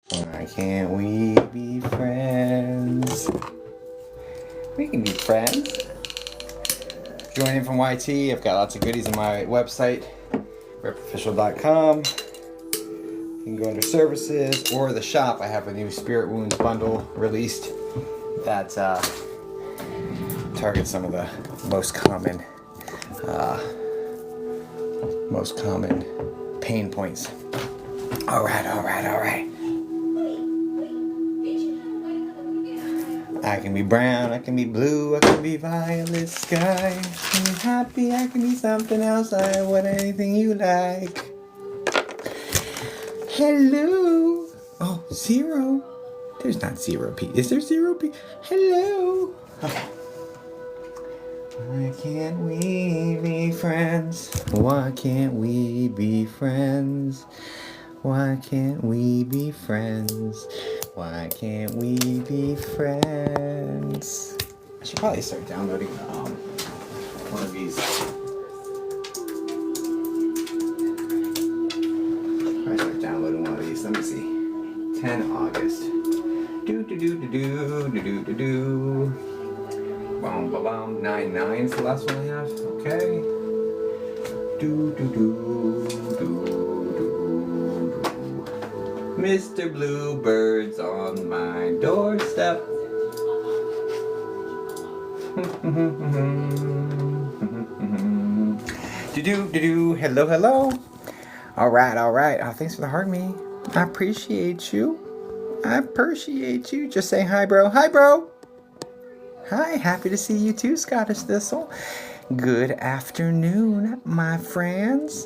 Why can't we be friends? We can be friends. Joining from YT, I've got lots of goodies on my website, repofficial.com. You can go under services or the shop. I have a new Spirit Wounds bundle released that targets some of the most common pain points. All right. I can be brown, I can be blue, I can be violet sky. I can be happy, I can be something else. I want anything you like. Hello. Oh, zero. There's not zero P. Is there zero P? Hello. Okay. Why can't we be friends? Why can't we be friends? Why can't we be friends? Why can't we be friends? I should probably start downloading one of these. I start downloading one of these. Let me see. 10 August. Do. Bum, 99's the last one I have. Okay. Do. Mr. Bluebird's on my doorstep. Do. Hello. All right. Oh, thanks for the heart, me. I appreciate you. Just say hi, bro. Hi, bro. Hi, happy to see you too, Scottish Thistle. Good afternoon, my friends.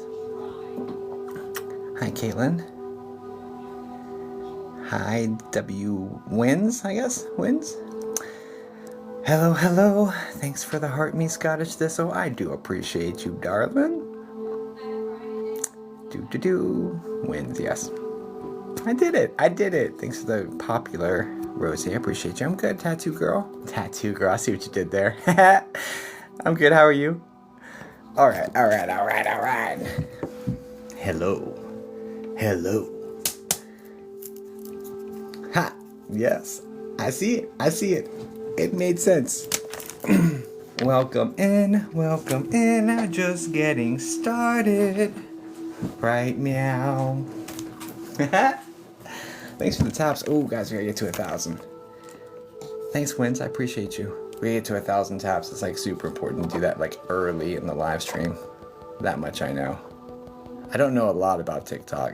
Hi, Caitlin. Hi, W wins, I guess. Wins. Hello. Thanks for the heart, me, Scottish Thistle. I do appreciate you, darling. Do. Wins, yes. I did it. Thanks for the popular Rosie. I appreciate you. I'm good, Tattoo Girl. I see what you did there. I'm good. How are you? All right. Hello. Ha! Yes. I see it. It made sense. Welcome in. Just getting started. Right, meow. Thanks for the taps. Oh, guys, we gotta get to 1,000. Thanks, Wins. I appreciate you. We gotta get to 1,000 taps. It's like super important to do that like early in the live stream. That much I know. I don't know a lot about TikTok,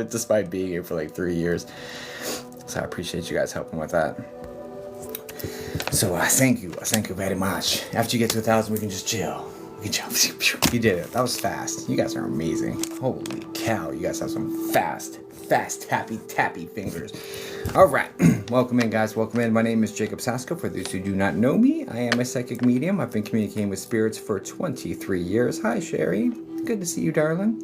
despite being here for like 3 years. So I appreciate you guys helping with that. So thank you very much. After you get to 1,000, we can just chill. You did it. That was fast. You guys are amazing. Holy cow, you guys have some fast, tappy fingers. All right. Welcome in, guys. My name is Jacob Sasko. For those who do not know me, I am a psychic medium. I've been communicating with spirits for 23 years. Hi, Sherry. Good to see you, darling.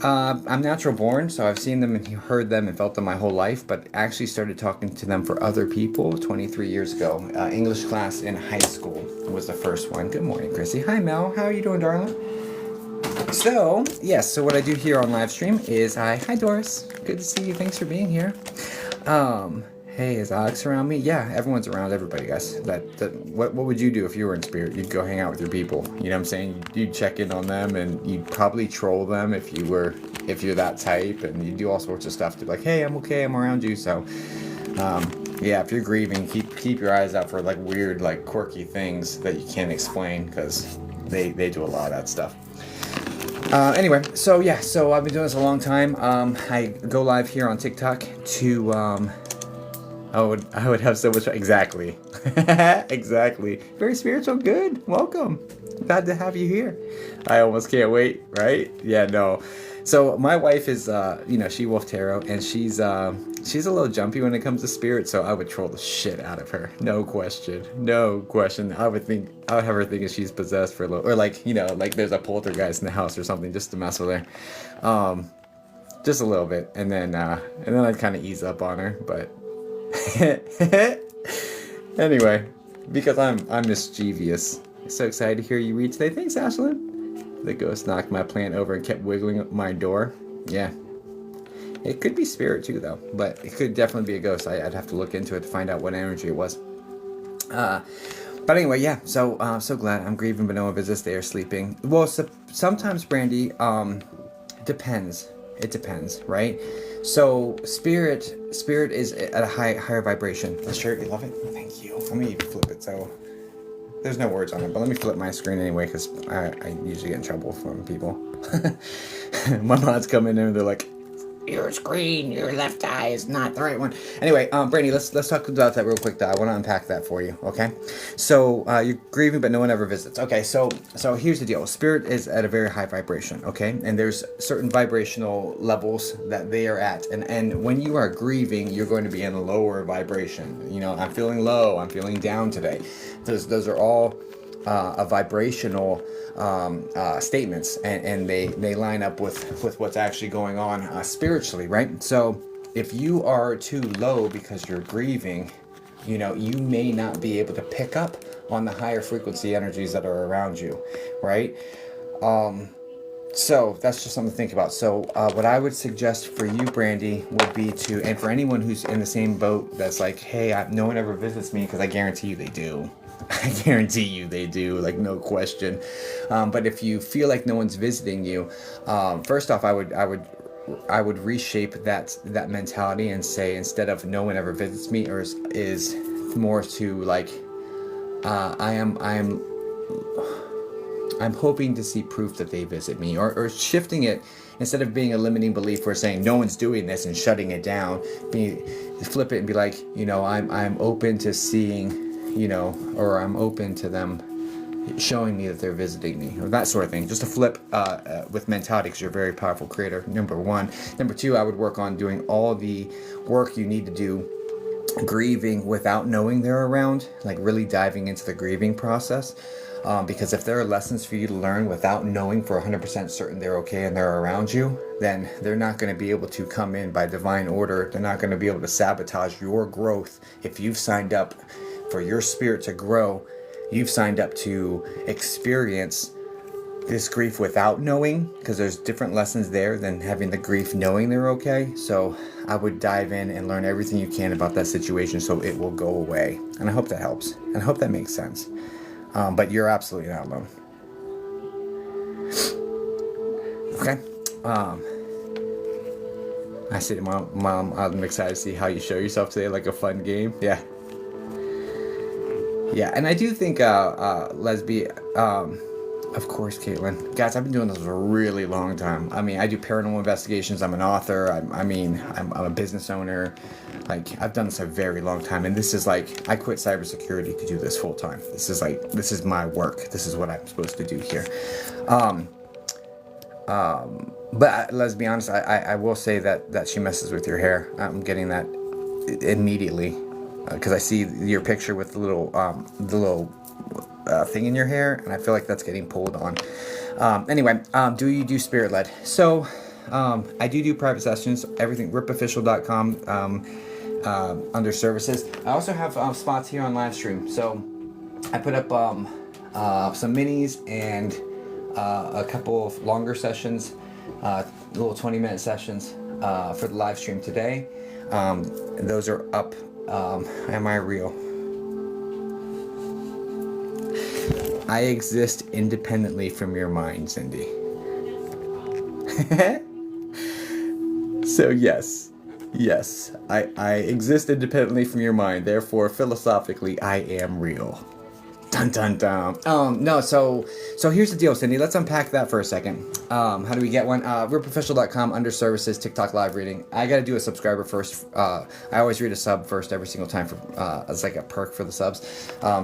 I'm natural born, so I've seen them and heard them and felt them my whole life, but actually started talking to them for other people 23 years ago. English class in high school was the first one. Good morning, Chrissy. Hi, Mel. How are you doing, darling? So, yes, so what I do here on live stream is hi, Doris. Good to see you. Thanks for being here. Hey, is Alex around me? Yeah, everyone's around everybody, guys. What would you do if you were in spirit? You'd go hang out with your people. You know what I'm saying? You'd check in on them, and you'd probably troll them if you're that type, and you do all sorts of stuff to be like, hey, I'm okay, I'm around you. So, yeah, if you're grieving, keep your eyes out for like weird, like quirky things that you can't explain, because they do a lot of that stuff. Anyway, so I've been doing this a long time. I go live here on TikTok to I would have so much. Exactly. Very spiritual. Good. Welcome. Glad to have you here. I almost can't wait. Right? Yeah. No. So my wife is, she Wolf Tarot, and she's a little jumpy when it comes to spirit. So I would troll the shit out of her. No question. I would have her thinking she's possessed for a little, or like there's a poltergeist in the house or something, just to mess with her. Just a little bit, and then I'd kind of ease up on her, but. Anyway, because I'm mischievous. So excited to hear you read today. Thanks, Ashlyn. The ghost knocked my plant over and kept wiggling my door. Yeah. It could be spirit too, though, but it could definitely be a ghost. I'd have to look into it to find out what energy it was. But anyway, yeah. So so glad I'm grieving, but no one visits. They are sleeping. Well, sometimes, Brandy, it depends. It depends, right? So spirit is at a higher vibration. The shirt, you love it? Oh, thank you. Let me even flip it. So there's no words on it, but let me flip my screen anyway, because I usually get in trouble from people. My mods come in and they're like, your screen, your left eye is not the right one. Anyway, Brandy, let's talk about that real quick, though. I want to unpack that for you, okay? So, you're grieving, but no one ever visits. Okay, so here's the deal. Spirit is at a very high vibration, okay? And there's certain vibrational levels that they are at. And when you are grieving, you're going to be in a lower vibration. You know, I'm feeling low, I'm feeling down today. Those are all a vibrational statements, and they line up with what's actually going on spiritually, right? So if you are too low because you're grieving, you know, you may not be able to pick up on the higher frequency energies that are around you, right? So that's just something to think about. So what I would suggest for you, Brandy, would be to, and for anyone who's in the same boat that's like, hey, no one ever visits me, because I guarantee you they do. I guarantee you they do, like, no question. But if you feel like no one's visiting you, first off, I would reshape that mentality and say, instead of no one ever visits me, or is more to like, I'm hoping to see proof that they visit me, or shifting it, instead of being a limiting belief or saying no one's doing this and shutting it down, flip it and be like, you know, I'm open to seeing, you know, or I'm open to them showing me that they're visiting me, or that sort of thing. Just to flip with mentality, because you're a very powerful creator, number one. Number two, I would work on doing all the work you need to do grieving without knowing they're around, like really diving into the grieving process. Because if there are lessons for you to learn without knowing for 100% certain they're okay and they're around you, then they're not going to be able to come in by divine order. They're not going to be able to sabotage your growth. If you've signed up for your spirit to grow, you've signed up to experience this grief without knowing, because there's different lessons there than having the grief knowing they're okay. So I would dive in and learn everything you can about that situation so it will go away. And I hope that helps. And I hope that makes sense. But you're absolutely not alone. Okay. I said, Mom, I'm excited to see how you show yourself today, like a fun game. Yeah. Yeah, and I do think lesbian, of course, Caitlin. Guys, I've been doing this for a really long time. I mean, I do paranormal investigations. I'm an author. I'm a business owner. Like, I've done this a very long time, and this is like, I quit cybersecurity to do this full time. This is my work. This is what I'm supposed to do here. But let's be honest, I will say that she messes with your hair. I'm getting that immediately, because I see your picture with the little thing in your hair, and I feel like that's getting pulled on. Anyway, do you do spirit led? So I do private sessions, everything, ripofficial.com, under services. I also have spots here on live stream. So I put up some minis and a couple of longer sessions, little 20-minute sessions for the live stream today. Those are up. Am I real? I exist independently from your mind, Cindy. So yes, I exist independently from your mind. Therefore, philosophically, I am real. Dun dun dun. No, so here's the deal, Cindy. Let's unpack that for a second. How do we get one? RipOfficial.com under services, TikTok live reading. I gotta do a subscriber first. I always read a sub first every single time for as like a perk for the subs.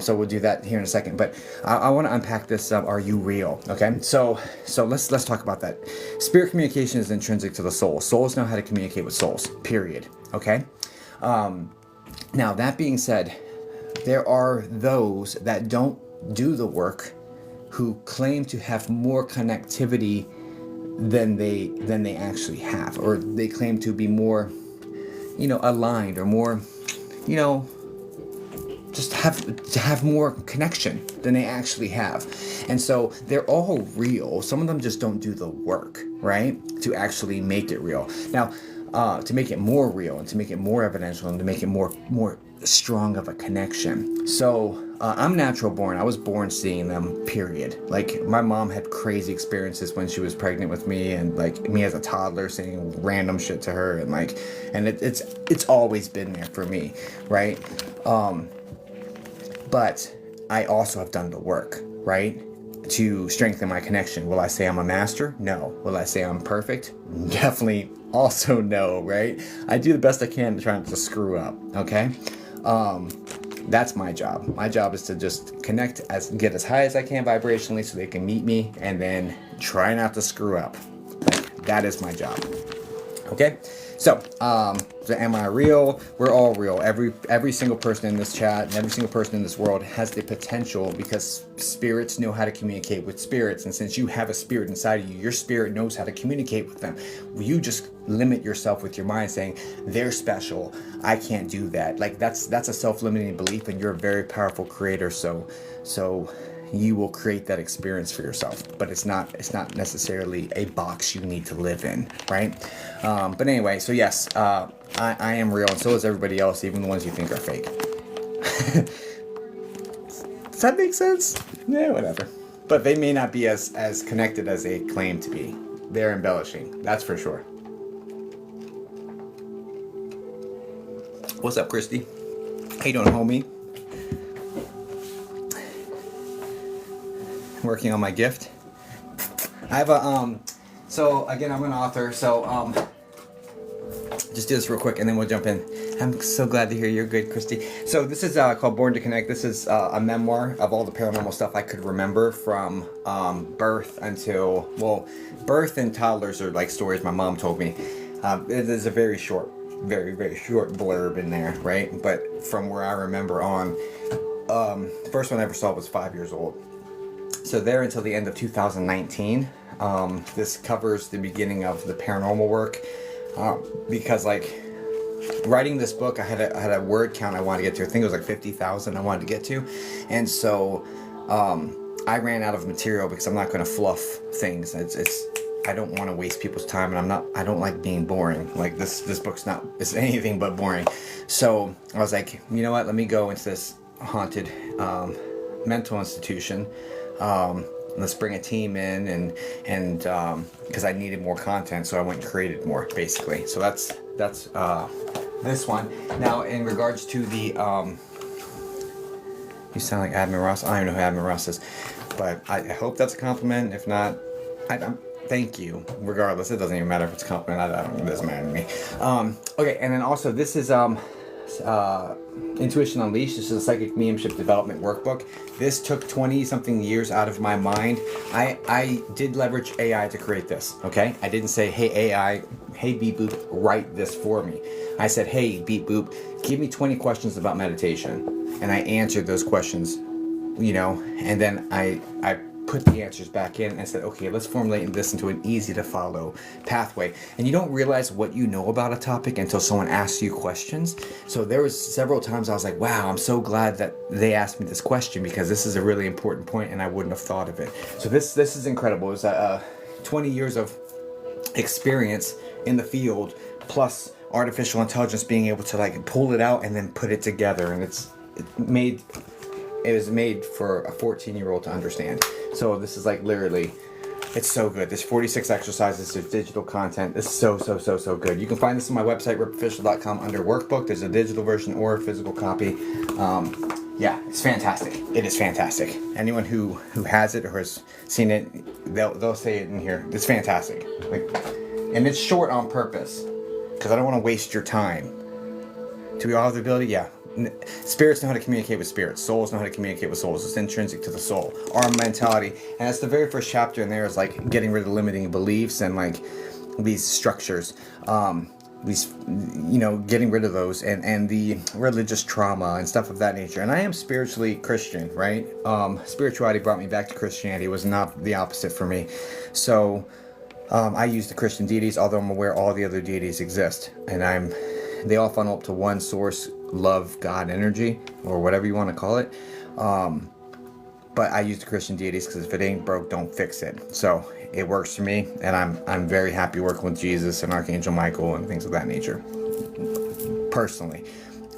So we'll do that here in a second. But I want to unpack this. Are you real? Okay. So let's talk about that. Spirit communication is intrinsic to the soul. Souls know how to communicate with souls. Period. Okay. Now that being said, there are those that don't do the work, who claim to have more connectivity than they actually have, or they claim to be more, aligned, or more, just have more connection than they actually have. And so they're all real. Some of them just don't do the work, right, to actually make it real. Now, to make it more real and to make it more evidential and to make it more strong of a connection. So I'm natural born. I was born seeing them, period. Like, my mom had crazy experiences when she was pregnant with me, and like me as a toddler saying random shit to her, and like, and it's always been there for me, right? But I also have done the work, right, to strengthen my connection. Will I say I'm a master? No. Will I say I'm perfect? Definitely also no, right? I do the best I can to try not to screw up, okay? That's my job. My job is to just get as high as I can vibrationally so they can meet me, and then try not to screw up. That is my job. Okay? So am I real? We're all real. Every single person in this chat and every single person in this world has the potential, because spirits know how to communicate with spirits. And since you have a spirit inside of you, your spirit knows how to communicate with them. You just limit yourself with your mind saying, they're special, I can't do that. Like, that's a self-limiting belief, and you're a very powerful creator. So you will create that experience for yourself, but it's not necessarily a box you need to live in, right? But anyway, so yes, I am real, and so is everybody else, even the ones you think are fake. Does that make sense? Yeah, whatever. But they may not be as connected as they claim to be. They're embellishing, that's for sure. What's up, Christy? How you doing, homie? Working on my gift. I have a so again, I'm an author, so just do this real quick and then we'll jump in. I'm so glad to hear you're good, Christy. So this is called Born to Connect. This is a memoir of all the paranormal stuff I could remember from birth until, well, birth and toddlers are like stories my mom told me. It is a very short blurb in there, right? But from where I remember on, the first one I ever saw was 5 years old. So there until the end of 2019. This covers the beginning of the paranormal work, because like writing this book, I had a word count I wanted to get to. I think it was like 50,000 I wanted to get to, and so I ran out of material because I'm not going to fluff things. I don't want to waste people's time, and I don't like being boring. Like this book's not, it's anything but boring. So I was like, you know what? Let me go into this haunted mental institution. Let's bring a team in, and because I needed more content, so I went and created more, basically. So that's this one. Now, in regards to the you sound like Admin Ross. I don't even know who Admin Ross is, but I hope that's a compliment. If not, thank you. Regardless, it doesn't even matter if it's a compliment. It doesn't matter to me. Okay, and then also this is Intuition Unleashed. This is a psychic mediumship development workbook. This took 20-something years out of my mind. I did leverage AI to create this, okay? I didn't say, hey AI, hey Beep Boop, write this for me. I said, hey Beep Boop, give me 20 questions about meditation. And I answered those questions, you know, and then I put the answers back in and said, okay, let's formulate this into an easy to follow pathway. And you don't realize what you know about a topic until someone asks you questions. So there was several times I was like, wow, I'm so glad that they asked me this question, because this is a really important point and I wouldn't have thought of it. So this is incredible. It's 20 years of experience in the field, plus artificial intelligence being able to like pull it out and then put it together. And it was made for a 14-year-old to understand. So this is like literally, it's so good. There's 46 exercises, there's digital content. It's so good. You can find this on my website, ripofficial.com, under workbook. There's a digital version or a physical copy. Yeah, it's fantastic. It is fantastic. Anyone who has it or has seen it, they'll say it in here. It's fantastic. Like, and it's short on purpose, because I don't want to waste your time. Do we all have the ability? Yeah. Spirits know how to communicate with spirits. Souls know how to communicate with souls. It's intrinsic to the soul. Our mentality. And that's the very first chapter in there, is like getting rid of limiting beliefs and like these structures. These, you know, getting rid of those and the religious trauma and stuff of that nature. And I am spiritually Christian, right? Spirituality brought me back to Christianity. It was not the opposite for me. So I use the Christian deities, although I'm aware all the other deities exist. And they all funnel up to one source, love, God, energy, or whatever you want to call it. But I use the Christian deities because if it ain't broke, don't fix it. So it works for me, and I'm very happy working with Jesus and Archangel Michael and things of that nature. Personally,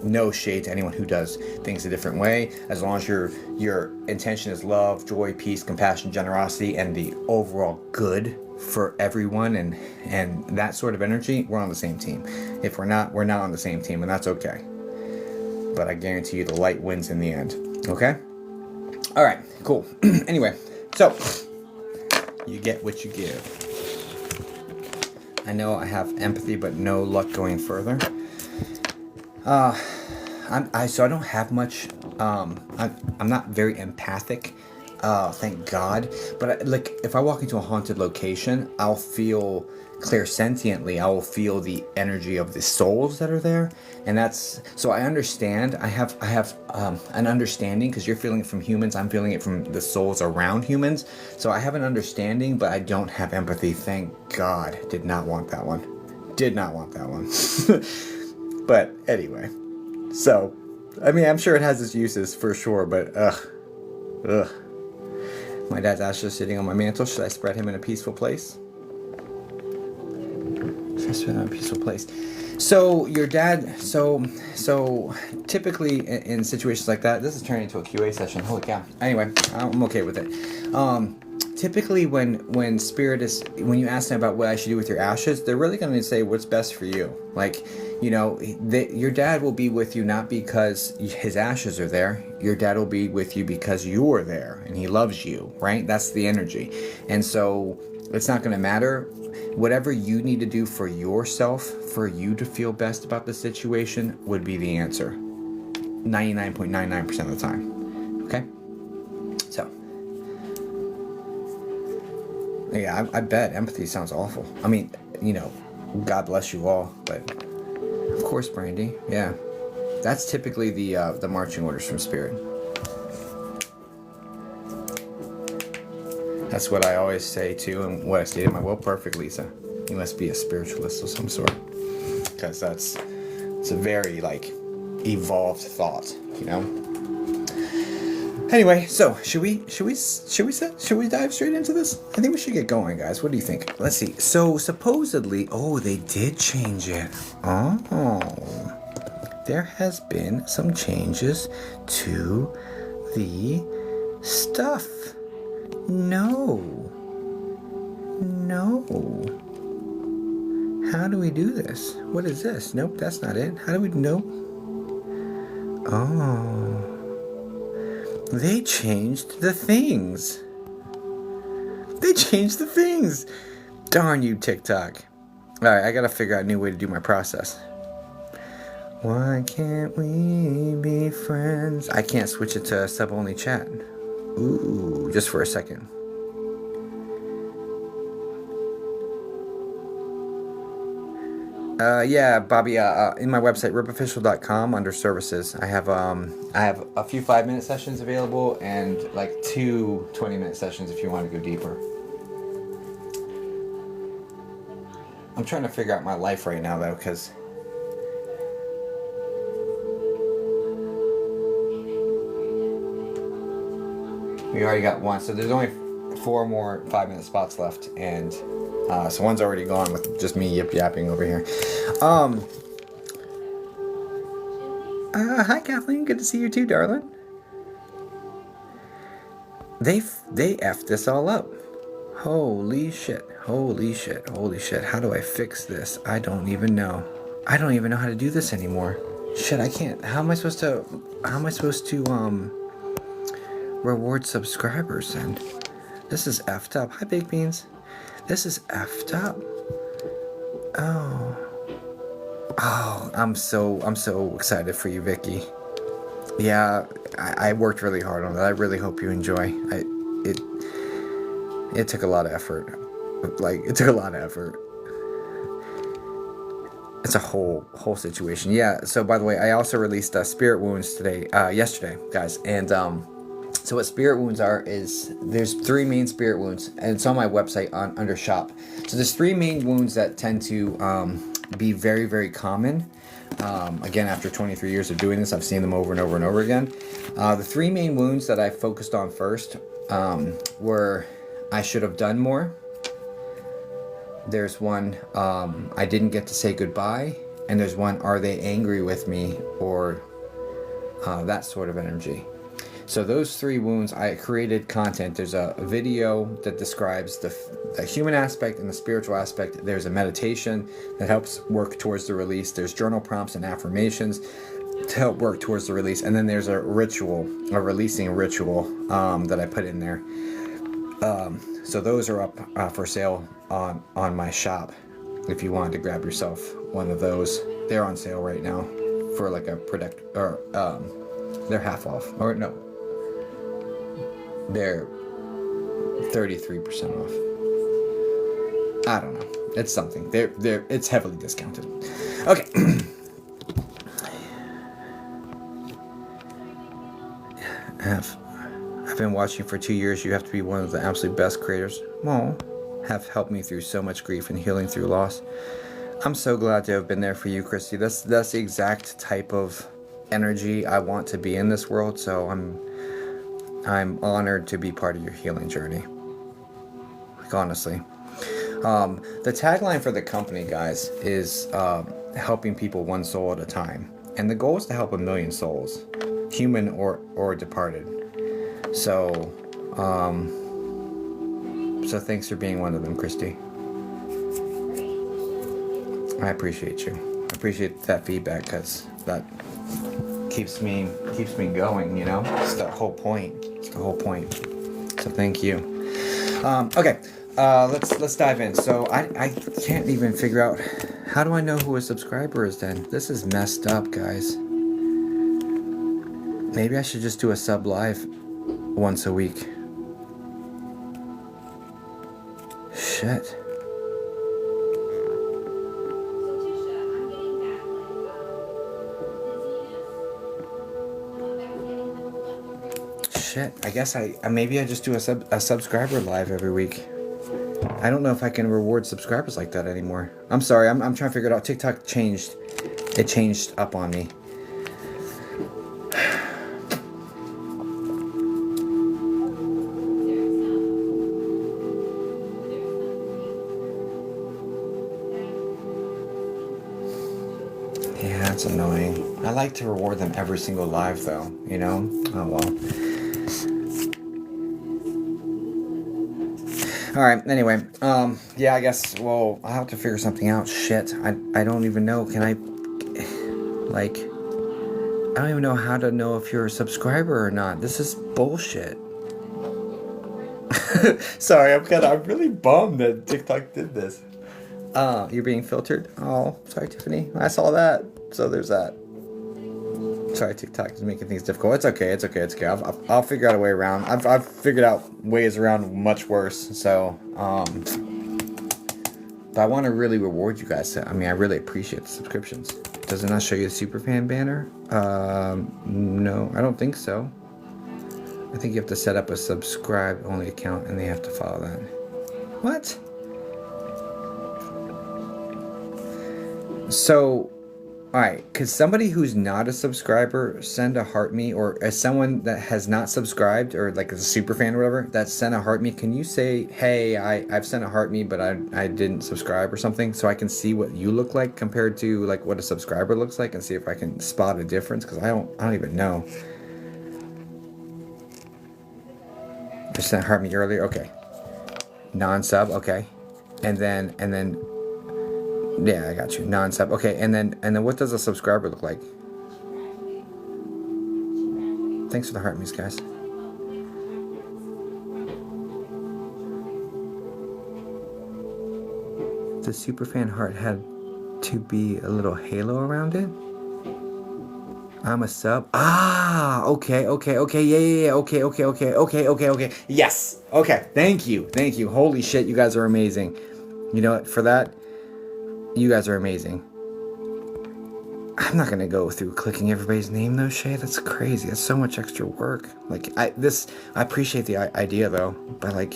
no shade to anyone who does things a different way. As long as your intention is love, joy, peace, compassion, generosity, and the overall good for everyone, and that sort of energy, we're on the same team. If we're not on the same team, and that's okay. But I guarantee you the light wins in the end. Okay? All right, cool. Anyway, so you get what you give. I know I have empathy, but no luck going further. So I don't have much. I'm not very empathic. Thank God. But like, if I walk into a haunted location, I'll feel clairsentiently. I will feel the energy of the souls that are there, and that's so I understand. I have an understanding, because you're feeling it from humans. I'm feeling it from the souls around humans. So I have an understanding, but I don't have empathy. Thank God. Did not want that one. Did not want that one. But anyway, so I mean, I'm sure it has its uses for sure, but ugh. My dad's ashes sitting on my mantle. Should I spread him in a peaceful place? So your dad, so typically in situations like that, this is turning into a QA session. Holy cow. Anyway, I'm okay with it. Typically when spirit is, when you ask them about what I should do with your ashes, they're really going to say what's best for you. Like, you know, your dad will be with you not because his ashes are there. Your dad will be with you because you're there and he loves you, right? That's the energy. And so it's not going to matter. Whatever you need to do for yourself, for you to feel best about the situation, would be the answer. 99.99% of the time. Okay? So. Yeah, I bet empathy sounds awful. I mean, you know, God bless you all, but of course, Brandy. Yeah. That's typically the marching orders from Spirit. That's what I always say too, and what I stated in my will. Perfect, Lisa. You must be a spiritualist of some sort, because it's a very like evolved thought, you know. Anyway, so should we dive straight into this? I think we should get going, guys. What do you think? Let's see. So supposedly, they did change it. Oh, there has been some changes to the stuff. No. How do we do this? What is this? Nope, that's not it. How do we know? Oh. They changed the things. Darn you, TikTok. Alright, I gotta figure out a new way to do my process. Why can't we be friends? I can't switch it to sub-only chat. Ooh, just for a second. Yeah, Bobby, in my website, ripofficial.com, under services, I have a few 5-minute sessions available and like 2 20-minute sessions if you want to go deeper. I'm trying to figure out my life right now, though, because we already got one, so there's only 4 more 5-minute spots left, and so one's already gone with just me yip-yapping over here. Hi Kathleen, good to see you too, darling. They effed this all up. Holy shit. How do I fix this? I don't even know how to do this anymore. Shit, I can't. How am I supposed to reward subscribers then? This is effed up. Hi Baked Beans. This is effed up. Oh, I'm so excited for you, Vicky. Yeah, I worked really hard on that. I really hope you enjoy. It took a lot of effort. It's a whole situation. Yeah. So by the way, I also released Spirit Wounds yesterday, guys, and so what Spirit Wounds are is there's 3 main Spirit Wounds, and it's on my website under shop. So there's 3 main wounds that tend to be very, very common. Again, after 23 years of doing this, I've seen them over and over and over again. The 3 main wounds that I focused on first were I should have done more, There's one, I didn't get to say goodbye. And there's one, are they angry with me? Or that sort of energy. So those 3 wounds, I created content. There's a video that describes the human aspect and the spiritual aspect. There's a meditation that helps work towards the release. There's journal prompts and affirmations to help work towards the release. And then there's a ritual, a releasing ritual that I put in there. So those are up for sale on my shop. If you wanted to grab yourself one of those, they're on sale right now for like a product, or they're half off, or no, they're 33% off. I don't know. It's something. It's heavily discounted. Okay. I've been watching for 2 years. You have to be one of the absolute best creators. Well, have helped me through so much grief and healing through loss. I'm so glad to have been there for you, Christy. That's the exact type of energy I want to be in this world. So I'm honored to be part of your healing journey. Like, honestly. The tagline for the company, guys, is helping people one soul at a time. And the goal is to help 1 million souls, human or departed. So, so thanks for being one of them, Christy. I appreciate you. I appreciate that feedback, because that keeps me going, you know? It's the whole point. It's the whole point. So thank you. Okay, let's dive in. So I can't even figure out, how do I know who a subscriber is then? This is messed up, guys. Maybe I should just do a sub live once a week. Shit. Shit. I guess maybe I just do a subscriber live every week. I don't know if I can reward subscribers like that anymore. I'm sorry. I'm trying to figure it out. TikTok changed. It changed up on me. Yeah, it's annoying. I like to reward them every single live, though, you know? Oh, well. Alright, anyway, yeah, I guess, well, I'll have to figure something out. Shit, I don't even know. Can I, like, I don't even know how to know if you're a subscriber or not. This is bullshit. Sorry, I'm really bummed that TikTok did this. You're being filtered? Oh, sorry, Tiffany. I saw that. So there's that. Sorry, TikTok is making things difficult. It's okay. I'll figure out a way around. I've figured out ways around much worse. So, but I want to really reward you guys. I mean, I really appreciate the subscriptions. Does it not show you the superfan banner? No, I don't think so. I think you have to set up a subscribe only account and they have to follow that. What? So, alright, could somebody who's not a subscriber send a heart me, or as someone that has not subscribed, or like is a super fan or whatever, that sent a heart me, can you say, hey, I've sent a heart me, but I didn't subscribe or something, so I can see what you look like compared to like what a subscriber looks like, and see if I can spot a difference, because I don't even know. I sent a heart me earlier, okay. Non-sub, okay. And then yeah, I got you. Non-sub. Okay, and then what does a subscriber look like? Thanks for the heart me's, guys. The superfan heart had to be a little halo around it? I'm a sub. Ah, okay, yeah, okay. Yes, okay, thank you. Holy shit, you guys are amazing. You know what, for that, you guys are amazing. I'm not gonna go through clicking everybody's name though, Shay. That's crazy. That's so much extra work. Like, I appreciate the idea though, but like,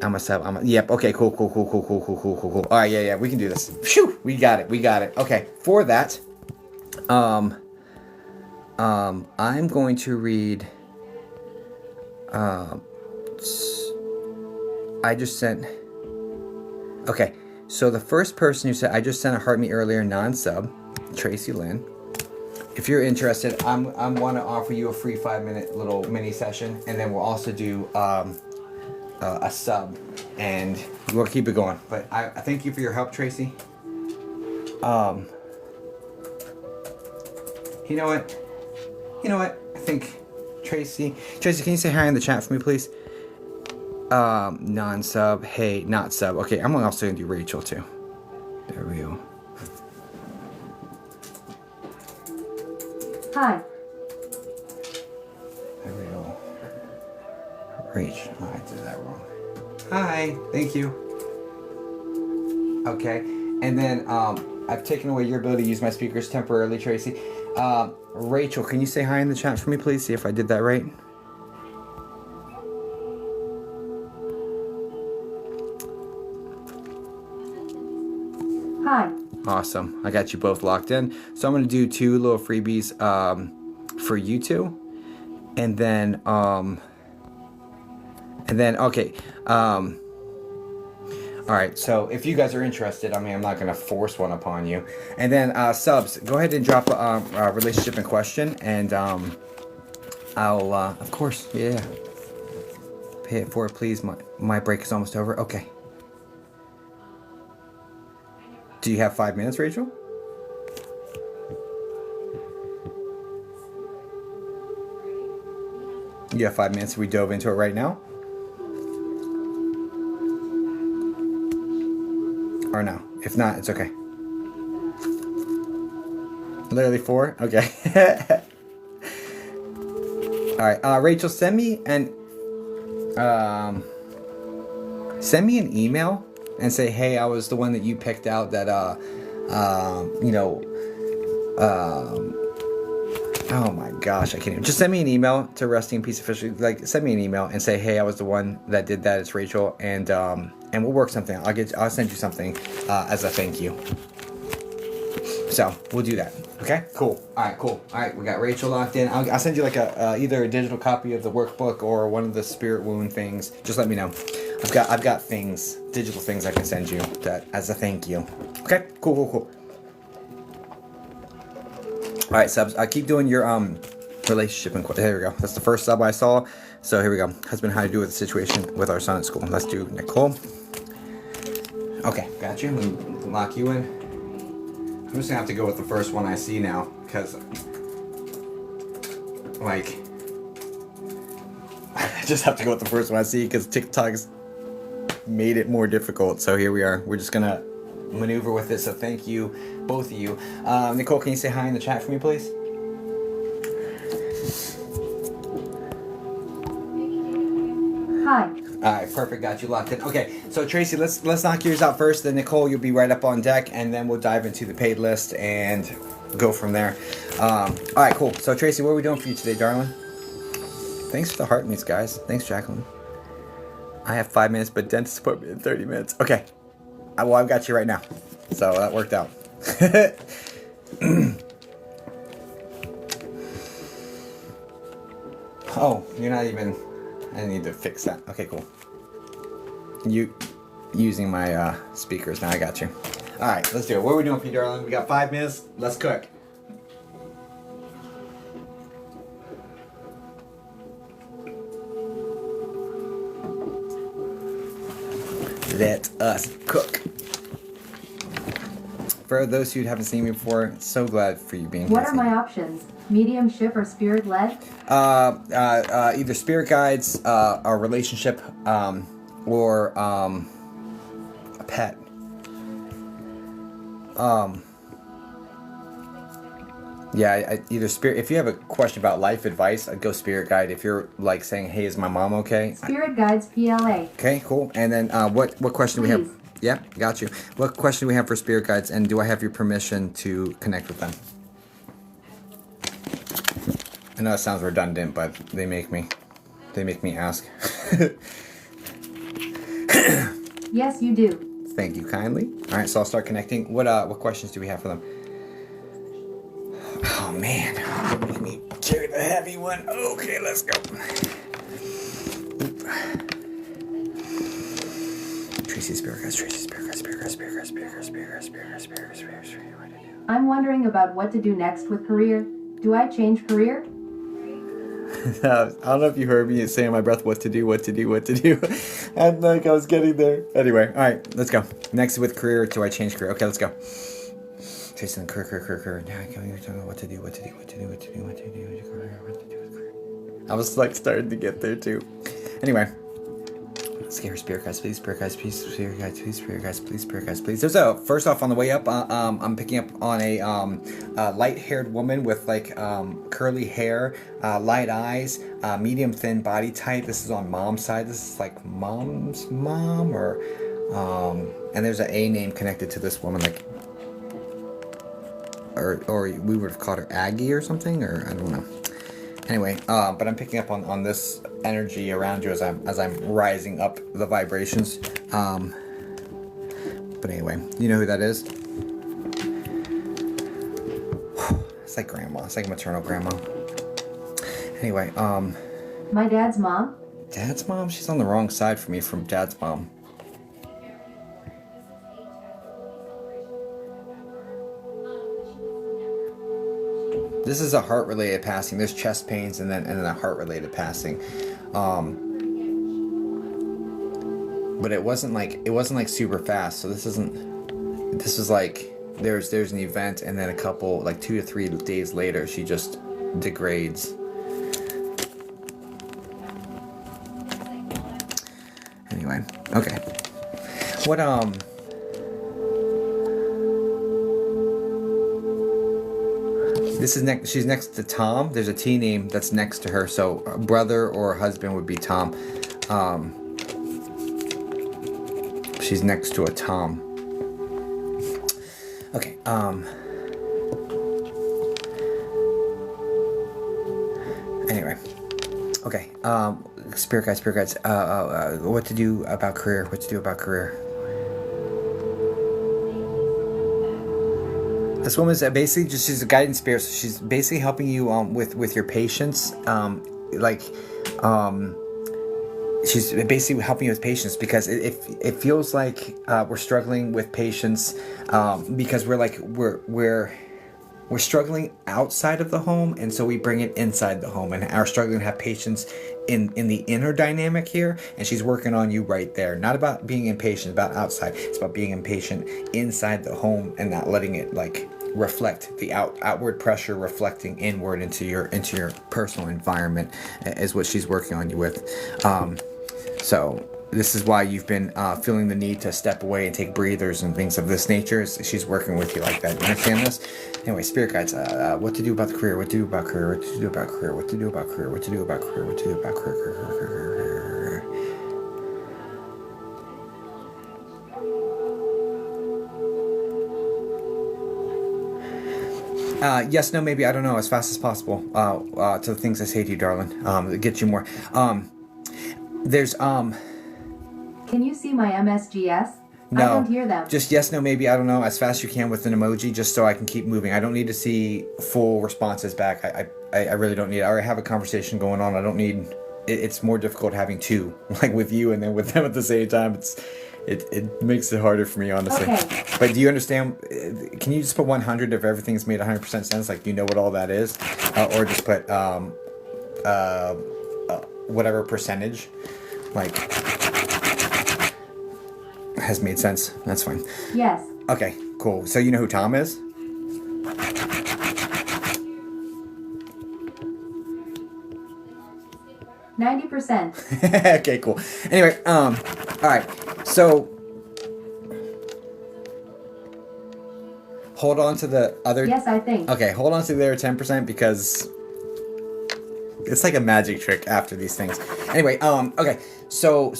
I'm a sub. Yep. Okay. Cool. All right. Yeah. We can do this. Phew. We got it. Okay. For that, I'm going to read. I just sent. Okay, so the first person who said, I just sent a heart me earlier, non-sub, Tracy Lynn. If you're interested, I want to offer you a free 5-minute little mini session, and then we'll also do a sub, and we'll keep it going. But I thank you for your help, Tracy. You know what? I think Tracy, can you say hi in the chat for me, please? Non-sub. Hey, not sub. Okay, I'm also gonna do Rachel too. There we go. Hi. There we go. Rach. Oh, I did that wrong. Hi. Thank you. Okay. And then I've taken away your ability to use my speakers temporarily, Tracy. Rachel, can you say hi in the chat for me, please? See if I did that right. Hi. Awesome. I got you both locked in. So I'm going to do 2 little freebies for you two. And then, okay. All right. So if you guys are interested, I mean, I'm not going to force one upon you. And then subs, go ahead and drop a relationship in question. And I'll, of course, yeah. Pay it forward, please. My break is almost over. Okay. Do you have 5 minutes, Rachel? You have 5 minutes. We dove into it right now? Or no? If not, it's okay. Literally 4? Okay. All right. Rachel, send me an email and say, hey, I was the one that you picked out that, oh my gosh, I can't even. Just send me an email to Rusty and Peace Officially. Like, send me an email and say, hey, I was the one that did that. It's Rachel, and we'll work something out. I'll send you something as a thank you. So we'll do that. Okay, cool. All right, cool. All right, we got Rachel locked in. I'll send you like either a digital copy of the workbook or one of the spirit wound things. Just let me know. I've got things, digital things I can send you that as a thank you. Okay, cool. All right, subs. I keep doing your relationship and there we go. That's the first sub I saw. So here we go. Husband, how to do with the situation with our son at school. Let's do Nicole. Okay, got you. Let me lock you in. I'm just gonna have to go with the first one I see now because, like, I just have to go with the first one I see because TikTok's made it more difficult. So here we are. We're just gonna maneuver with it. So thank you, both of you. Nicole, can you say hi in the chat for me, please? Hi. All right, perfect. Got you locked in. Okay, so Tracy, let's knock yours out first. Then Nicole, you'll be right up on deck, and then we'll dive into the paid list and go from there. All right, cool. So Tracy, what are we doing for you today, darling? Thanks for the heart meets, guys. Thanks, Jacqueline. I have 5 minutes, but dentist appointment in 30 minutes. Okay. Well, I've got you right now. So that worked out. Oh, you're not even... I need to fix that. Okay, cool. You using my speakers now. I got you. All right, let's do it. What are we doing for you, darling? We got 5 minutes. Let's cook. Let us cook. For those who haven't seen me before, so glad for you being here. What are my options? Mediumship or spirit led? Either spirit guides, a relationship, or a pet. Yeah, either spirit. If you have a question about life advice, I'd go spirit guide. If you're like saying, "Hey, is my mom okay?" Spirit guides PLA. Okay, cool. And then what question do we have? Yeah, got you. What question do we have for spirit guides? And do I have your permission to connect with them? I know it sounds redundant, but they make me ask. Yes, you do. Thank you kindly. All right, so I'll start connecting. What questions do we have for them? Oh man, make me carry the heavy one. Okay, let's go. Tracy, Tracy, spirit guides, Tracy, spirit guides, spirit guides, spirit guides, spirit guides, spirit guides, spirit guides, spirit guides, spirit guides, spirit guides. I'm wondering about what to do next with career. Do I change career? I don't know if you heard me saying in my breath what to do. And like I was getting there. Anyway, all right, let's go. Next with career, do I change career? Okay, let's go. Jason, career. Now I can talk about what to do with career. I was like starting to get there too. Anyway. Scare spirit guides, please, spirit guides, please, spirit guides, please, spirit guides, please, spirit guides, please. So first off, on the way up, I'm picking up on a light-haired woman with like curly hair, light eyes, medium thin body type. This is on mom's side. This is like mom's mom, or and there's an A name connected to this woman, like, or we would have called her Aggie or something, or I don't know. Anyway, but I'm picking up on this energy around you as I'm rising up the vibrations. But anyway, you know who that is? It's like grandma. It's like maternal grandma. Anyway, My dad's mom? Dad's mom? She's on the wrong side for me from Dad's mom. This is a heart-related passing. There's chest pains and then a heart-related passing, but it wasn't like super fast. So this isn't. This was like there's an event and then a couple, like 2 to 3 days later, she just degrades. Anyway, okay. What This is next. She's next to Tom. There's a T name that's next to her, so a brother or husband would be Tom. She's next to a Tom. Okay. Anyway. Okay. Spirit guides. What to do about career? This woman's basically she's a guidance spirit, so she's basically helping you with your patience. She's basically helping you with patience because it feels like we're struggling with patience because we're struggling outside of the home, and so we bring it inside the home and are struggling to have patience in the inner dynamic here, and she's working on you right there. Not about being impatient about outside, it's about being impatient inside the home and not letting it like reflect the outward pressure reflecting inward into your personal environment is what she's working on you with. So this is why you've been feeling the need to step away and take breathers and things of this nature. She's working with you like that. You understand this? Anyway, spirit guides, what to do about the career, what to do about career, what to do about career, what to do about career, what to do about career, what to do about career. Yes, no, maybe, I don't know, as fast as possible, to the things I say to you, darling, get you more. There's, Can you see my MSGS? No, I don't hear them. Just yes, no, maybe, I don't know, as fast as you can with an emoji, just so I can keep moving. I don't need to see full responses back. I really don't need it. I already have a conversation going on. I don't need, it's more difficult having two, like with you and then with them at the same time. It makes it harder for me, honestly. Okay. But do you understand? Can you just put 100 if everything's made 100% sense? Like, do you know what all that is? Or just put whatever percentage, like, has made sense. That's fine. Yes. Okay, cool. So you know who Tom is? %. Okay, cool. Anyway, all right. So hold on to the other. Yes, I think. Okay, hold on to the other 10% because it's like a magic trick after these things. Anyway, okay. So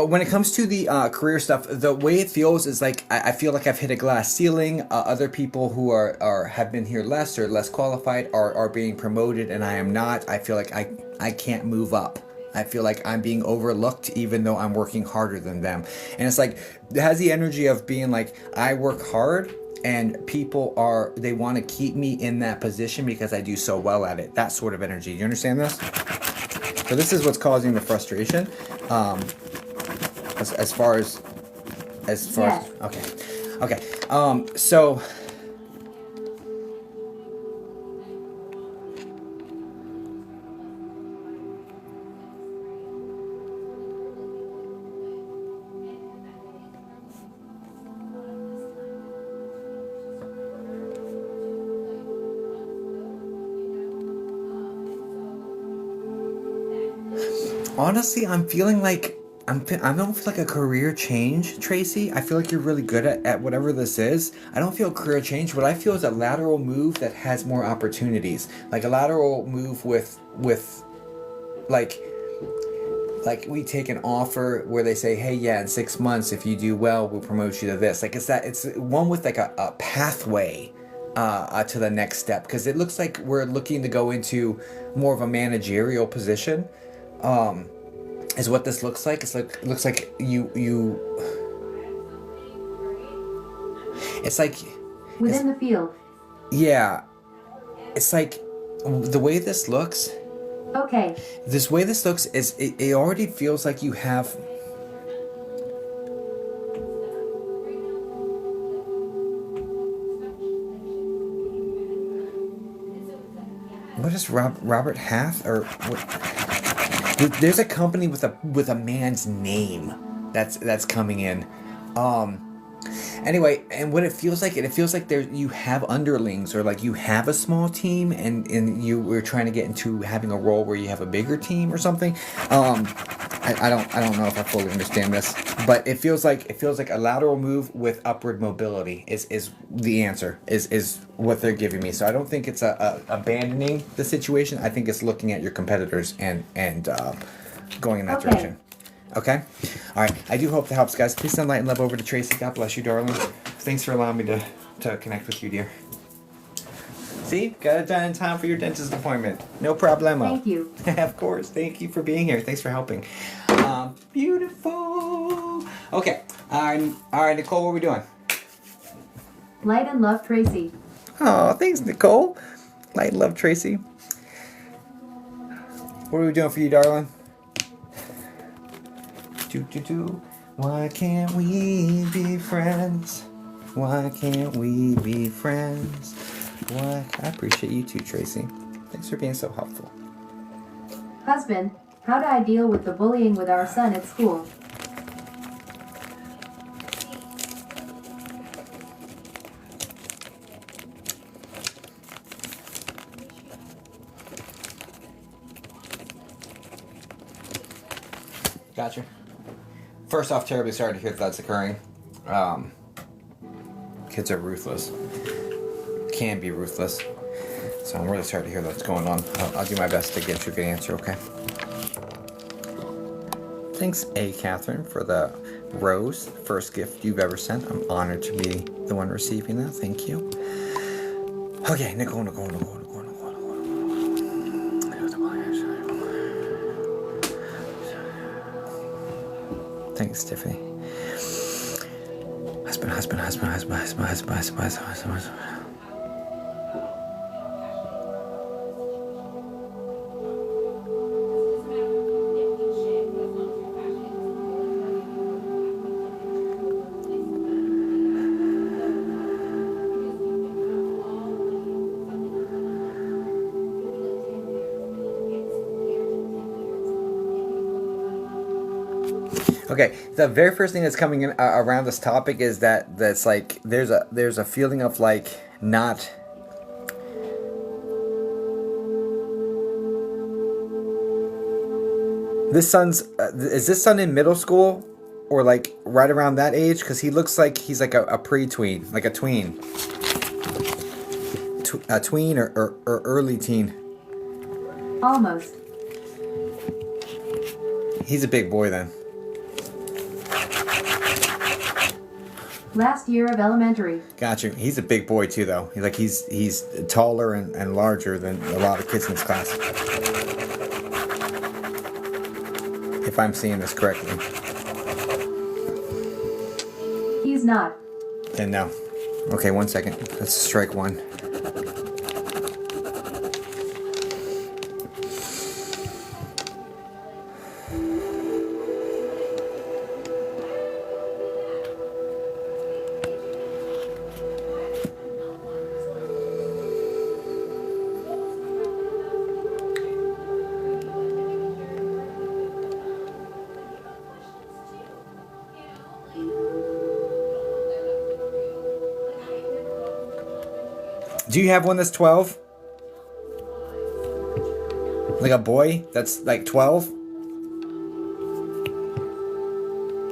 when it comes to the career stuff, the way it feels is like I feel like I've hit a glass ceiling. Other people who have been here less or less qualified are being promoted, and I am not. I feel like I can't move up. I feel like I'm being overlooked even though I'm working harder than them. And it's like, it has the energy of being like, I work hard and people they want to keep me in that position because I do so well at it. That sort of energy. You understand this? So this is what's causing the frustration. As far as As far Yes. as okay. So honestly, I'm feeling like I don't feel like a career change, Tracy. I feel like you're really good at whatever this is. I don't feel career change. What I feel is a lateral move that has more opportunities, like a lateral move with like we take an offer where they say, hey, yeah, in 6 months, if you do well, we'll promote you to this. Like it's one with like a pathway to the next step, because it looks like we're looking to go into more of a managerial position. Is what this looks like. It looks like you. It's like Within the field. yeah. It's like the way this looks. Okay. This way this looks is it already feels like you have. What is Robert Half or what? There's a company with a man's name that's coming in. Anyway, and what it feels like there you have underlings, or like you have a small team, and you were trying to get into having a role where you have a bigger team or something. I don't know if I fully understand this, but it feels like a lateral move with upward mobility is the answer, is what they're giving me. So I don't think it's abandoning the situation. I think it's looking at your competitors and going in that direction. Okay? All right. I do hope that helps, guys. Please send light and love over to Tracy. God bless you, darling. Thanks for allowing me to connect with you, dear. See? Got it done in time for your dentist appointment. No problemo. Thank you. Of course. Thank you for being here. Thanks for helping. Beautiful. Okay. All right, Nicole, what are we doing? Light and love, Tracy. Oh, thanks, Nicole. Light and love, Tracy. What are we doing for you, darling? Why can't we be friends? Why can't we be friends? Why? I appreciate you too, Tracy. Thanks for being so helpful. Husband, how do I deal with the bullying with our son at school? Gotcha. First off, terribly sorry to hear that's occurring. Kids are ruthless. Can be ruthless. So I'm really sorry to hear that's going on. I'll do my best to get you a good answer, okay? Thanks, Catherine, for the rose. First gift you've ever sent. I'm honored to be the one receiving that. Thank you. Okay, Nicole. Thanks, Tiffany. Husband. Okay, the very first thing that's coming in around this topic is that's like there's a feeling of like not. This son's is this son in middle school or like right around that age? Because he looks like he's like a pre-tween, like a tween, a tween or early teen. Almost. He's a big boy then. Last year of elementary. Gotcha. He's a big boy too, though. He's taller and larger than a lot of kids in his class. If I'm seeing this correctly. He's not. Then no. Okay, 1 second. Let's strike one. Do you have one that's 12? Like a boy that's like 12?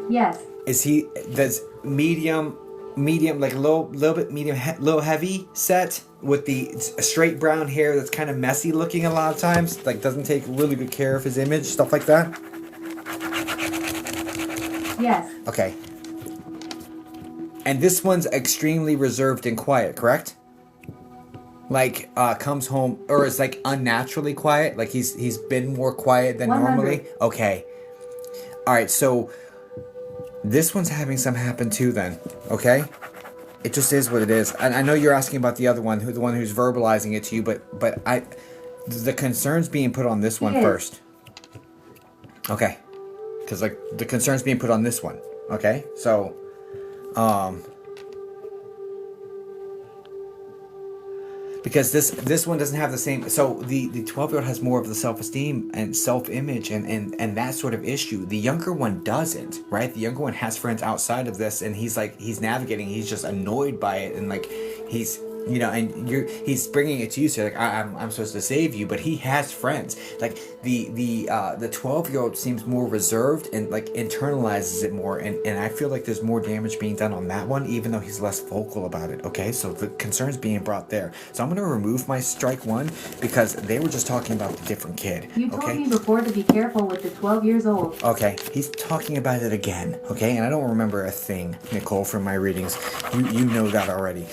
Yes. Is he that's medium, like a little bit medium, little heavy set with the straight brown hair that's kind of messy looking a lot of times, like doesn't take really good care of his image, stuff like that? Yes. Okay. And this one's extremely reserved and quiet, correct? Like comes home or is like unnaturally quiet, like he's been more quiet than 100. normally. Okay. All right, so this one's having some happen too then, okay? It just is what it is. And I know you're asking about the other one, the one who's verbalizing it to you, but the concern's being put on this one first. Okay. Because like the concern's being put on this one, okay? So, because this one doesn't have the same, so the 12-year-old has more of the self-esteem and self-image and that sort of issue. The younger one doesn't, right? The younger one has friends outside of this, and he's navigating, he's just annoyed by it, and like he's, you know, and he's bringing it to you, so like I'm supposed to save you, but he has friends. Like the 12-year-old seems more reserved and like internalizes it more, and I feel like there's more damage being done on that one, even though he's less vocal about it. Okay, so the concern's being brought there. So I'm gonna remove my strike one because they were just talking about the different kid. You told me before to be careful with the 12 years old. Okay, he's talking about it again. Okay, and I don't remember a thing, Nicole, from my readings. You know that already.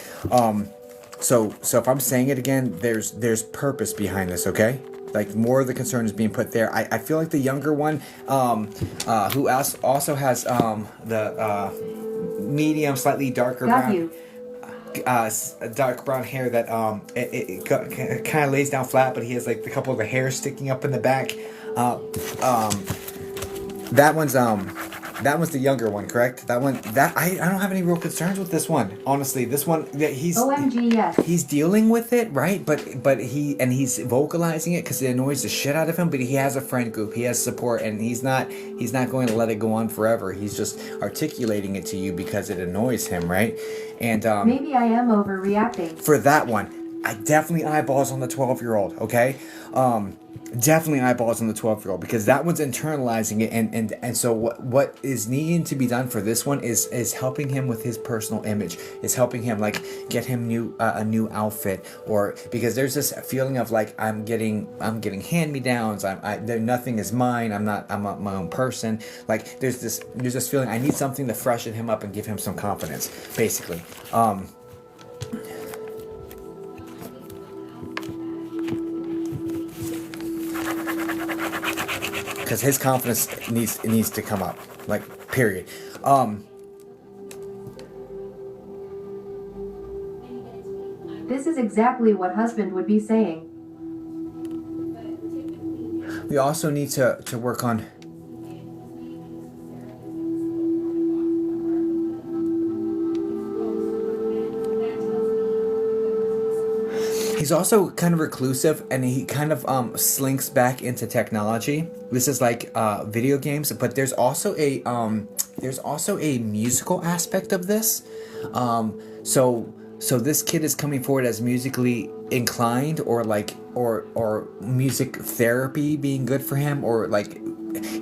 So if I'm saying it again, there's purpose behind this, okay? Like more of the concern is being put there. I feel like the younger one, who also has the medium, slightly darker brown, dark brown hair that it kind of lays down flat, but he has like a couple of the hairs sticking up in the back. That one's the younger one, correct? That one, I don't have any real concerns with this one. Honestly, this one, he's OMG, yes. He's dealing with it, right? But he's vocalizing it because it annoys the shit out of him. But he has a friend group, he has support, and he's not going to let it go on forever. He's just articulating it to you because it annoys him, right? And maybe I am overreacting. For that one, I definitely eyeballs on the 12-year-old. Okay. Definitely eyeballs on the 12-year-old because that one's internalizing it, and so what is needing to be done for this one is helping him with his personal image, is helping him like get him a new outfit, or because there's this feeling of like I'm getting hand-me-downs, nothing is mine, I'm not my own person, like there's this feeling I need something to freshen him up and give him some confidence, basically. Because his confidence needs to come up, like period. This is exactly what husband would be saying. We also need to work on. He's also kind of reclusive, and he kind of slinks back into technology. This is like video games, but there's also a musical aspect of this. So this kid is coming forward as musically inclined, or like or music therapy being good for him, or like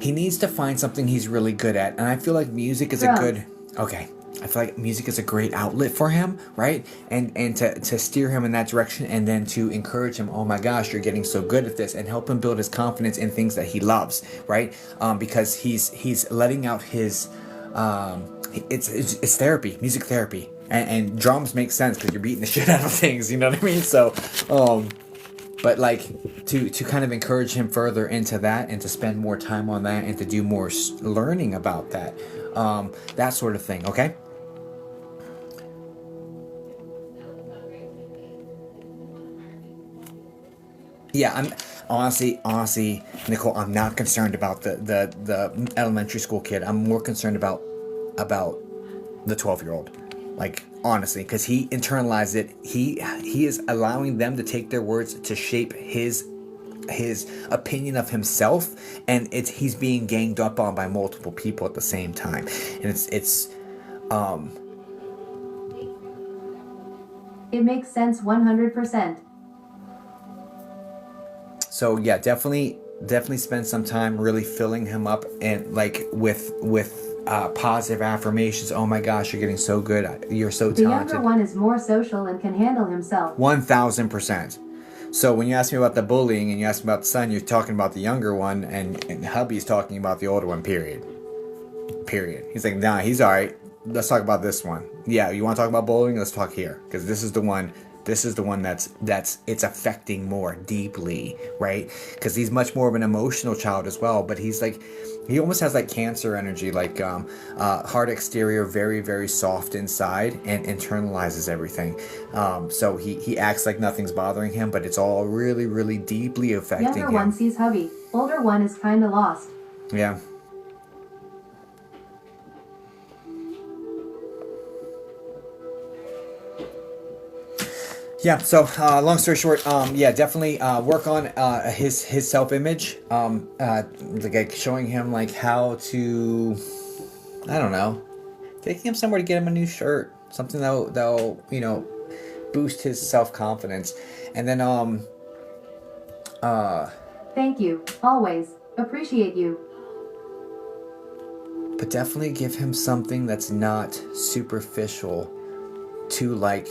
he needs to find something he's really good at, and I feel like music is a good. Okay. I feel like music is a great outlet for him, right? And to steer him in that direction, and then to encourage him, oh my gosh, you're getting so good at this, and help him build his confidence in things that he loves, right? Because he's letting out his it's therapy, music therapy, and drums make sense because you're beating the shit out of things, you know what I mean? So but like to kind of encourage him further into that, and to spend more time on that, and to do more learning about that, that sort of thing. Okay. Yeah, I'm honestly, Nicole, I'm not concerned about the elementary school kid. I'm more concerned about the 12-year-old. Like, honestly, because he internalized it. He is allowing them to take their words to shape his opinion of himself, and he's being ganged up on by multiple people at the same time, and it's It makes sense 100%. So yeah, definitely spend some time really filling him up and like with positive affirmations. Oh my gosh, you're getting so good. You're so The talented. younger one is more social and can handle himself. 1000%. So when you ask me about the bullying and you ask me about the son, you're talking about the younger one, and hubby's talking about the older one. Period. He's like, nah, he's all right. Let's talk about this one. Yeah, you want to talk about bullying? Let's talk here, because this is the one. This is the one that's it's affecting more deeply, right? Because he's much more of an emotional child as well. But he's like, he almost has like cancer energy, like hard exterior, very very soft inside, and internalizes everything. So he acts like nothing's bothering him, but it's all really really deeply affecting him. Younger one sees hubby. Older one is kinda lost. Yeah. Yeah, so long story short, yeah, definitely work on his self-image, like showing him like how to, I don't know, taking him somewhere to get him a new shirt, something that'll boost his self-confidence, and then Thank you. Always. Appreciate you. but definitely give him something that's not superficial to like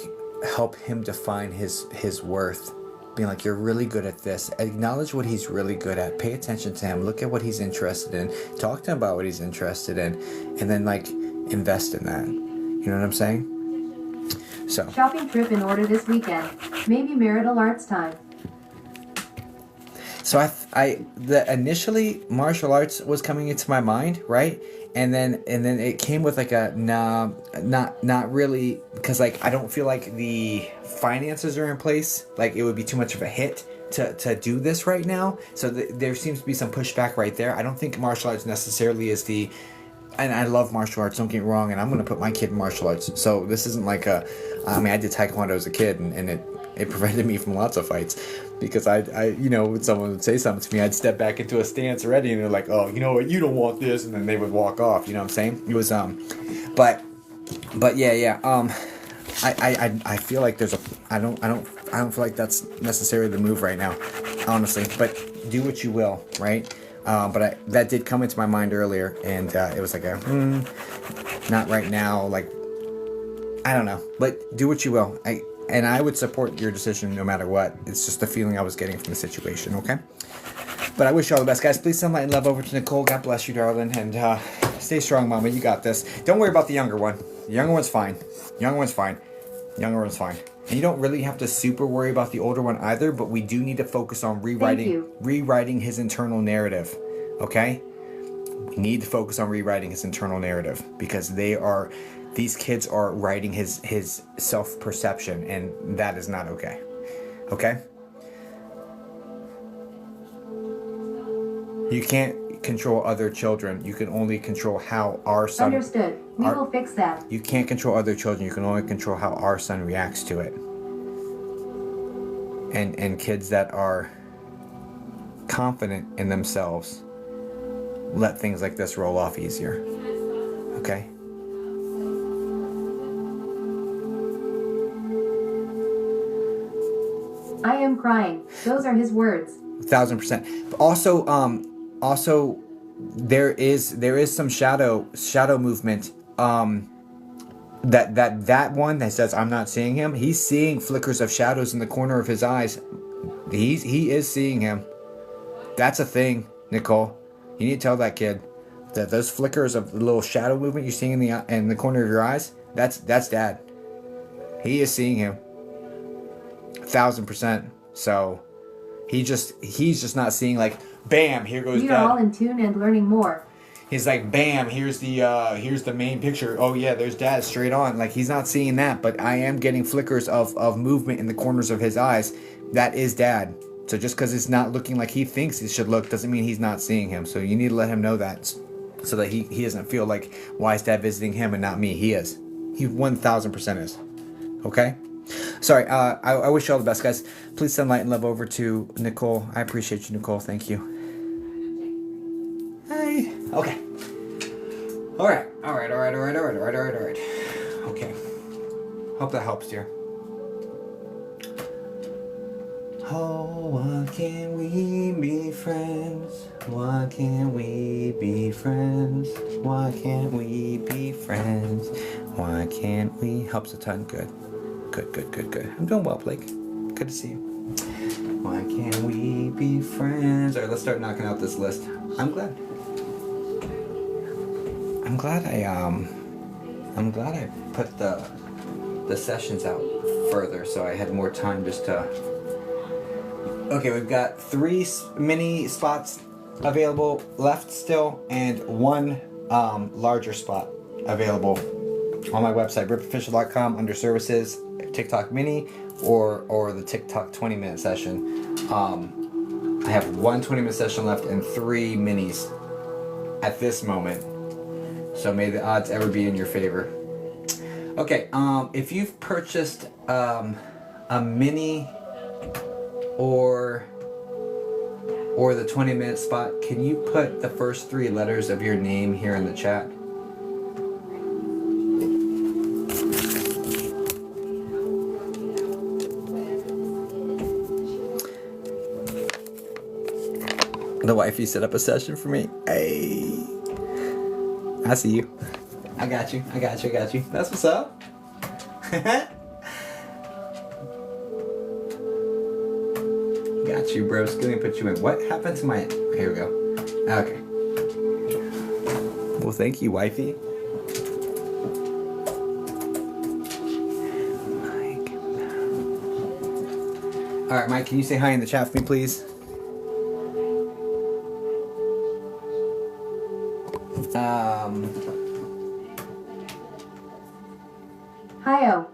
help him define his worth. Being like, you're really good at this. Acknowledge what he's really good at. Pay attention to him. Look at what he's interested in. Talk to him about what he's interested in, and then like invest in that. You know what I'm saying? So Shopping trip in order this weekend. Maybe marital arts time. So initially martial arts was coming into my mind, right? And then it came with like a nah, not really, because like I don't feel like the finances are in place. Like it would be too much of a hit to do this right now. So there seems to be some pushback right there. I don't think martial arts necessarily is the. And I love martial arts, don't get me wrong, and I'm going to put my kid in martial arts. So this isn't like I did Taekwondo as a kid, and it prevented me from lots of fights. Because I when someone would say something to me, I'd step back into a stance already, and they're like, oh, you know what, you don't want this, and then they would walk off, you know what I'm saying? It was, but yeah, I feel like I don't feel like that's necessarily the move right now, honestly, but do what you will, right? But that did come into my mind earlier, and it was like not right now, like, I don't know, but do what you will. And I would support your decision no matter what. It's just the feeling I was getting from the situation, okay? But I wish you all the best, guys. Please send light and love over to Nicole. God bless you, darling, and stay strong, Mama. You got this. Don't worry about the younger one. The younger one's fine. Younger one's fine. And you don't really have to super worry about the older one either, but we do need to focus on rewriting his internal narrative, okay? We need to focus on rewriting his internal narrative, because these kids are writing his self-perception, and that is not okay. Okay? You can't control other children. You can only control how our son... Understood. We will fix that. You can't control other children. You can only control how our son reacts to it. And kids that are confident in themselves let things like this roll off easier. Okay? I am crying. Those are his words. 1000%. Also, there is some shadow movement. That one that says I'm not seeing him. He's seeing flickers of shadows in the corner of his eyes. He is seeing him. That's a thing, Nicole. You need to tell that kid that those flickers of the little shadow movement you're seeing in the corner of your eyes. That's Dad. He is seeing him. 1000%. So he's just not seeing like, bam, here goes We Dad. are all in tune and learning more. He's like, bam, here's the main picture. Oh yeah, there's Dad straight on. Like, he's not seeing that, but I am getting flickers of movement in the corners of his eyes. That is Dad. So just because it's not looking like he thinks it should look doesn't mean he's not seeing him. So you need to let him know that, so that he doesn't feel like, why is Dad visiting him and not me? He is. He 1000% is. Okay? Sorry, I wish you all the best, guys. Please send light and love over to Nicole. I appreciate you, Nicole. Thank you. Hi. Okay. All right. Okay. Hope that helps, dear. Oh, why can't we be friends? Why can't we be friends? Why can't we be friends? Why can't we? Helps a ton. Good. Good. I'm doing well, Blake. Good to see you. Why can't we be friends? All right, let's start knocking out this list. I'm glad I put the sessions out further so I had more time just to. Okay, we've got 3 mini spots available left still, and 1 larger spot available on my website, ripofficial.com, under services, TikTok mini, or the TikTok 20-minute session. I have 1 20-minute session left and 3 minis at this moment. So may the odds ever be in your favor. Okay, if you've purchased a mini or the 20-minute spot, can you put the first 3 letters of your name here in the chat? The wifey set up a session for me. Hey, I see you. I got you. That's what's up. Got you, bro. Let me put you in. What happened to my... Here we go. Okay. Well, thank you, wifey. Mike. All right, Mike, can you say hi in the chat for me, please? Hi-oh.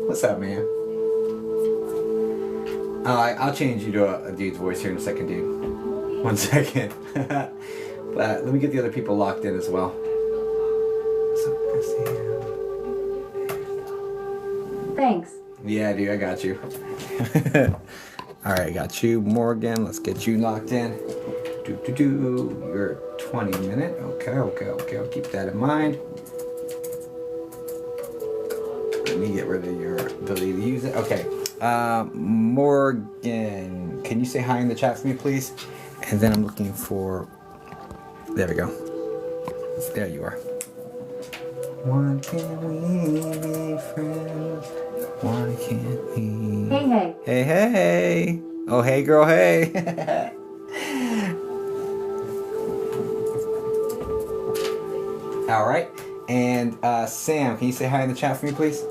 What's up, man? I'll change you to a dude's voice here in a second, dude. 1 second. But let me get the other people locked in as well. Thanks. Yeah, dude, I got you. Alright, I got you, Morgan. Let's get you locked in. You're 20-minute. Okay. I'll keep that in mind. Let me get rid of your ability to use it. Okay. Morgan, can you say hi in the chat for me, please? And then I'm looking for... There we go. There you are. Why can't we be friends? Why can't we? Hey. Hey. Oh, hey, girl, hey. All right. And Sam, can you say hi in the chat for me, please?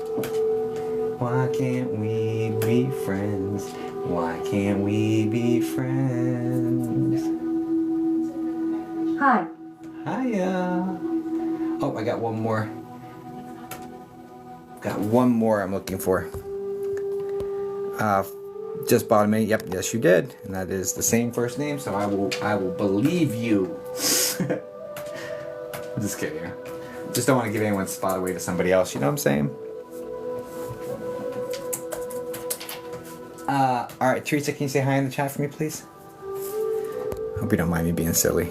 Why can't we be friends? Why can't we be friends? Hi. Hiya. Oh, I got one more. Got one more I'm looking for. Just bottom 8. Yep, yes you did. And that is the same first name, so I will believe you. I'm just kidding. Just don't want to give anyone's spot away to somebody else, you know what I'm saying? Alright, Teresa, can you say hi in the chat for me, please? Hope you don't mind me being silly.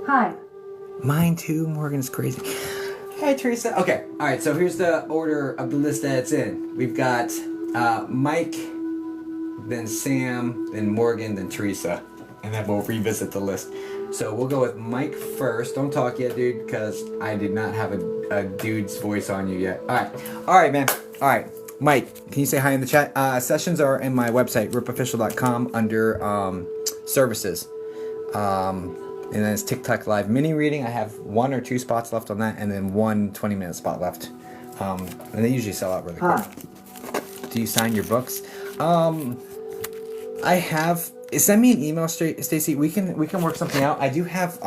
Hi. Mine too, Morgan's crazy. Hi, Teresa. Okay, alright, so here's the order of the list that it's in. We've got Mike, then Sam, then Morgan, then Teresa. And then we'll revisit the list. So we'll go with Mike first. Don't talk yet, dude, because I did not have a dude's voice on you yet. Alright, man. Alright, Mike, can you say hi in the chat? Sessions are in my website, ripofficial.com, under services. And then it's TikTok Live mini reading. I have 1 or 2 spots left on that, and then 1 20-minute spot left. And they usually sell out really quick. Do you sign your books? I have. Send me an email, Stacy. We can work something out. I do have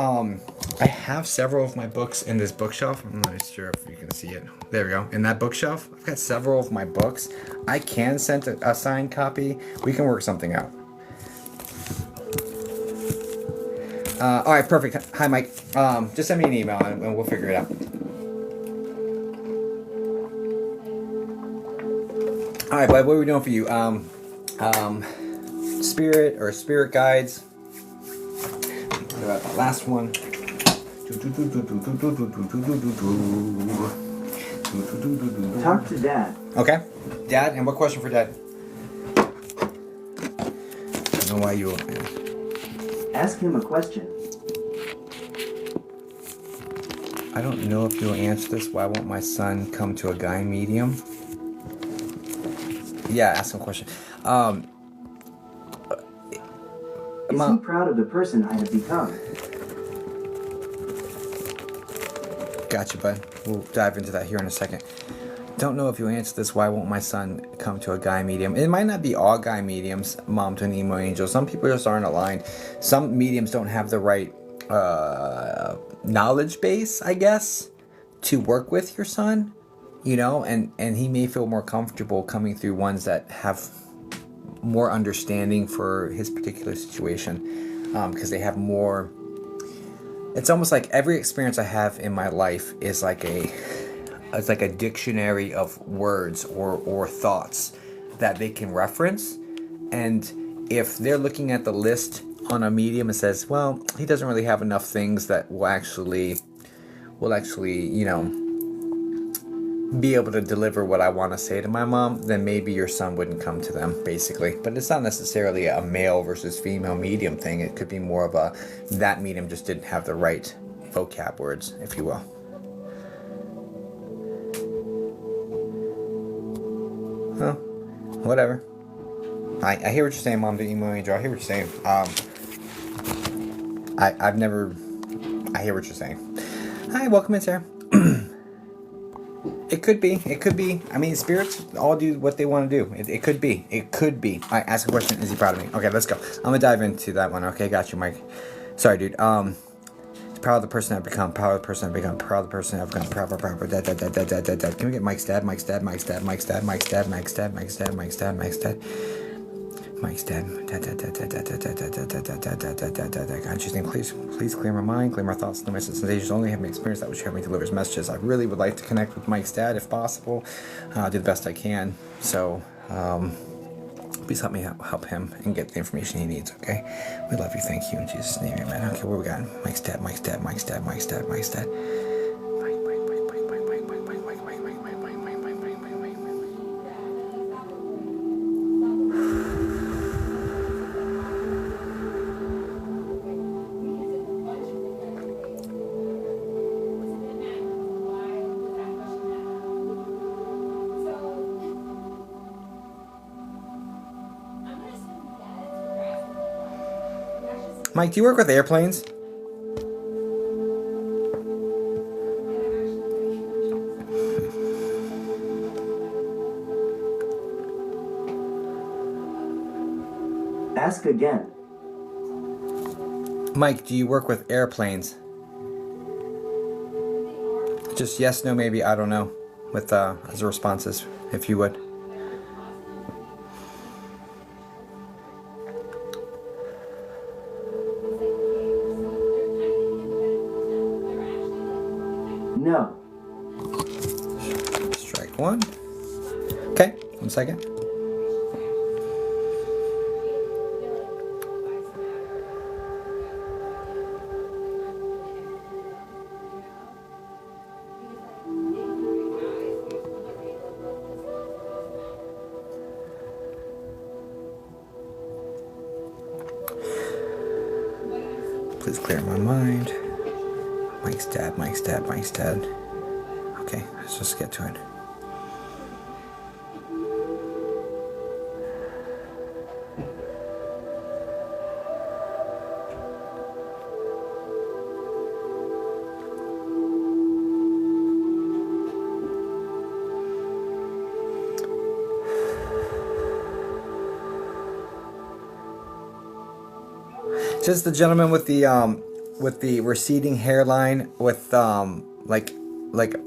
I have several of my books in this bookshelf. I'm not sure if you can see it. There we go. In that bookshelf, I've got several of my books. I can send a signed copy. We can work something out. All right, perfect. Hi, Mike. Just send me an email and we'll figure it out. All right, bud. What are we doing for you? Spirit or spirit guides. What about the last one? Talk to Dad. Okay. Dad, and what question for Dad? I don't know why you... Ask him a question. I don't know if you'll answer this. Why won't my son come to a guy medium? Yeah, ask him a question. Is he proud of the person I have become? Gotcha, bud. We'll dive into that here in a second. Don't know if you answer this. Why won't my son come to a guy medium? It might not be all guy mediums, mom to an emo angel. Some people just aren't aligned. Some mediums don't have the right knowledge base, I guess, to work with your son, you know, and he may feel more comfortable coming through ones that have more understanding for his particular situation, because they have more. It's almost like every experience I have in my life is like it's like a dictionary of words or thoughts that they can reference. And if they're looking at the list on a medium and says, well, he doesn't really have enough things that will actually, you know, be able to deliver what I want to say to my mom, then maybe your son wouldn't come to them, basically. But it's not necessarily a male versus female medium thing. It could be more of that medium just didn't have the right vocab words, if you will. Well, whatever. I hear what you're saying, Mom, the emo angel. I hear what you're saying. I hear what you're saying. Hi, welcome in, Sarah. It could be. I mean, spirits all do what they want to do. It could be. All right, ask a question. Is he proud of me? Okay, let's go. I'm gonna dive into that one. Okay, got you, Mike. Sorry, dude. Proud of the person I've become. Proud of the person I've become. Proud of the person I've become. Proud. Dad. Can we get Mike's dad? Mike's dad. Mike's dad. Mike's dad. Mike's dad. Mike's dad. Mike's dad. Mike's dad. Mike's dad. Mike's dad. God, Jesus, please clear my mind, clear my thoughts, clear my sensations. Only have an experience that which help me deliver his messages. I really would like to connect with Mike's dad if possible. I'll do the best I can. So, please help me help him and get the information he needs. Okay, we love you. Thank you in Jesus' name, amen. Okay, what we got? Mike's dad. Mike's dad. Mike's dad. Mike's dad. Mike's dad. Mike, do you work with airplanes? Ask again. Mike, do you work with airplanes? Just yes, no, maybe, I don't know, with as a responses, if you would. No. Strike one. Okay, 1 second. Please clear my mind. Mike's dad, Mike's dad, Mike's dad. Okay, let's just get to it. Just the gentleman with the receding hairline with like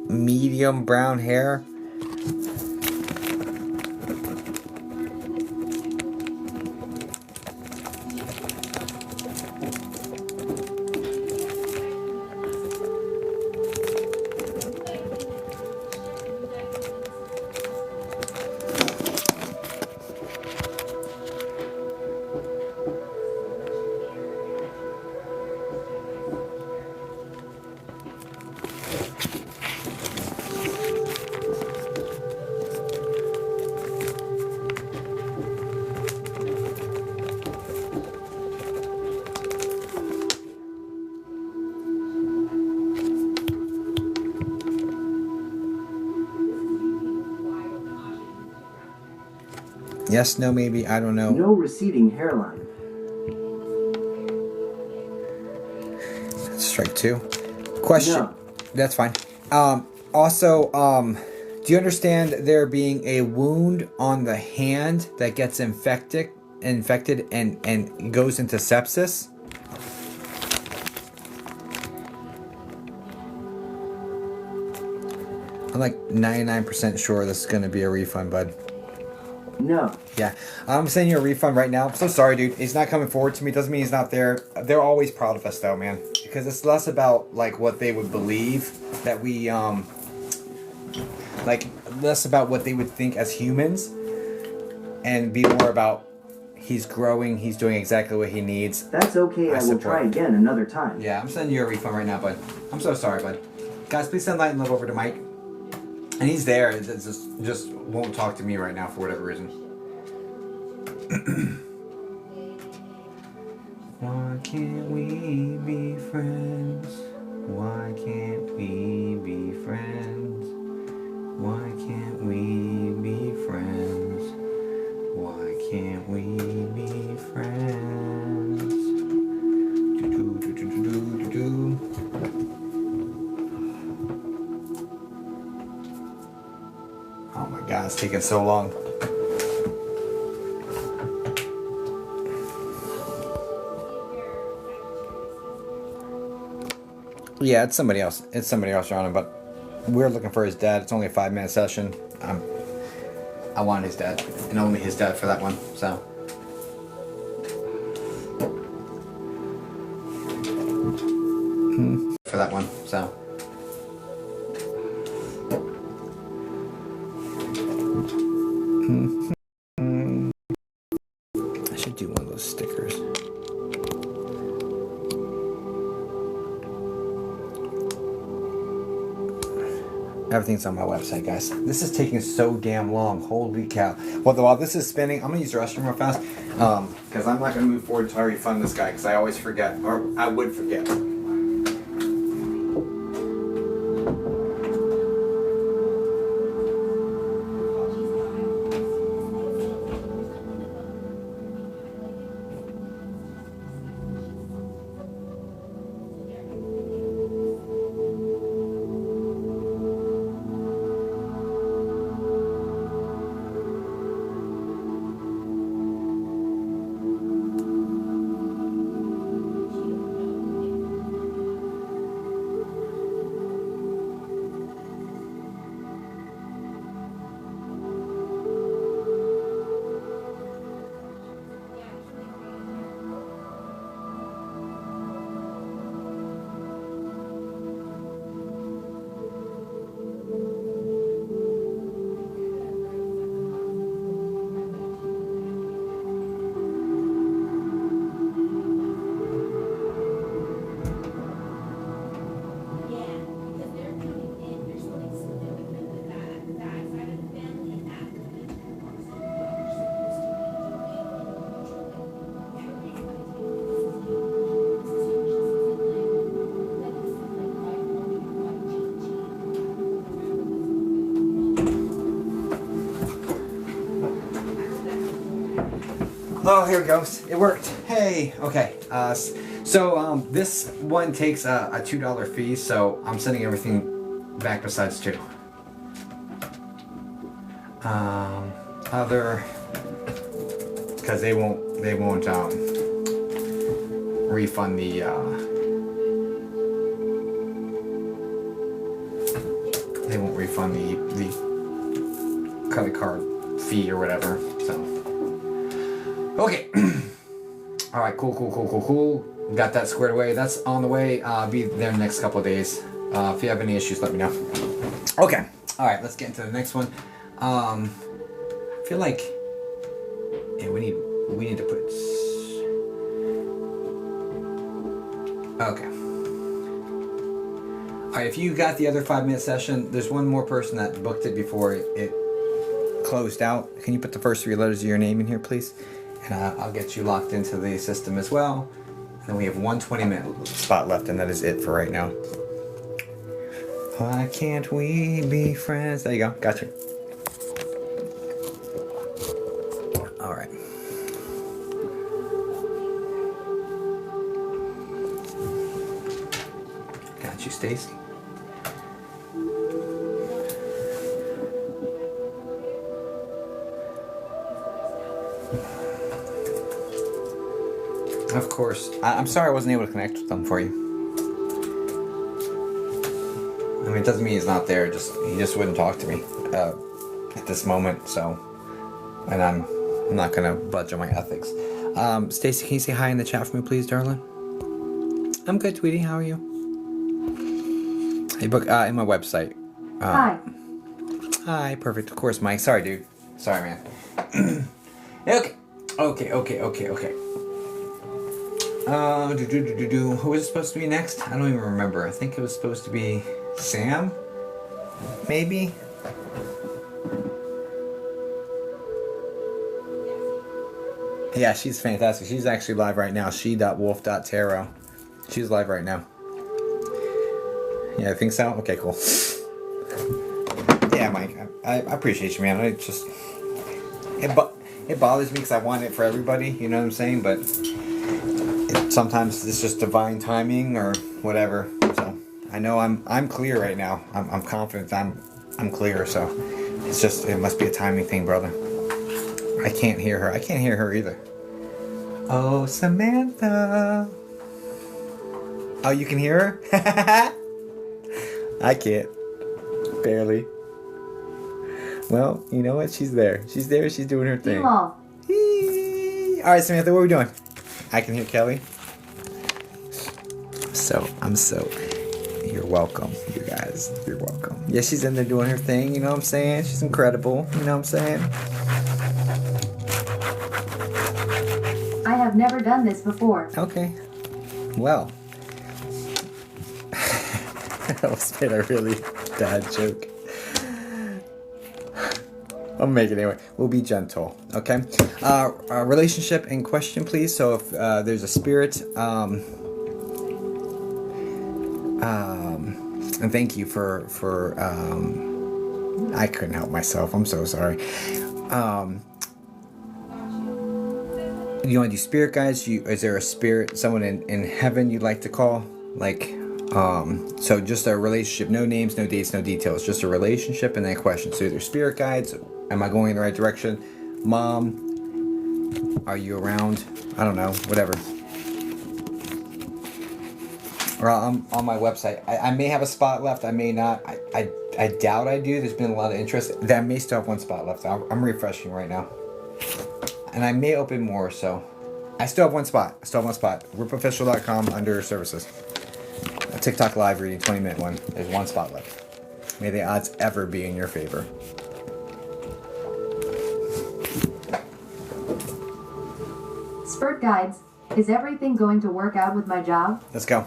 medium brown hair. Yes, no, maybe. I don't know. No receding hairline. Strike 2. Question. No. That's fine. Also, do you understand there being a wound on the hand that gets infected and goes into sepsis? I'm like 99% sure this is going to be a refund, bud. No. Yeah, I'm sending you a refund right now. I'm so sorry, dude. He's not coming forward to me. Doesn't mean he's not there. They're always proud of us, though, man. Because it's less about, like, what they would believe that we, like, less about what they would think as humans. And be more about he's growing. He's doing exactly what he needs. That's okay. I will try again another time. Yeah, I'm sending you a refund right now, bud. I'm so sorry, bud. Guys, please send light and love over to Mike. And he's there. It just won't talk to me right now for whatever reason. Why can't we be friends? Why can't we be friends? Why can't we be friends? Why can't we be friends? Oh my God, it's taking so long. Yeah, it's somebody else. It's somebody else, Your Honor, but we're looking for his dad. It's only a 5-minute session. I wanted his dad, and only his dad for that one, so. For that one, so. I should do one of those stickers. Everything's on my website, guys. This is taking so damn long. Holy cow. Well, while this is spinning, I'm going to use the restroom real fast. Because I'm not going to move forward until I refund this guy. Because I always forget. Or I would forget. Oh, here it goes. It worked. Hey. Okay. So this one takes a $2 fee, so I'm sending everything back besides 2. Other, because they won't refund the they won't refund the credit card fee or whatever. So. Okay. All right. Cool. Got that squared away. That's on the way. Be there next couple of days. If you have any issues, let me know. Okay. All right. Let's get into the next one. I feel like we need to put. Okay. All right. If you got the other 5-minute session, there's one more person that booked it before it closed out. Can you put the first 3 letters of your name in here, please? And I'll get you locked into the system as well. And we have 1 20-minute spot left, and that is it for right now. Why can't we be friends? There you go. Gotcha. Stacy. Of course. I'm sorry I wasn't able to connect with them for you. I mean, it doesn't mean he's not there. He just wouldn't talk to me at this moment. So, and I'm not gonna budge on my ethics. Stacy, can you say hi in the chat for me, please, darling? I'm good, Tweety. How are you? Hey, book in my website. Hi. Hi, perfect. Of course, Mike. Sorry, dude. Sorry, man. Okay. Who was it supposed to be next? I don't even remember. I think it was supposed to be Sam? Maybe? Yeah, she's fantastic. She's actually live right now. She.wolf.tarot. She's live right now. Yeah, I think so? Okay, cool. Yeah, Mike, I appreciate you, man. It bothers me because I want it for everybody, you know what I'm saying? But sometimes it's just divine timing or whatever. So I know I'm clear right now. I'm confident I'm clear. So it must be a timing thing, brother. I can't hear her. I can't hear her either. Oh, Samantha. Oh, you can hear her? I can't. Barely. Well, you know what? She's there. She's there. She's doing her thing. All right, Samantha, what are we doing? I can hear Kelly. You're welcome, you guys. You're welcome. Yeah, she's in there doing her thing, you know what I'm saying? She's incredible, you know what I'm saying? I have never done this before. Okay. Well. That was been a really bad joke. I'll make it anyway. We'll be gentle, okay? Relationship in question, please. So if there's a spirit, and thank you for I couldn't help myself. I'm so sorry. You want to do spirit guides? Is there a spirit, someone in heaven you'd like to call? So just a relationship, no names, no dates, no details, just a relationship and then a question. So either spirit guides, am I going in the right direction? Mom, are you around? I don't know, whatever. Or on my website. I may have a spot left, I may not. I doubt I do. There's been a lot of interest. I may still have one spot left. I'm refreshing right now. And I may open more, so. I still have one spot. RipOfficial.com under services. A TikTok live reading, 20-minute one. There's one spot left. May the odds ever be in your favor. Spirit guides. Is everything going to work out with my job? Let's go.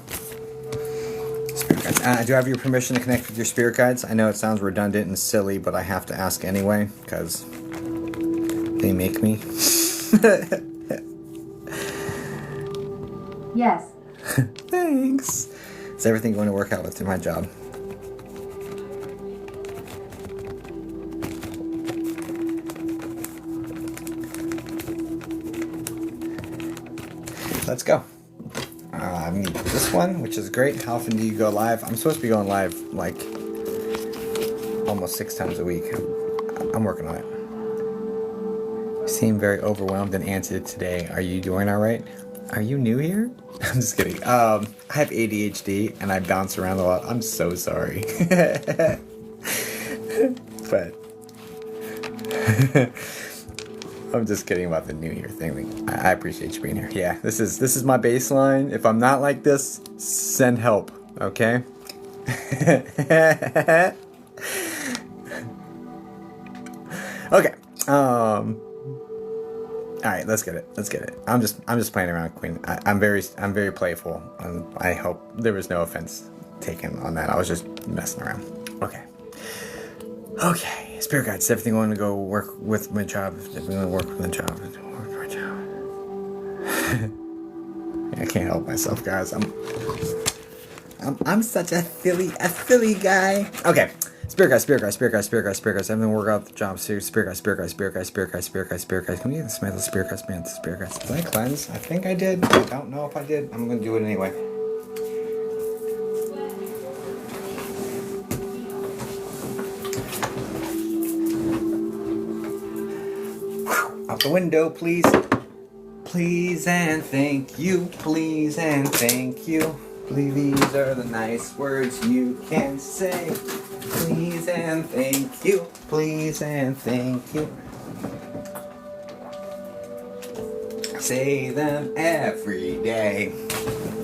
Spirit guides. Do I have your permission to connect with your spirit guides? I know it sounds redundant and silly, but I have to ask anyway, because they make me. Yes. Thanks. Is everything going to work out with my job? Let's go. I need this one, which is great. How often do you go live? I'm supposed to be going live like almost 6 times a week. I'm working on it. You seem very overwhelmed and antsy today. Are you doing all right? Are you new here? I'm just kidding. I have ADHD and I bounce around a lot. I'm so sorry. But I'm just kidding about the New Year thing. I appreciate you being here. Yeah, this is my baseline. If I'm not like this, send help, okay? Okay. All right, let's get it. I'm just playing around, Queen. I'm very playful, and I hope there was no offense taken on that. I was just messing around. Okay. Spirit guides. Is everything going to go work with my job? Is everything going to work with my job? I can't help myself, guys. I'm such a silly guy. Okay. Spirit guys. Everything work out the job. Spirit guys. Can we get the smell of spirit guys, man? Spirit guys. Did I cleanse? I think I did. I don't know if I did. I'm gonna do it anyway. the window, please. Please and thank you. Please and thank you. These are the nice words you can say. Please and thank you. Please and thank you. Say them every day.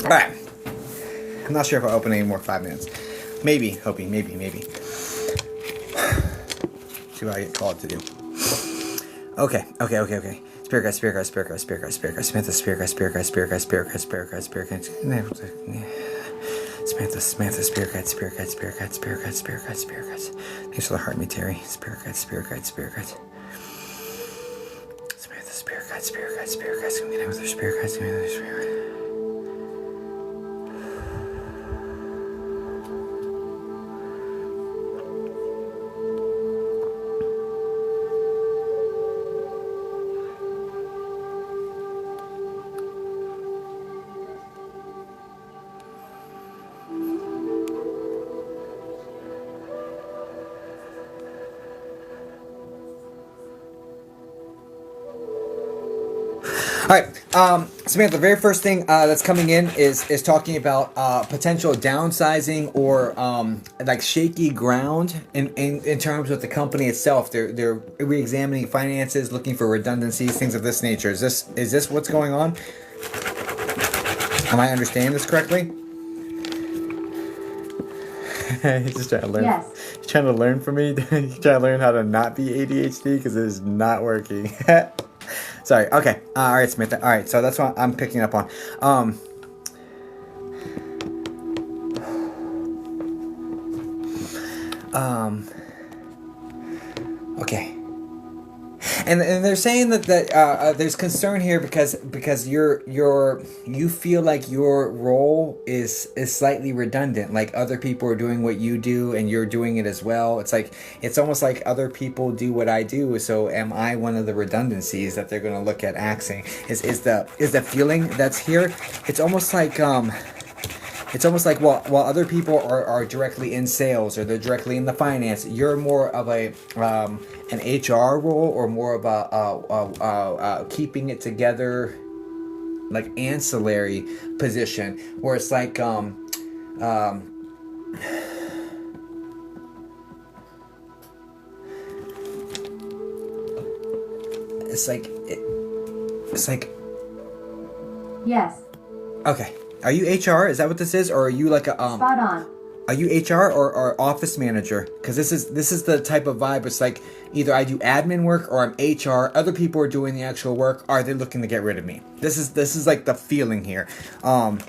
Alright. I'm not sure if I'll open any more 5 minutes. Maybe, hoping, maybe. See what I get called to do. Okay. Spirit guide. Samantha, spirit guide. Samantha, spirit guide. Thanks for the heart, me, Terry. Spirit guide. Samantha, spirit guide. Communicate with her spirit guide. All right, Samantha, the very first thing that's coming in is talking about potential downsizing or like shaky ground in terms of the company itself. They're re-examining finances, looking for redundancies, things of this nature. Is this what's going on? Am I understanding this correctly? He's just trying to learn. Yes. He's trying to learn from me. He's trying to learn how to not be ADHD because it is not working. Sorry. Okay. All right, Samantha. All right. So that's what I'm picking up on. Okay. And they're saying that there's concern here because you feel like your role is slightly redundant. Like other people are doing what you do and you're doing it as well. It's almost like other people do what I do. So am I one of the redundancies that they're going to look at axing? Is the feeling that's here? It's almost like while other people are directly in sales or they're directly in the finance, you're more of an HR role or more of a keeping it together, like ancillary position, where it's like it's like Yes. Okay. Are you HR? Is that what this is, or are you like a Spot on. Are you HR or office manager? Because this is the type of vibe. It's like either I do admin work or I'm HR. Other people are doing the actual work. Are they looking to get rid of me? This is like the feeling here. But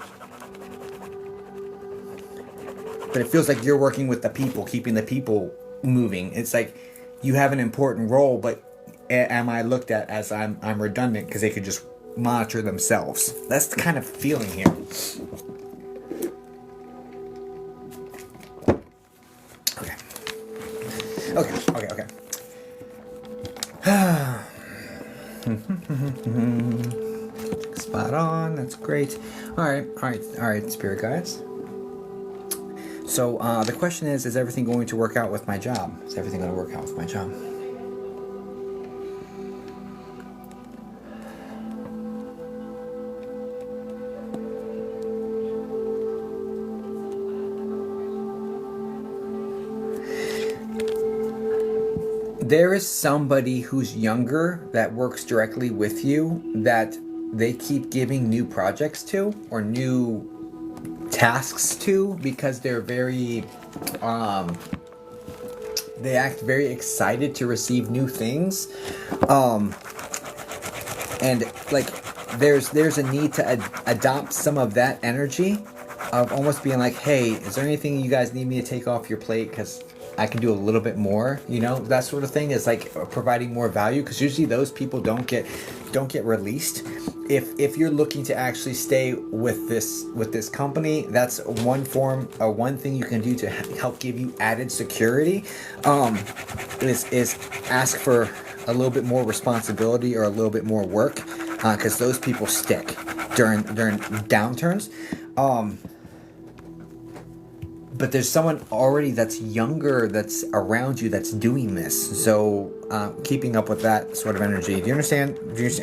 it feels like you're working with the people, keeping the people moving. It's like you have an important role, but am I looked at as I'm redundant because they could just monitor themselves? That's the kind of feeling here. Okay. Spot on. That's great. All right, spirit guides. So the question is everything going to work out with my job? Is everything going to work out with my job? There is somebody who's younger that works directly with you that they keep giving new projects to or new tasks to because they're very they act very excited to receive new things, and like there's a need to adopt some of that energy of almost being like, hey, is there anything you guys need me to take off your plate because I can do a little bit more, that sort of thing is like providing more value, because usually those people don't get released. If you're looking to actually stay with this company, that's one thing you can do to help give you added security, is ask for a little bit more responsibility or a little bit more work, because those people stick during downturns. but there's someone already that's younger that's around you that's doing this. So keeping up with that sort of energy. Do you understand? This?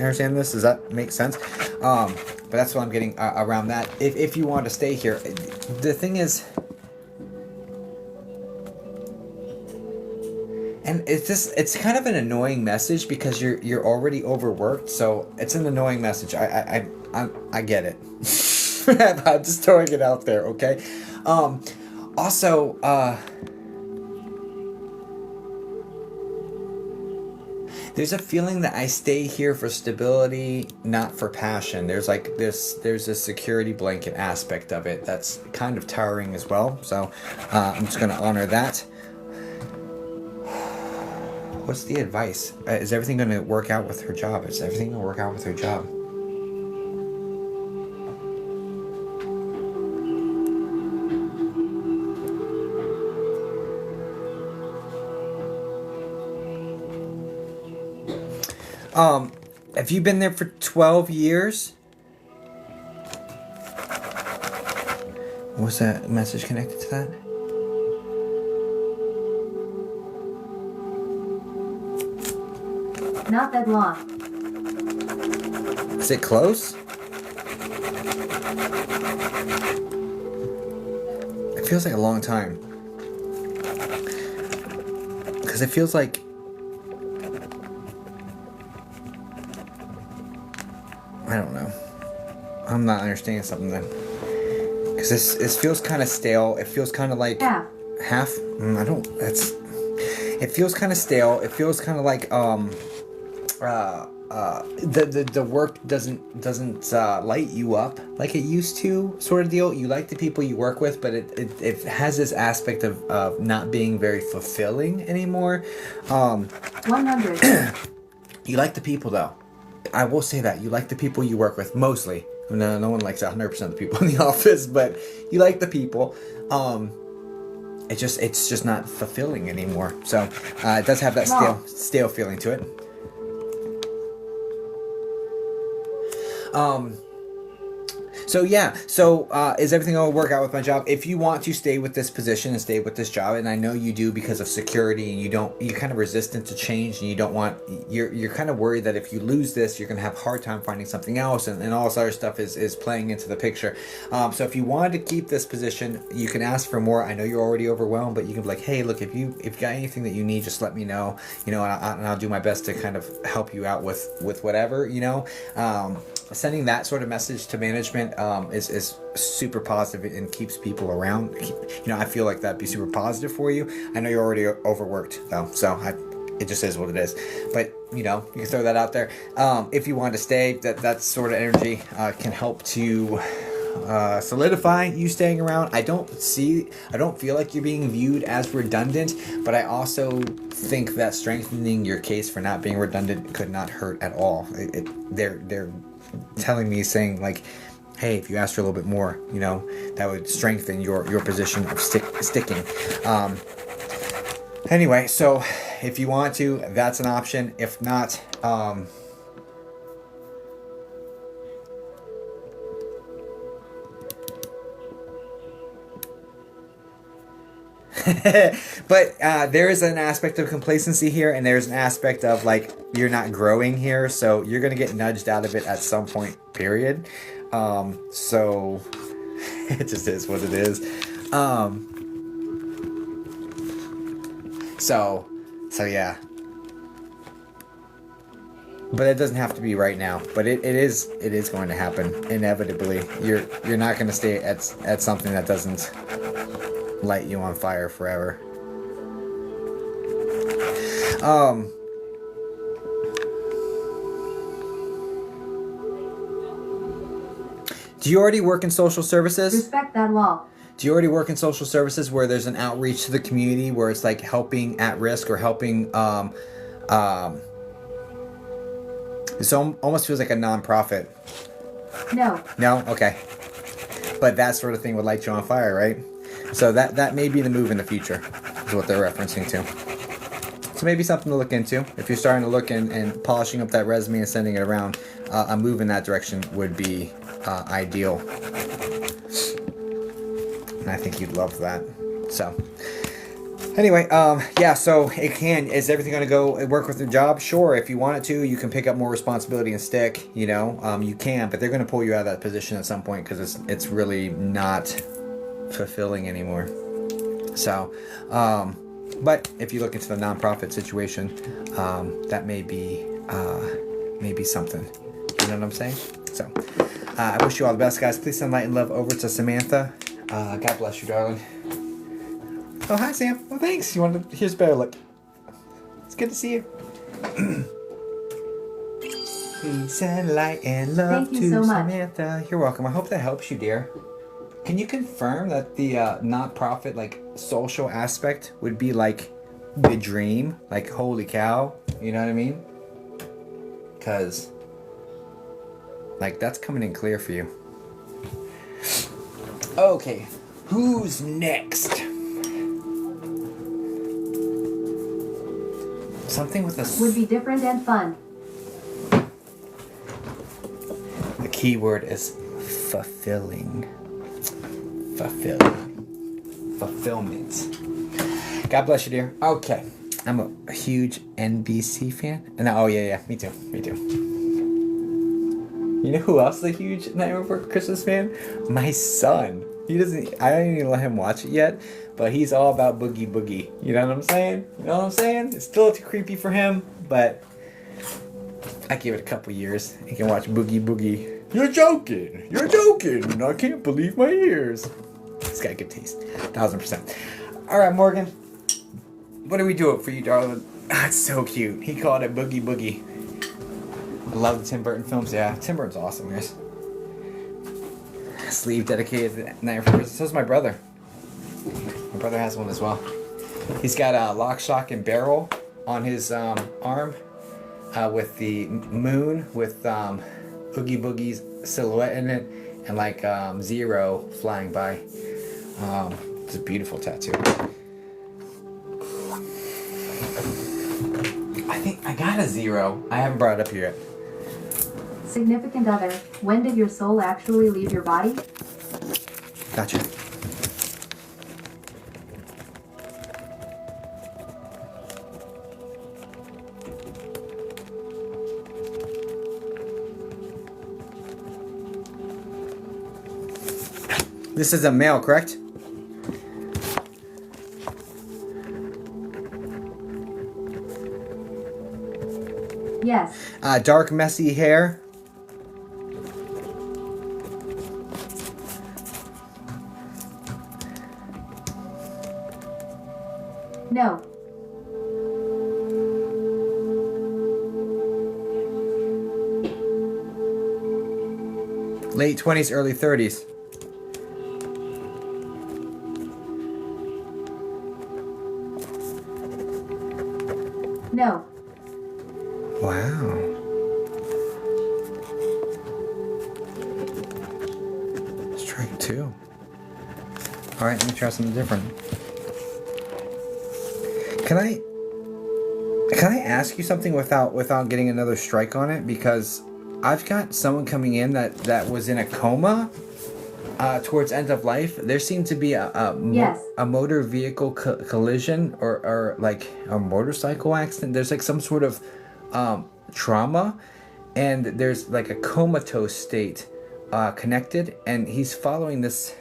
Does that make sense? But that's what I'm getting around that. If you want to stay here, the thing is, and it's kind of an annoying message because you're already overworked. So it's an annoying message. I get it. I'm just throwing it out there, okay? Also, there's a feeling that I stay here for stability, not for passion. There's like there's a security blanket aspect of it that's kind of tiring as well. So I'm just going to honor that. What's the advice? Is everything going to work out with her job? Is everything going to work out with her job? Have you been there for 12 years? Was that message connected to that? Not that long. Is it close? It feels like a long time. Because it feels like I don't know. I'm not understanding something then. Because this feels kind of stale. It feels kind of like half. Half? I don't. That's. It feels kind of stale. It feels kind of like the work doesn't light you up like it used to, sort of deal. You like the people you work with, but it has this aspect of not being very fulfilling anymore. 100. You like the people though. I will say that you like the people you work with mostly. No one likes 100% of the people in the office, but you like the people. It's just not fulfilling anymore. So it does have that stale feeling to it. So is everything going to work out with my job? If you want to stay with this position and stay with this job, and I know you do because of security, and you're kind of resistant to change, and you're kind of worried that if you lose this, you're going to have a hard time finding something else, and all this other stuff is playing into the picture. So if you wanted to keep this position, you can ask for more. I know you're already overwhelmed, but you can be like, hey, look, if you got anything that you need, just let me know, and I'll do my best to kind of help you out with whatever, sending that sort of message to management is super positive and keeps people around. I feel like that'd be super positive for you. I know you're already overworked though, so it just is what it is. But you can throw that out there. If you want to stay, that sort of energy can help to solidify you staying around. I don't feel like you're being viewed as redundant, but I also think that strengthening your case for not being redundant could not hurt at all. They're telling me, saying like, hey, if you ask for a little bit more, that would strengthen your position of sticking. Anyway, so if you want to, that's an option. If not, but there is an aspect of complacency here, and there's an aspect of like you're not growing here, so you're gonna get nudged out of it at some point, period. So it just is what it is. So yeah. But it doesn't have to be right now. But it is going to happen inevitably. You're not going to stay at something that doesn't light you on fire forever. Do you already work in social services? Respect that wall. Do you already work in social services where there's an outreach to the community, where it's like helping at risk or helping it almost feels like a non-profit. No. No? Okay. But that sort of thing would light you on fire, right? So that may be the move in the future, is what they're referencing to. So maybe something to look into. If you're starting to look and polishing up that resume and sending it around, a move in that direction would be ideal. And I think you'd love that. So anyway, yeah, so is everything going to go work with your job? Sure. If you want it to, you can pick up more responsibility and stick, you can, but they're going to pull you out of that position at some point because it's really not fulfilling anymore. So, but if you look into the nonprofit situation, that may be something. You know what I'm saying? So, I wish you all the best, guys. Please send light and love over to Samantha. God bless you, darling. Oh, hi, Sam. Well, thanks. Here's a better look. It's good to see you. Please send light and love Thank you to so much. Samantha. You're welcome. I hope that helps you, dear. Can you confirm that the nonprofit, like, social aspect would be, like, the dream? Like, holy cow. You know what I mean? Because, like, that's coming in clear for you. Okay. Who's next? Something with a... Would be different and fun. The key word is fulfilling. Fulfillment. God bless you, dear. Okay. I'm a huge NBC fan. And oh yeah, me too. You know who else is a huge Nightmare Before Christmas fan? My son. I don't even let him watch it yet, but he's all about Boogie Boogie. You know what I'm saying? It's still too creepy for him, but I give it a couple years. He can watch Boogie Boogie. You're joking. I can't believe my ears. He's got good taste. 1000%. All right, Morgan. What do we do it for you, darling? That's so cute. He called it Boogie Boogie. I love the Tim Burton films. Yeah, Tim Burton's awesome, guys. Sleeve dedicated to Nightmare Before Christmas. So's my brother. My brother has one as well. He's got a lock, shock, and barrel on his arm with the moon with Oogie Boogie's silhouette in it and like Zero flying by. It's a beautiful tattoo. I think I got a Zero. I haven't brought it up here yet. Significant other. When did your soul actually leave your body? Gotcha. This is a male, correct? Yes. Dark, messy hair. No. Late 20s, early 30s. No. Wow. Strike two. Alright, let me try something different. Can I ask you something without getting another strike on it? Because I've got someone coming in that was in a coma towards end of life. There seemed to be a motor vehicle collision or like a motorcycle accident. There's like some sort of trauma, and there's like a comatose state connected, and he's following this.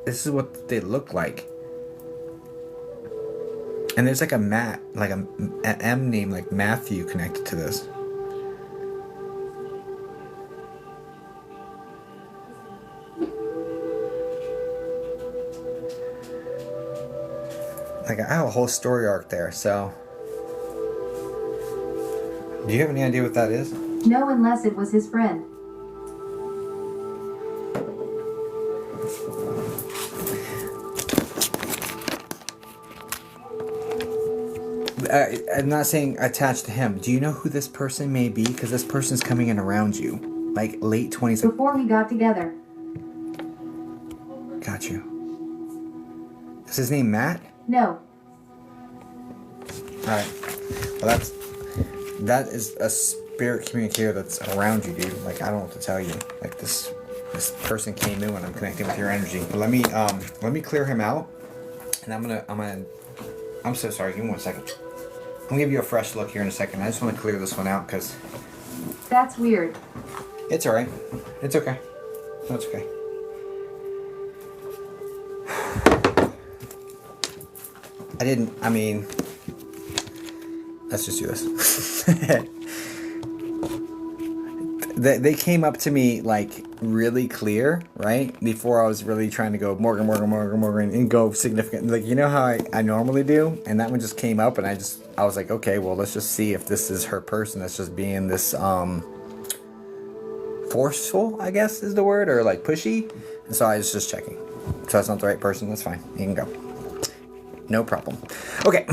This is what they look like. And there's like a an M name like Matthew connected to this. Like I have a whole story arc there, so. Do you have any idea what that is? No, unless it was his friend. I'm not saying attached to him. Do you know who this person may be? Because this person's coming in around you. Like late 20s. Before we got together. Got you. Is his name Matt? No. Alright. Well, that is a spirit communicator that's around you, dude. Like, I don't know what to tell you. Like, this person came in when I'm connecting with your energy. But let me clear him out. And I'm so sorry, give me 1 second. I'm gonna give you a fresh look here in a second. I just want to clear this one out because That's weird. it's alright. It's okay. No, it's okay. Let's just do this. They came up to me like really clear, right? Before I was really trying to go Morgan, and go significant. Like, you know how I normally do? And that one just came up and I was like, okay, well, let's just see if this is her person that's just being this, forceful, I guess is the word, or like pushy. And so I was just checking. So that's not the right person. That's fine. You can go. No problem. Okay.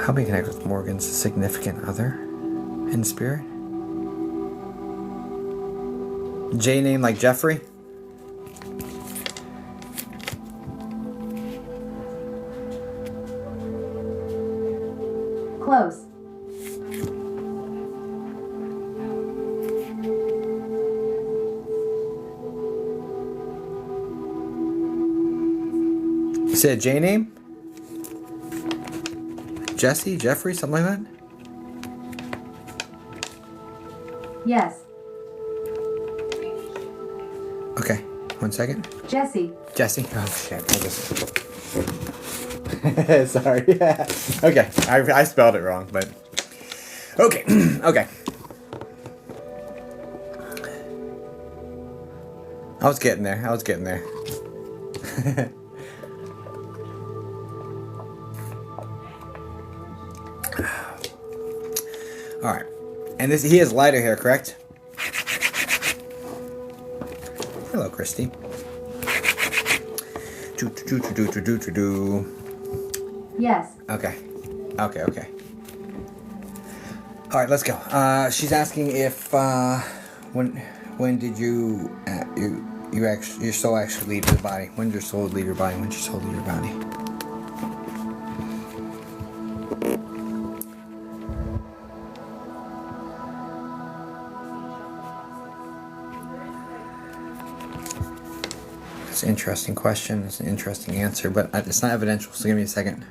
Help me connect with Morgan's significant other in spirit. J name like Jeffrey? Close. You said J name? Jesse? Jeffrey? Something like that? Yes. Okay. 1 second. Jesse. Jesse? Oh, shit. Sorry. Okay. I spelled it wrong, but... Okay. Okay. I was getting there. All right, and he has lighter hair, correct? Hello, Christy. Yes. Okay. All right, let's go. She's asking if when did your soul actually leave your body? When did your soul leave your body? When did your soul leave your body? It's an interesting question. It's an interesting answer, but it's not evidential, so give me a second.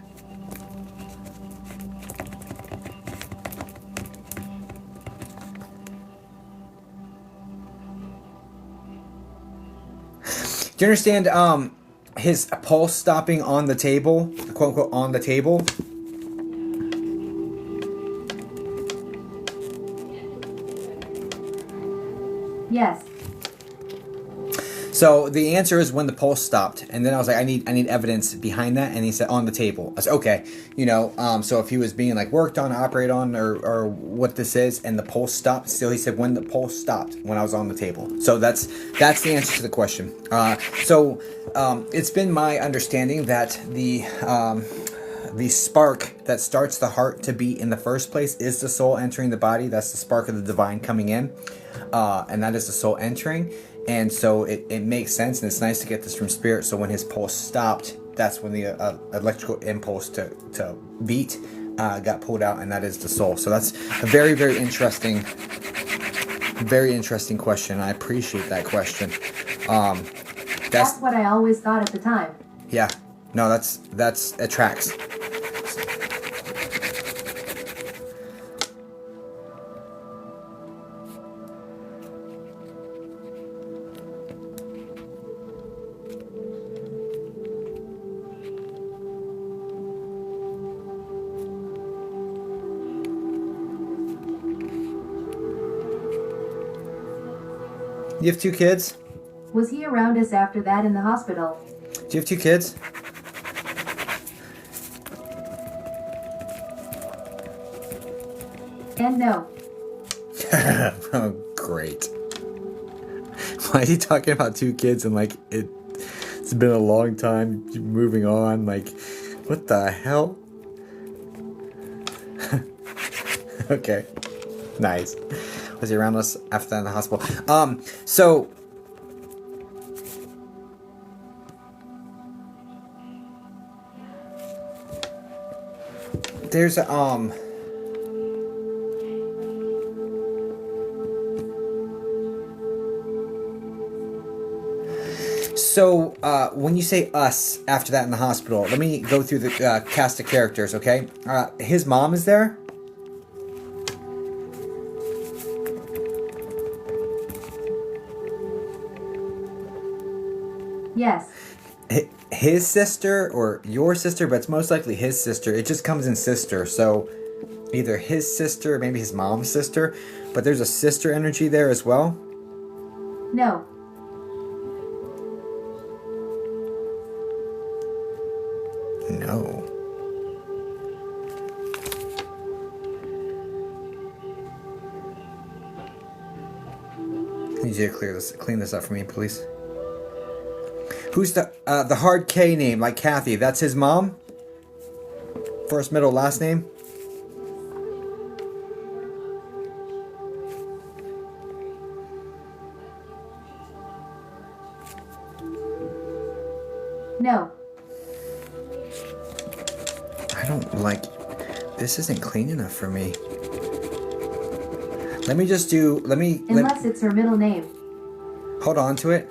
Do you understand his pulse stopping on the table, quote unquote, on the table? Yes. So the answer is when the pulse stopped, and then I was like, I need evidence behind that, and he said on the table. I said, okay, so if he was being like worked on, operated on, or what this is, and the pulse stopped, still he said when the pulse stopped, when I was on the table. So that's the answer to the question. It's been my understanding that the spark that starts the heart to beat in the first place is the soul entering the body. That's the spark of the divine coming in, and that is the soul entering. And so it makes sense, and it's nice to get this from spirit. So when his pulse stopped, that's when the electrical impulse to beat got pulled out, and that is the soul. So that's a very, very interesting question. I appreciate that question. That's what I always thought at the time. Yeah, no, it tracks. You have 2 kids? Was he around us after that in the hospital? Do you have 2 kids? And no. Oh, great. Why is he talking about 2 kids and like it's been a long time moving on? Like, what the hell? Okay. Nice. Was he around us after that in the hospital? So there's So, when you say us after that in the hospital, let me go through the cast of characters, okay? His mom is there? Yes. His sister or your sister, but it's most likely his sister. It just comes in sister, so either his sister or maybe his mom's sister, but there's a sister energy there as well? No. No. I need you to clean this up for me, please. Who's the hard K name, like Kathy? That's his mom? First, middle, last name? No. I don't like... This isn't clean enough for me. Let me just do... Unless it's her middle name. Hold on to it.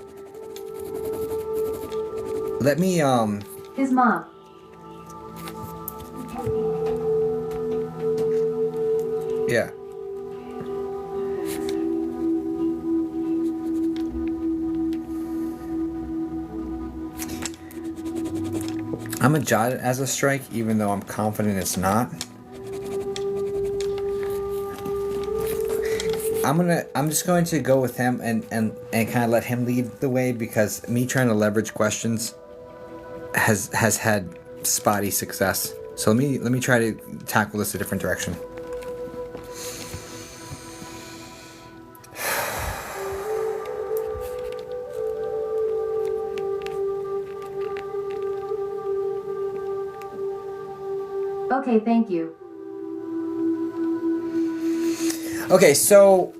Let me, His mom. Yeah. I'm gonna jot it as a strike, even though I'm confident it's not. I'm just going to go with him and kind of let him lead the way, because me trying to leverage questions has had spotty success. So let me try to tackle this a different direction. Okay, thank you. Okay, so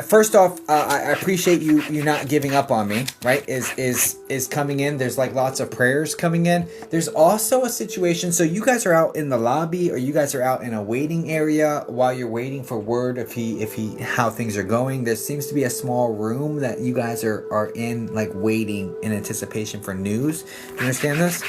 first off, I appreciate you not giving up on me, right? Is coming in. There's like lots of prayers coming in. There's also a situation. So you guys are out in the lobby, or you guys are out in a waiting area while you're waiting for word if he how things are going. There seems to be a small room that you guys are in, like waiting in anticipation for news. You understand this?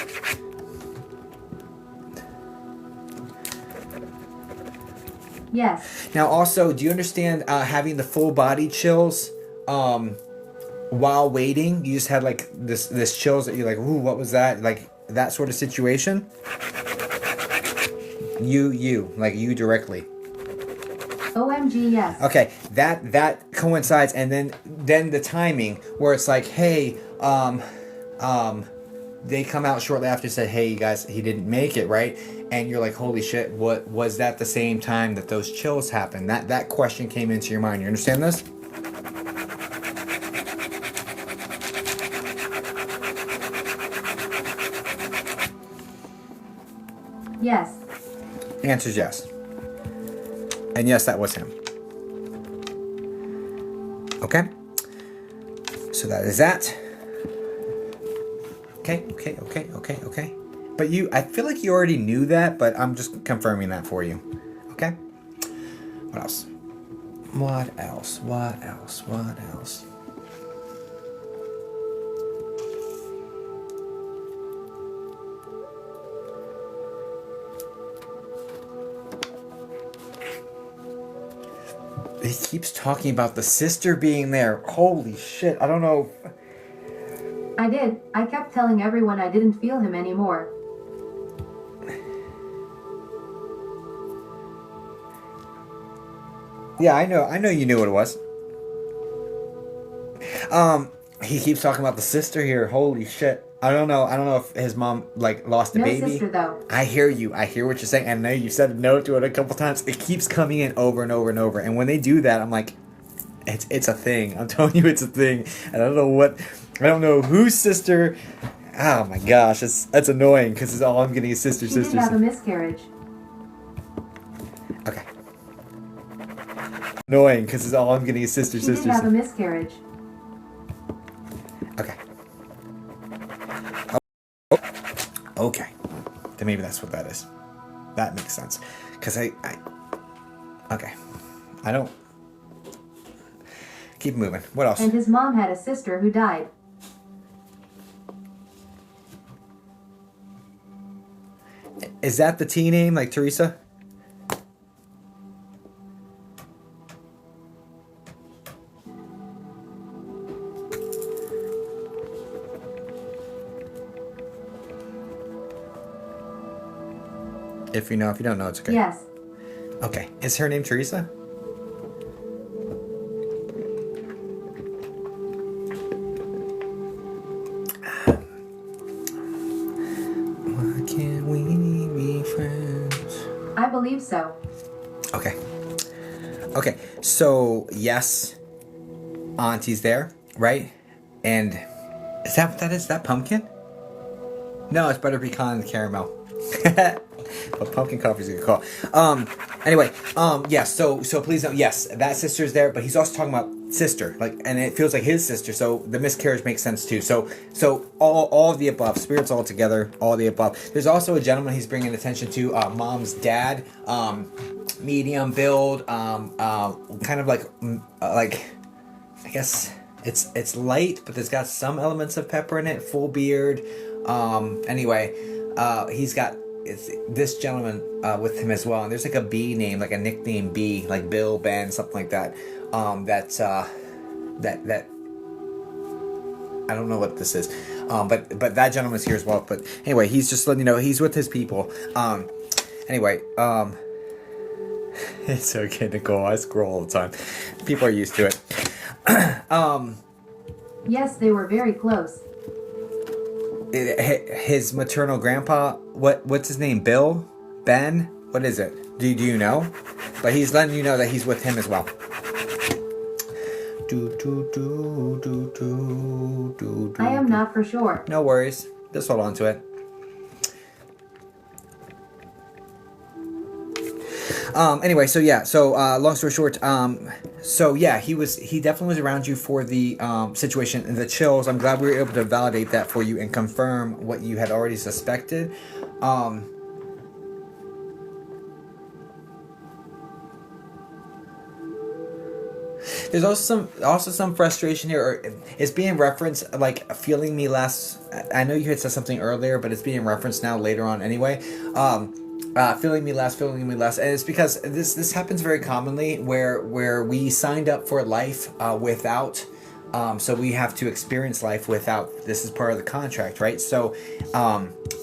Yes. Now, also, do you understand having the full body chills while waiting? You just had like this chills that you're like, ooh, what was that? Like that sort of situation. You directly. OMG, yes. Okay, that coincides, and then the timing where it's like, hey, they come out shortly after and said, hey, you guys, he didn't make it, right? And you're like, holy shit, what was that the same time that those chills happened? That question came into your mind. You understand this? Yes. The answer is yes. And yes, that was him. Okay. So that is that. Okay. But I feel like you already knew that, but I'm just confirming that for you. Okay? What else? What else? He keeps talking about the sister being there. Holy shit, I don't know. I did. I kept telling everyone I didn't feel him anymore. Yeah, I know you knew what it was. He keeps talking about the sister here. Holy shit. I don't know if his mom like lost a baby. No sister though. I hear you. I hear what you're saying. I know you said no to it a couple times. It keeps coming in over and over and over. And when they do that, I'm like, It's a thing. I'm telling you, it's a thing. And I don't know whose sister. Oh my gosh, that's annoying because it's all I'm getting is sister. She did have a miscarriage. Okay. Annoying because it's all I'm getting is sister. She did have a miscarriage. Okay. Okay. Then maybe that's what that is. That makes sense. Because okay. I don't. Keep moving. What else? And his mom had a sister who died. Is that the T name, like Teresa? If you know, if you don't know, it's okay. Yes. Okay. Is her name Teresa? Why can't we be friends? I believe so. Okay. Okay. So, yes, Auntie's there, right? And is that what that is? Is that pumpkin? No, it's butter pecan and caramel. But pumpkin coffee is a good call. Anyway, yeah, so please don't, yes, that sister's there, but he's also talking about sister, like, and it feels like his sister, so the miscarriage makes sense too. So all of the above, spirits all together, all of the above. There's also a gentleman he's bringing attention to, mom's dad, medium build, kind of like, I guess it's light, but there's got some elements of pepper in it, full beard. Anyway, he's got this gentleman with him as well, and there's like a B name, like a nickname B, like Bill, Ben, something like that. That I don't know what this is, but that gentleman's here as well. But anyway, he's just letting you know he's with his people. Anyway, it's okay, Nicole. I scroll all the time. People are used to it. Yes, they were very close. His maternal grandpa, what's his name? Bill? Ben? What is it? Do you know? But he's letting you know that he's with him as well. I am not for sure. No worries. Just hold on to it. Anyway, so yeah, so long story short, so yeah, he definitely was around you for the situation and the chills. I'm glad we were able to validate that for you and confirm what you had already suspected. There's also some frustration here, or it's being referenced like feeling me less. I know you had said something earlier, but it's being referenced now later on anyway. Feeling me less, and it's because this happens very commonly where we signed up for life without, so we have to experience life without. This is part of the contract, right? So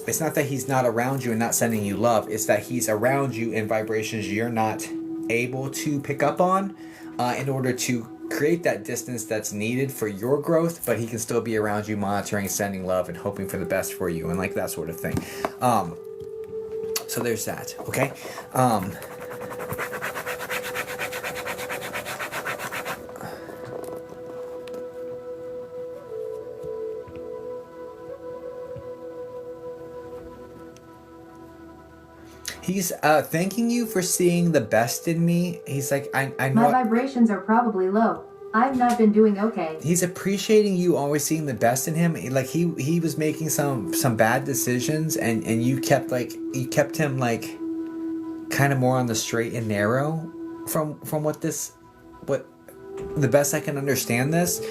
it's not that he's not around you and not sending you love. It's that he's around you in vibrations you're not able to pick up on in order to create that distance that's needed for your growth, but he can still be around you, monitoring, sending love, and hoping for the best for you, and like that sort of thing. So there's that, okay? He's thanking you for seeing the best in me. He's like, I know. My vibrations are probably low. I've not been doing okay. He's appreciating you always seeing the best in him. Like he was making some bad decisions, and you kept him like kind of more on the straight and narrow from what the best I can understand this.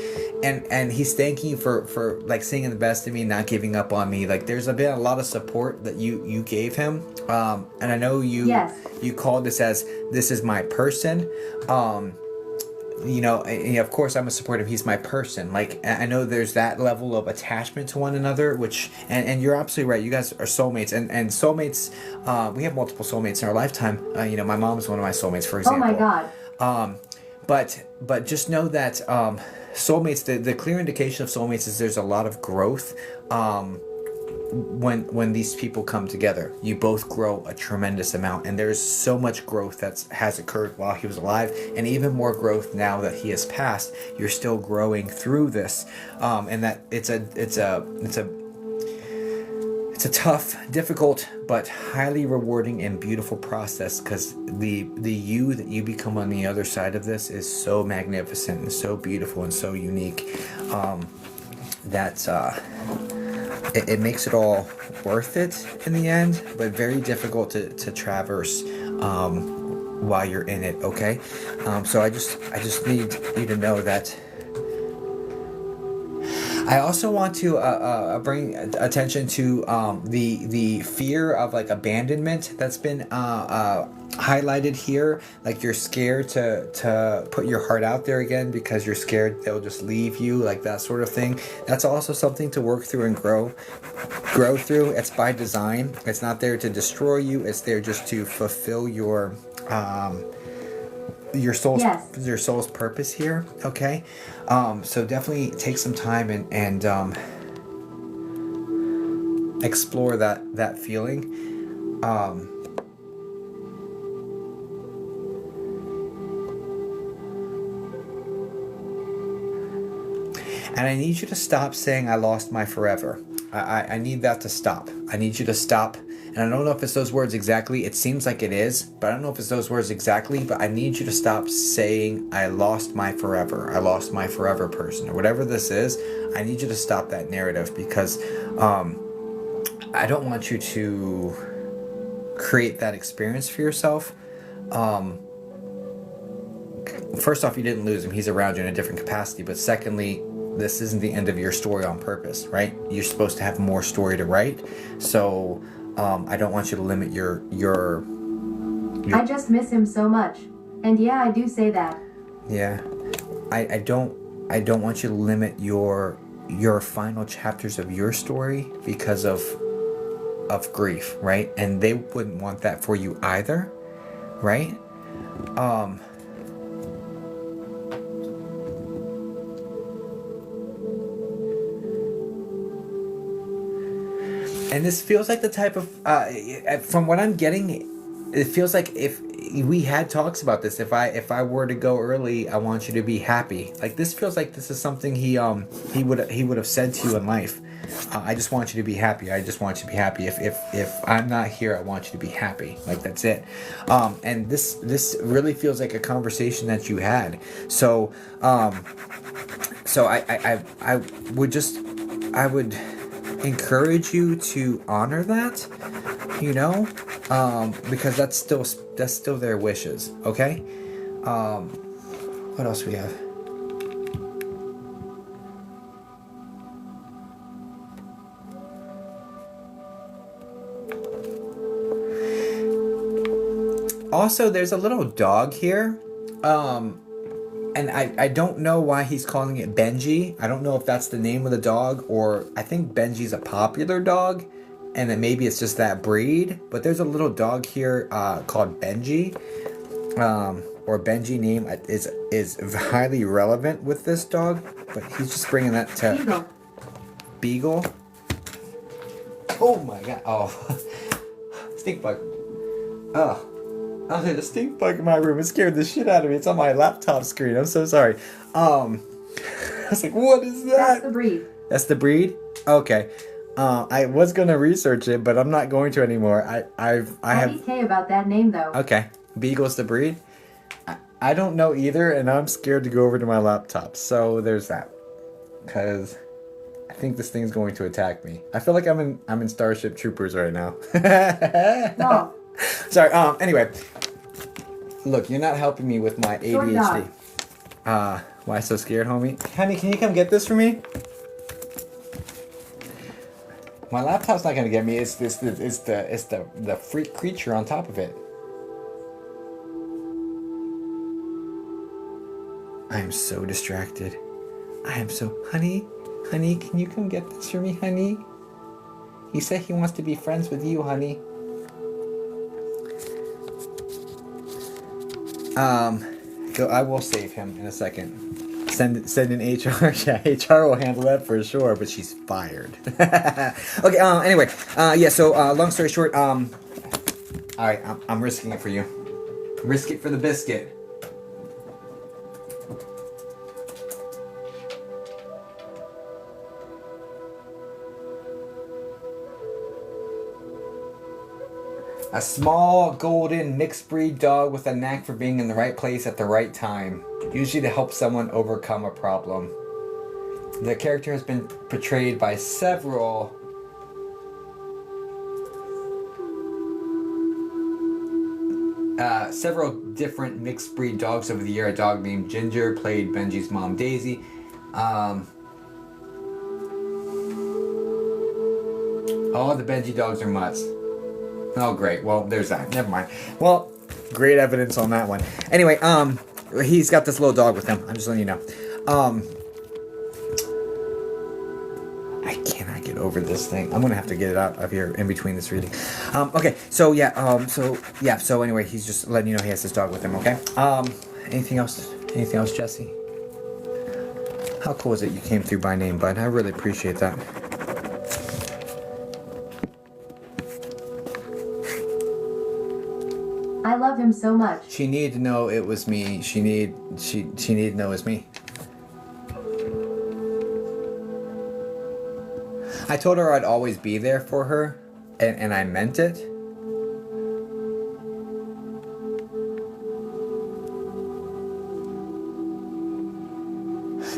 And he's thanking you for like seeing the best in me, not giving up on me. Like there's been a lot of support that you gave him. And I know you called this as this is my person. You know, and of course I'm a supportive. He's my person. Like I know there's that level of attachment to one another, which and you're absolutely right. You guys are soulmates, and soulmates. We have multiple soulmates in our lifetime. You know, my mom is one of my soulmates, for example. Oh my God. But just know that soulmates. The clear indication of soulmates is there's a lot of growth. when these people come together, you both grow a tremendous amount, and there's so much growth that has occurred while he was alive, and even more growth now that he has passed. You're still growing through this, and that it's a tough, difficult, but highly rewarding and beautiful process, because the you that you become on the other side of this is so magnificent and so beautiful and so unique, that it makes it all worth it in the end, but very difficult to traverse while you're in it. Okay, so I just need you to know that. I also want to bring attention to the fear of like abandonment that's been highlighted here. Like you're scared to put your heart out there again because you're scared they'll just leave you, like that sort of thing. That's also something to work through and grow through. It's by design. It's not there to destroy you. It's there just to fulfill your soul's purpose here. Okay, so definitely take some time and explore that feeling. And I need you to stop saying I lost my forever. I need that to stop. I need you to stop. And I don't know if it's those words exactly. It seems like it is, but I don't know if it's those words exactly. But I need you to stop saying I lost my forever. I lost my forever person, or whatever this is. I need you to stop that narrative, because I don't want you to create that experience for yourself. First off, you didn't lose him. He's around you in a different capacity. But secondly, this isn't the end of your story on purpose, right? You're supposed to have more story to write. So I don't want you to limit your I just miss him so much. And yeah, I do say that. Yeah. I don't want you to limit your final chapters of your story because of grief, right? And they wouldn't want that for you either, right? And this feels like the type of, from what I'm getting, it feels like if we had talks about this, if I were to go early, I want you to be happy. Like this feels like this is something he would have said to you in life. I just want you to be happy. I just want you to be happy. If I'm not here, I want you to be happy. Like that's it. And this really feels like a conversation that you had. So I would encourage you to honor that, because that's still their wishes. Okay. What else we have? Also, there's a little dog here. And I don't know why he's calling it Benji. I don't know if that's the name of the dog, or I think Benji's a popular dog, and then maybe it's just that breed. But there's a little dog here called Benji, or Benji name is highly relevant with this dog. But he's just bringing that to Beagle. Oh my god! Oh, stink bug. Oh. I had a stink bug in my room. It scared the shit out of me. It's on my laptop screen. I'm so sorry. I was like, what is that? That's the breed. That's the breed? Okay. I was gonna research it, but I'm not going to anymore. I have DK about that name though. Okay. Beagle's the breed? I don't know either, and I'm scared to go over to my laptop. So there's that. Cause I think this thing's going to attack me. I feel like I'm in Starship Troopers right now. No. Sorry, anyway. Look, you're not helping me with my ADHD. Why so scared, homie? Honey, can you come get this for me? My laptop's not gonna get me. It's the freak creature on top of it. I am so distracted. Honey, can you come get this for me, honey? He said he wants to be friends with you, honey. I will save him in a second. Send in HR. Yeah, HR will handle that for sure, but she's fired. Okay. Anyway. Yeah. So, long story short. All right. I'm risking it for you. Risk it for the biscuit. A small, golden, mixed breed dog with a knack for being in the right place at the right time, usually to help someone overcome a problem. The character has been portrayed by several different mixed breed dogs over the year. A dog named Ginger played Benji's mom, Daisy. All the Benji dogs are mutts. Oh, great. Well, there's that. Never mind. Well, great evidence on that one. Anyway, he's got this little dog with him. I'm just letting you know. I cannot get over this thing. I'm gonna have to get it out of here in between this reading. Okay. So yeah. So anyway, he's just letting you know he has this dog with him. Okay. Anything else? Anything else, Jesse? How cool is it you came through by name, bud? I really appreciate that. I love him so much. She needed to know it was me. She needed to know it was me. I told her I'd always be there for her, and I meant it.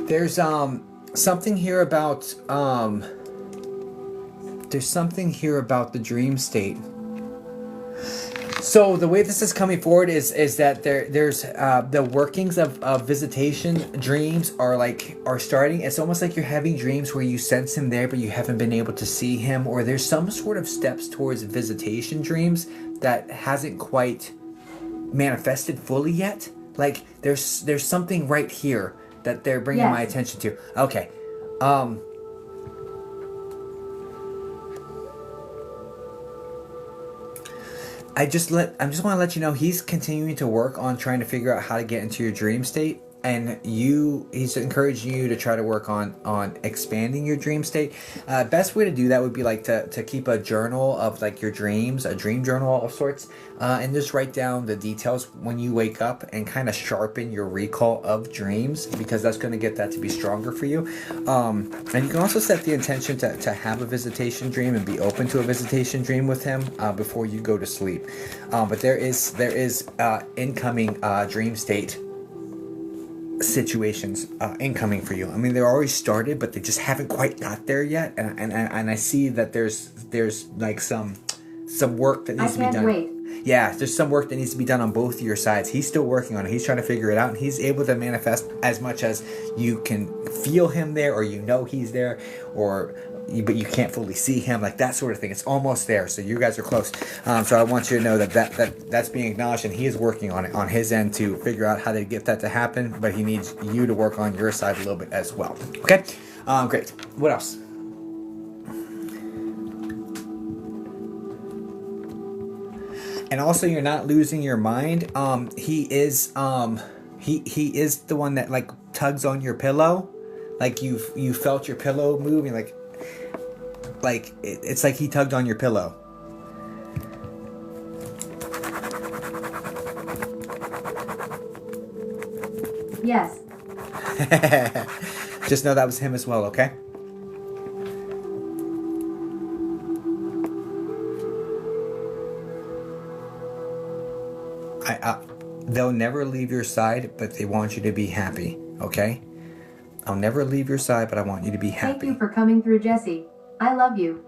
There's something here about there's something here about the dream state. So the way this is coming forward is that there's the workings of visitation dreams are starting. It's almost like you're having dreams where you sense him there, but you haven't been able to see him, or there's some sort of steps towards visitation dreams that hasn't quite manifested fully yet. Like there's something right here that they're bringing my attention to. Okay. I just want to let you know he's continuing to work on trying to figure out how to get into your dream state, and he's encouraging you to try to work on expanding your dream state. Best way to do that would be like to keep a journal of like your dreams, a dream journal of sorts, and just write down the details when you wake up and kind of sharpen your recall of dreams, because that's going to get that to be stronger for you. And you can also set the intention to have a visitation dream and be open to a visitation dream with him before you go to sleep. But there is incoming dream state situations incoming for you. I mean, they're already started, but they just haven't quite got there yet. And I see that there's like some work that needs to be done. Wait. Yeah, there's some work that needs to be done on both of your sides. He's still working on it. He's trying to figure it out, and he's able to manifest as much as you can feel him there, or you know he's there, but you can't fully see him, like that sort of thing. It's almost there, so you guys are close. So I want you to know that's being acknowledged, and he is working on it on his end to figure out how to get that to happen, but he needs you to work on your side a little bit as well. Okay? Great. What else? And also, you're not losing your mind. He is he is the one that like tugs on your pillow, like you felt your pillow moving, like it's like he tugged on your pillow. Yes. Just know that was him as well, okay? They'll never leave your side, but they want you to be happy, okay? I'll never leave your side, but I want you to be happy. Thank you for coming through, Jesse. I love you.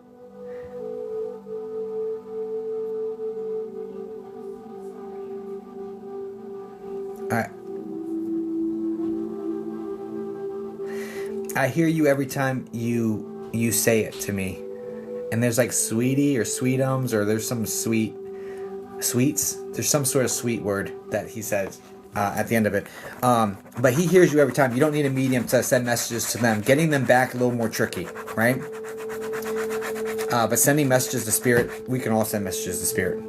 I hear you every time you say it to me. And there's like sweetie or sweetums, or there's some sweets. There's some sort of sweet word that he says at the end of it. But he hears you every time. You don't need a medium to send messages to them. Getting them back a little more tricky, right? But sending messages to spirit, we can all send messages to spirit.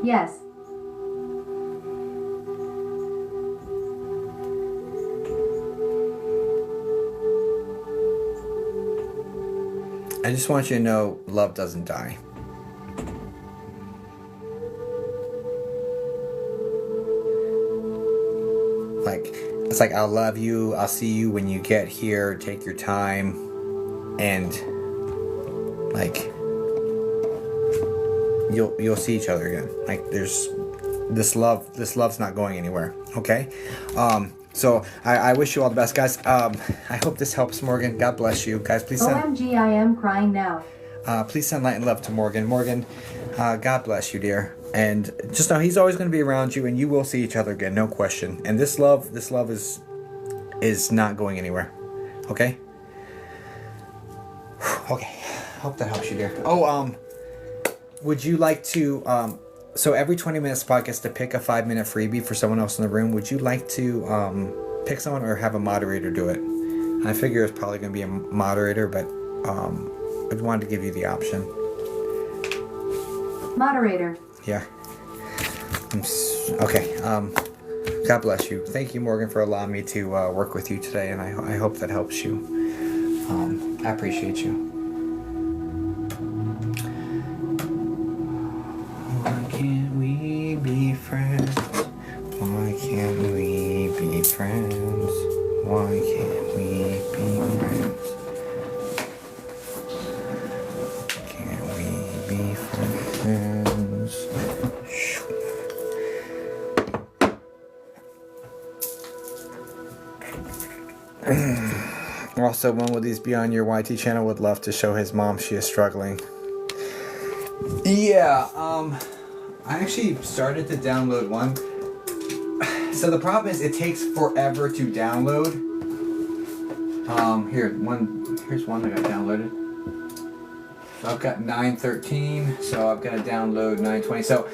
Yes. I just want you to know love doesn't die. Like, it's like, I'll love you, I'll see you when you get here, take your time, and like you'll see each other again. Like, there's this love's not going anywhere. Okay. So I wish you all the best, guys. I hope this helps, Morgan. God bless you, guys. Please send OMG, I am crying now. please send light and love to Morgan. Morgan, God bless you, dear. And just know he's always going to be around you, and you will see each other again, no question. And this love is not going anywhere. Okay. Okay. Hope that helps you, dear. Oh, would you like to so every 20 minutes spot gets to pick a 5-minute freebie for someone else in the room. Would you like to pick someone or have a moderator do it? I figure it's probably going to be a moderator, but I wanted to give you the option. Moderator. Yeah. Okay. God bless you. Thank you, Morgan, for allowing me to work with you today, and I hope that helps you. I appreciate you. Why can't we be friends? Why can't we be friends? Why can't we be friends? Can't we be friends? Also, when will these be on your YT channel? Would love to show his mom she is struggling. Yeah, I actually started to download one. So the problem is it takes forever to download. Here's one that got downloaded. So I've got 913, so I've got to download 920. So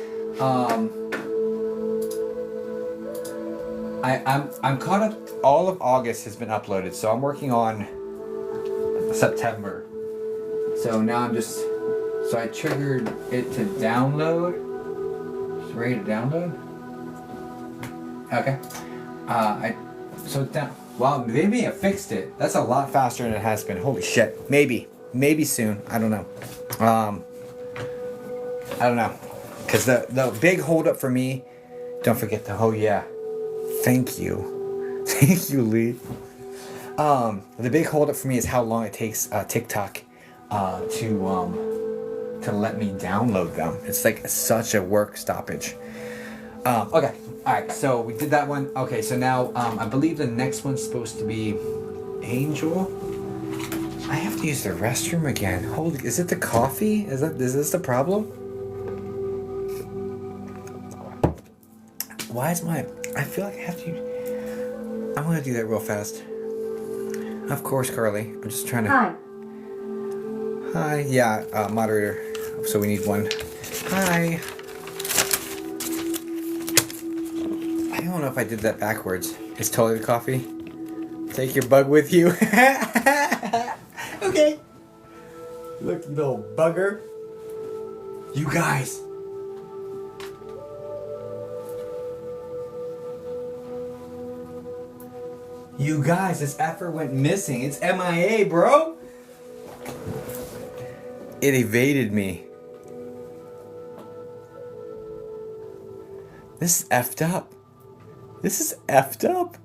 I'm caught up. All of August has been uploaded, so I'm working on September. So now so I triggered it to download. It's ready to download. Okay. Wow, maybe I fixed it. That's a lot faster than it has been. Holy shit. Maybe soon. I don't know. I don't know. Cause the big holdup for me. Don't forget the Thank you. Thank you, Lee. The big holdup for me is how long it takes TikTok to let me download them. It's like such a work stoppage. Okay, all right. So we did that one. Okay, so now I believe the next one's supposed to be Angel. I have to use the restroom again. Holy, is it the coffee? Is this the problem? Why is I feel like I have to. I'm gonna do that real fast. Of course, Carly. I'm just trying to. Hi. Yeah, moderator. So we need one. Hi. I don't know if I did that backwards. It's totally the coffee. Take your bug with you. Okay. Look, you little bugger. You guys. You guys, this effort went missing. It's MIA, bro. It evaded me. This is effed up. This is effed up.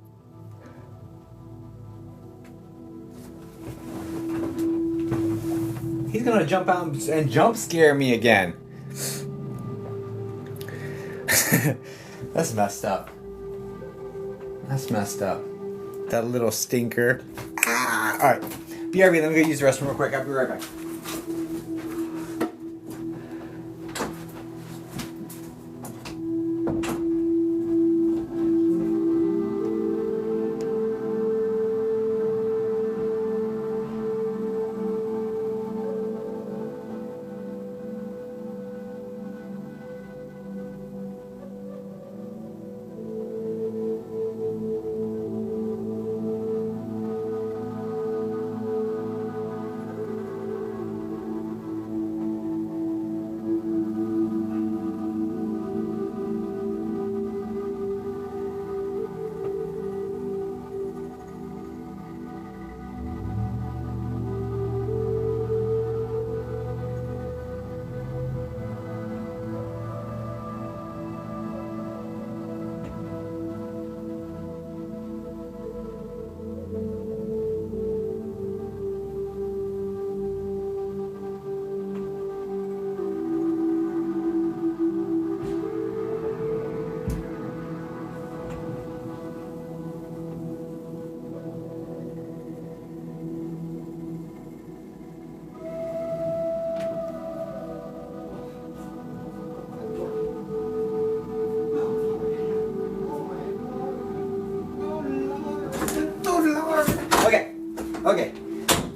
He's gonna jump out and jump scare me again. That's messed up. That's messed up. That little stinker. Alright. BRB, let me go use the restroom real quick. I'll be right back.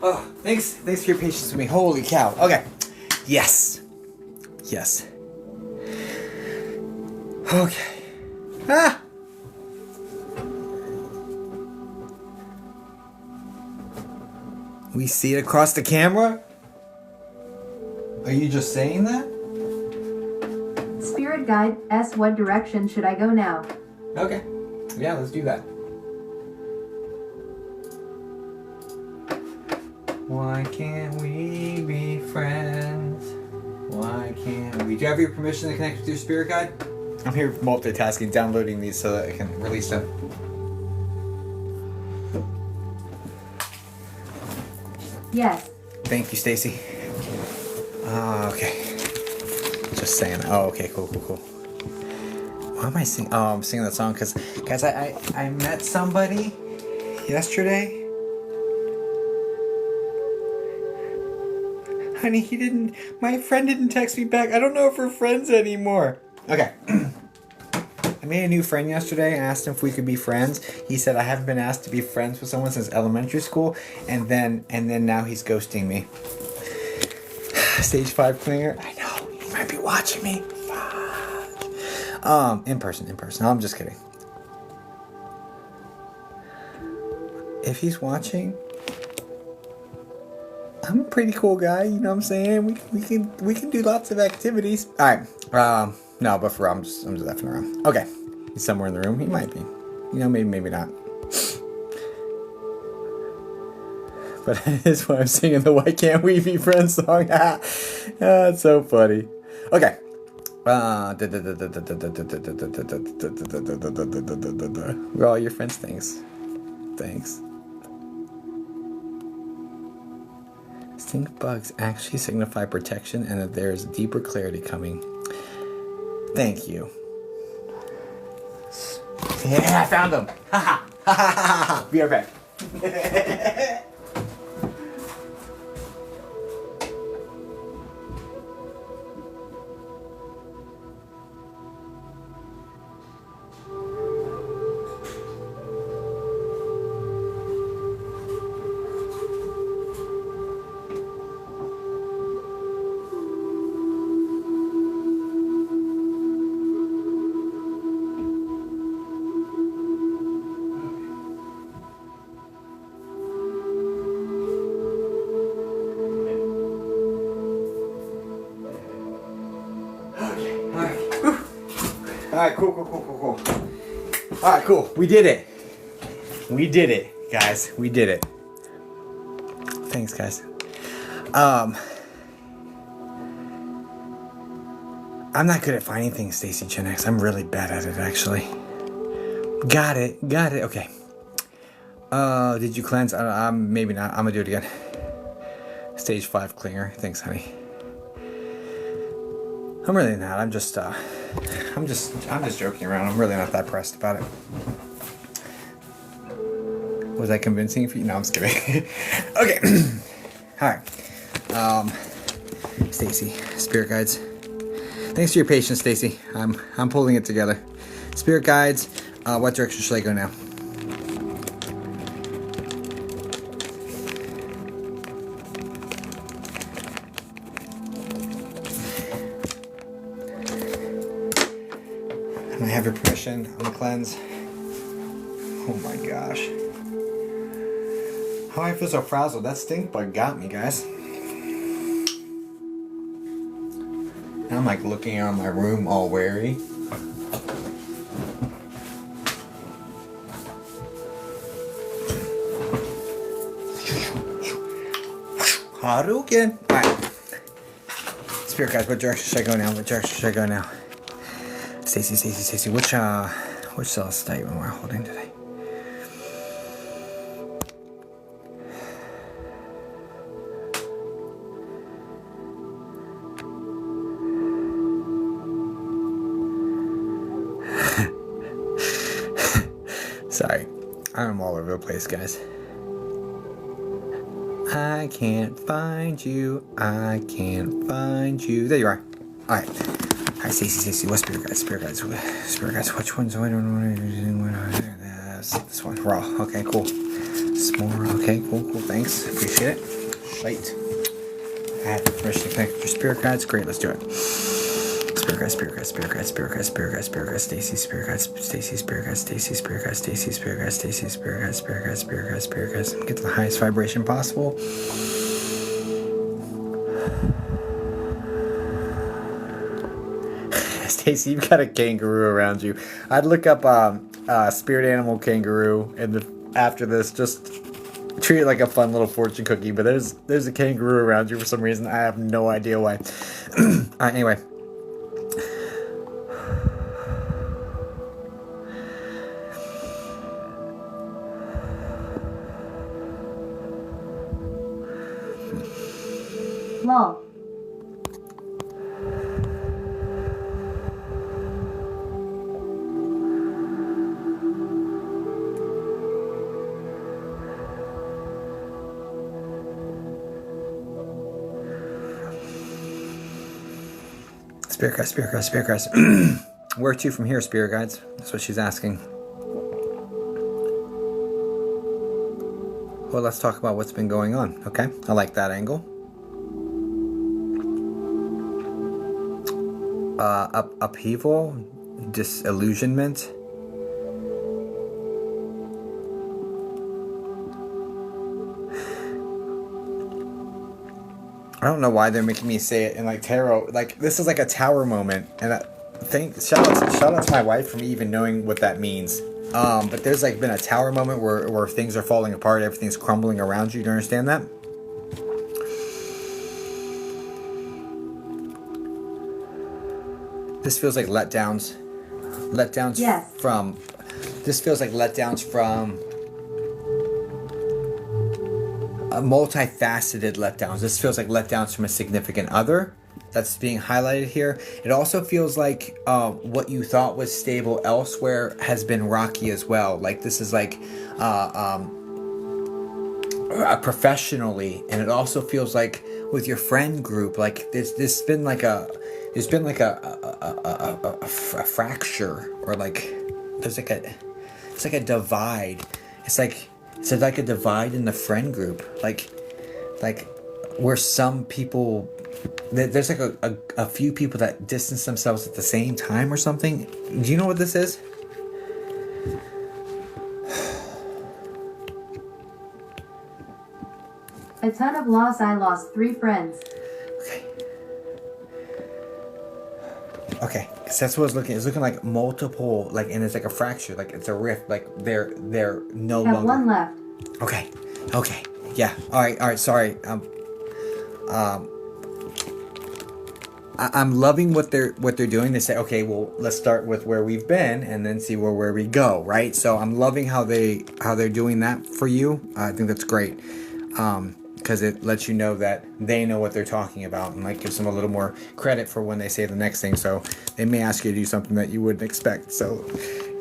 Oh, thanks for your patience with me. Holy cow. Okay. Yes. Yes. Okay. Ah! We see it across the camera? Are you just saying that? Spirit guide S, what direction should I go now? Okay. Yeah, let's do that. Why can't we be friends? Why can't we? Do you have your permission to connect with your spirit guide? I'm here multitasking, downloading these so that I can release them. Yes. Thank you, Stacy. Okay. Just saying. Oh, okay, cool. Why am I singing? Oh, I'm singing that song because, guys, I met somebody yesterday. Honey, my friend didn't text me back. I don't know if we're friends anymore. Okay. I made a new friend yesterday and asked him if we could be friends. He said I haven't been asked to be friends with someone since elementary school, and then now he's ghosting me. Stage 5 clinger. I know. He might be watching me. Fuck. In person. No, I'm just kidding. If he's watching, I'm a pretty cool guy, you know what I'm saying? We can do lots of activities. Alright. No, but for real, I'm just effing around. Okay. He's somewhere in the room. He might be. You know, maybe not. But that's why I'm singing the Why Can't We Be Friends song. It's so funny. Okay. We're all your friends. Thanks. Stink bugs actually signify protection and that there is deeper clarity coming. Thank you. Yeah, I found them. Ha. Be right back. Alright, cool. Alright, cool. We did it, guys. We did it. Thanks, guys. I'm not good at finding things, Stacy Gen X. I'm really bad at it, actually. Got it. Okay. Did you cleanse? Maybe not. I'm gonna do it again. Stage 5 clinger. Thanks, honey. I'm really not. I'm just joking around. I'm really not that pressed about it. Was I convincing for you? No, I'm just kidding. Okay. All right. Stacy, spirit guides. Thanks for your patience, Stacy. I'm pulling it together. Spirit guides. What direction should I go now? I have your permission on the cleanse. Oh my gosh. How I feel so frazzled. That stink bug got me, guys. And I'm like looking around my room all wary. Hadouken! Alright. Spirit guys, what direction should I go now? Stacy, which cell statement am I holding today? Sorry, I'm all over the place, guys. I can't find you. There you are. All right. Stacy, what spirit guides, which ones? This one, raw. Okay, cool. S'more. Okay, cool, thanks. Appreciate it. Right. I have permission to connect with your spirit guides. Great, let's do it. Spirit guides, spirit guides, spirit guides, spirit guides, spirit guides, spirit guides, Stacy, spirit guides, Stacy, spirit guides, Stacy, spirit guides, Stacy, spirit guides, Stacy, spirit guides, spirit guides, spirit guides, spirit guides. Get to the highest vibration possible. Stacy, you've got a kangaroo around you. I'd look up spirit animal kangaroo and after this, just treat it like a fun little fortune cookie. But there's a kangaroo around you for some reason. I have no idea why. Anyway. Lol. Spirit guides, spirit guides, spirit guides. Where to from here, spirit guides? That's what she's asking. Well, let's talk about what's been going on, okay? I like that angle. Upheaval, disillusionment. I don't know why they're making me say it in like tarot. Like this is like a tower moment, and shout out to my wife for me even knowing what that means. But there's like been a tower moment where things are falling apart, everything's crumbling around you. Do you understand that? This feels like letdowns. Yes. This feels like letdowns from multifaceted letdowns. This feels like letdowns from a significant other. That's being highlighted here. It also feels like what you thought was stable elsewhere has been rocky as well. Like this is like professionally, and it also feels like with your friend group, like there's been like a fracture, or like it's like a divide. It's like a divide in the friend group, like where some people, there's like a few people that distance themselves at the same time or something. Do you know what this is? A ton of loss. I lost 3 friends. Okay, because that's what it's looking. It's looking like multiple, like, and it's like a fracture, like it's a rift, like they're no longer. Have 1 left. Okay, yeah. All right. Sorry. I'm loving what they're doing. They say, okay, well, let's start with where we've been and then see where we go, right? So I'm loving how they're doing that for you. I think that's great. Because it lets you know that they know what they're talking about, and like gives them a little more credit for when they say the next thing. So they may ask you to do something that you wouldn't expect. So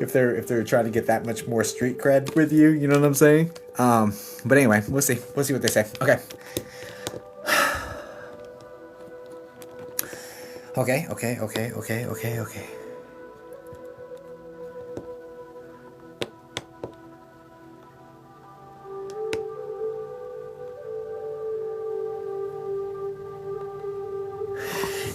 if they're trying to get that much more street cred with you, you know what I'm saying? But anyway, we'll see what they say. Okay. Okay.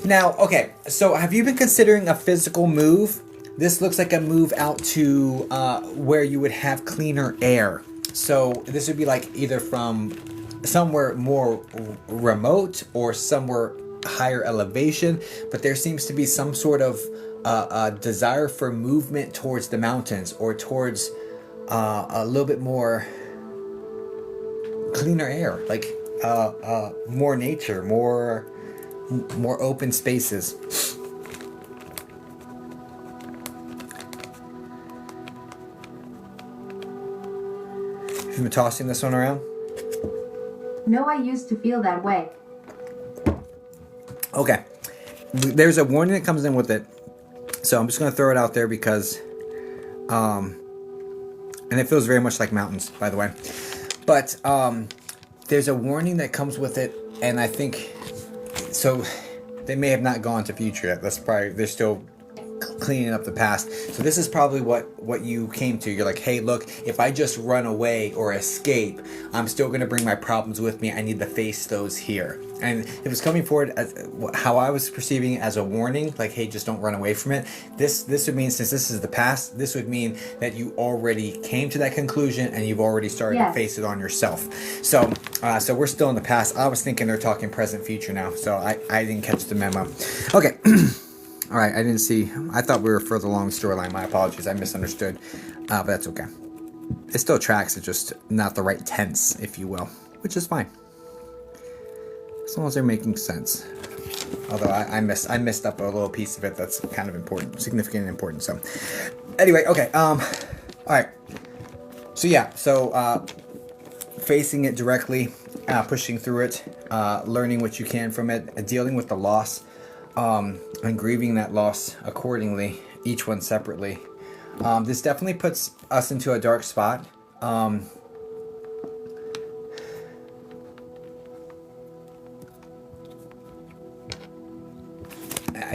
Now, okay, so have you been considering a physical move? This looks like a move out to where you would have cleaner air. So this would be like either from somewhere more remote or somewhere higher elevation, but there seems to be some sort of desire for movement towards the mountains or towards a little bit more cleaner air, like more nature, more open spaces. You've been tossing this one around? No, I used to feel that way. Okay. There's a warning that comes in with it. So I'm just going to throw it out there because and it feels very much like mountains, by the way. But there's a warning that comes with it, and I think so they may have not gone to future yet. That's probably, they're still cleaning up the past. So this is probably what you came to. You're like, hey, look, if I just run away or escape, I'm still going to bring my problems with me. I need to face those here. And it was coming forward as how I was perceiving it, as a warning, like, hey, just don't run away from it. This would mean, since this is the past, this would mean that you already came to that conclusion and you've already started to face it on yourself. So we're still in the past. I was thinking they're talking present future now, so I didn't catch the memo. Okay. All right, I didn't see. I thought we were further along the storyline. My apologies. I misunderstood. But that's okay. It still tracks. It's just not the right tense, if you will, which is fine. As long as they're making sense. Although I missed up a little piece of it that's kind of important, significant and important. So anyway, okay. All right. So yeah. So facing it directly, pushing through it, learning what you can from it, dealing with the loss. And grieving that loss accordingly, each one separately. This definitely puts us into a dark spot. I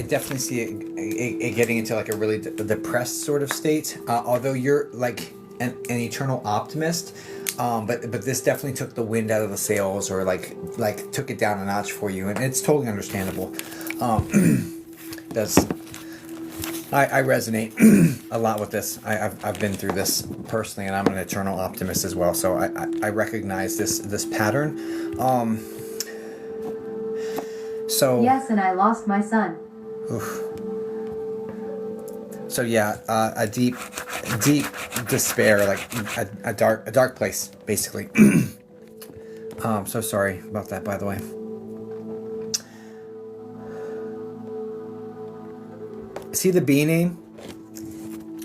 definitely see it getting into like a really depressed sort of state. Although you're like an eternal optimist, but this definitely took the wind out of the sails, or like took it down a notch for you, and it's totally understandable. I resonate a lot with this. I've been through this personally, and I'm an eternal optimist as well. So I recognize this pattern. So yes, and I lost my son. Oof. So yeah, a deep despair, like a dark place, basically. I'm so sorry about that, by the way. See the B name?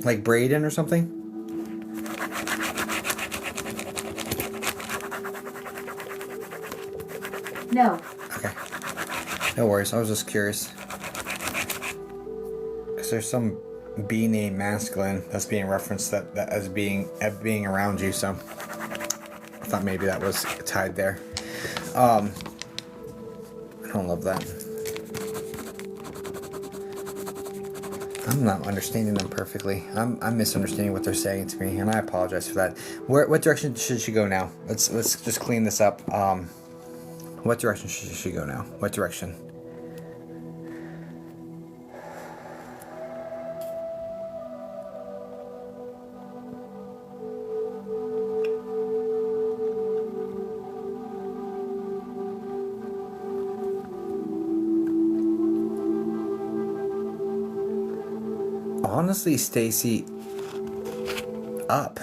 Like Braden or something? No. Okay. No worries. I was just curious. Because there's some B name masculine that's being referenced that as being around you, so I thought maybe that was tied there. I don't love that. I'm not understanding them perfectly. I'm misunderstanding what they're saying to me, and I apologize for that. What direction should she go now? Let's just clean this up. What direction should she go now? What direction? Honestly, Stacy, up.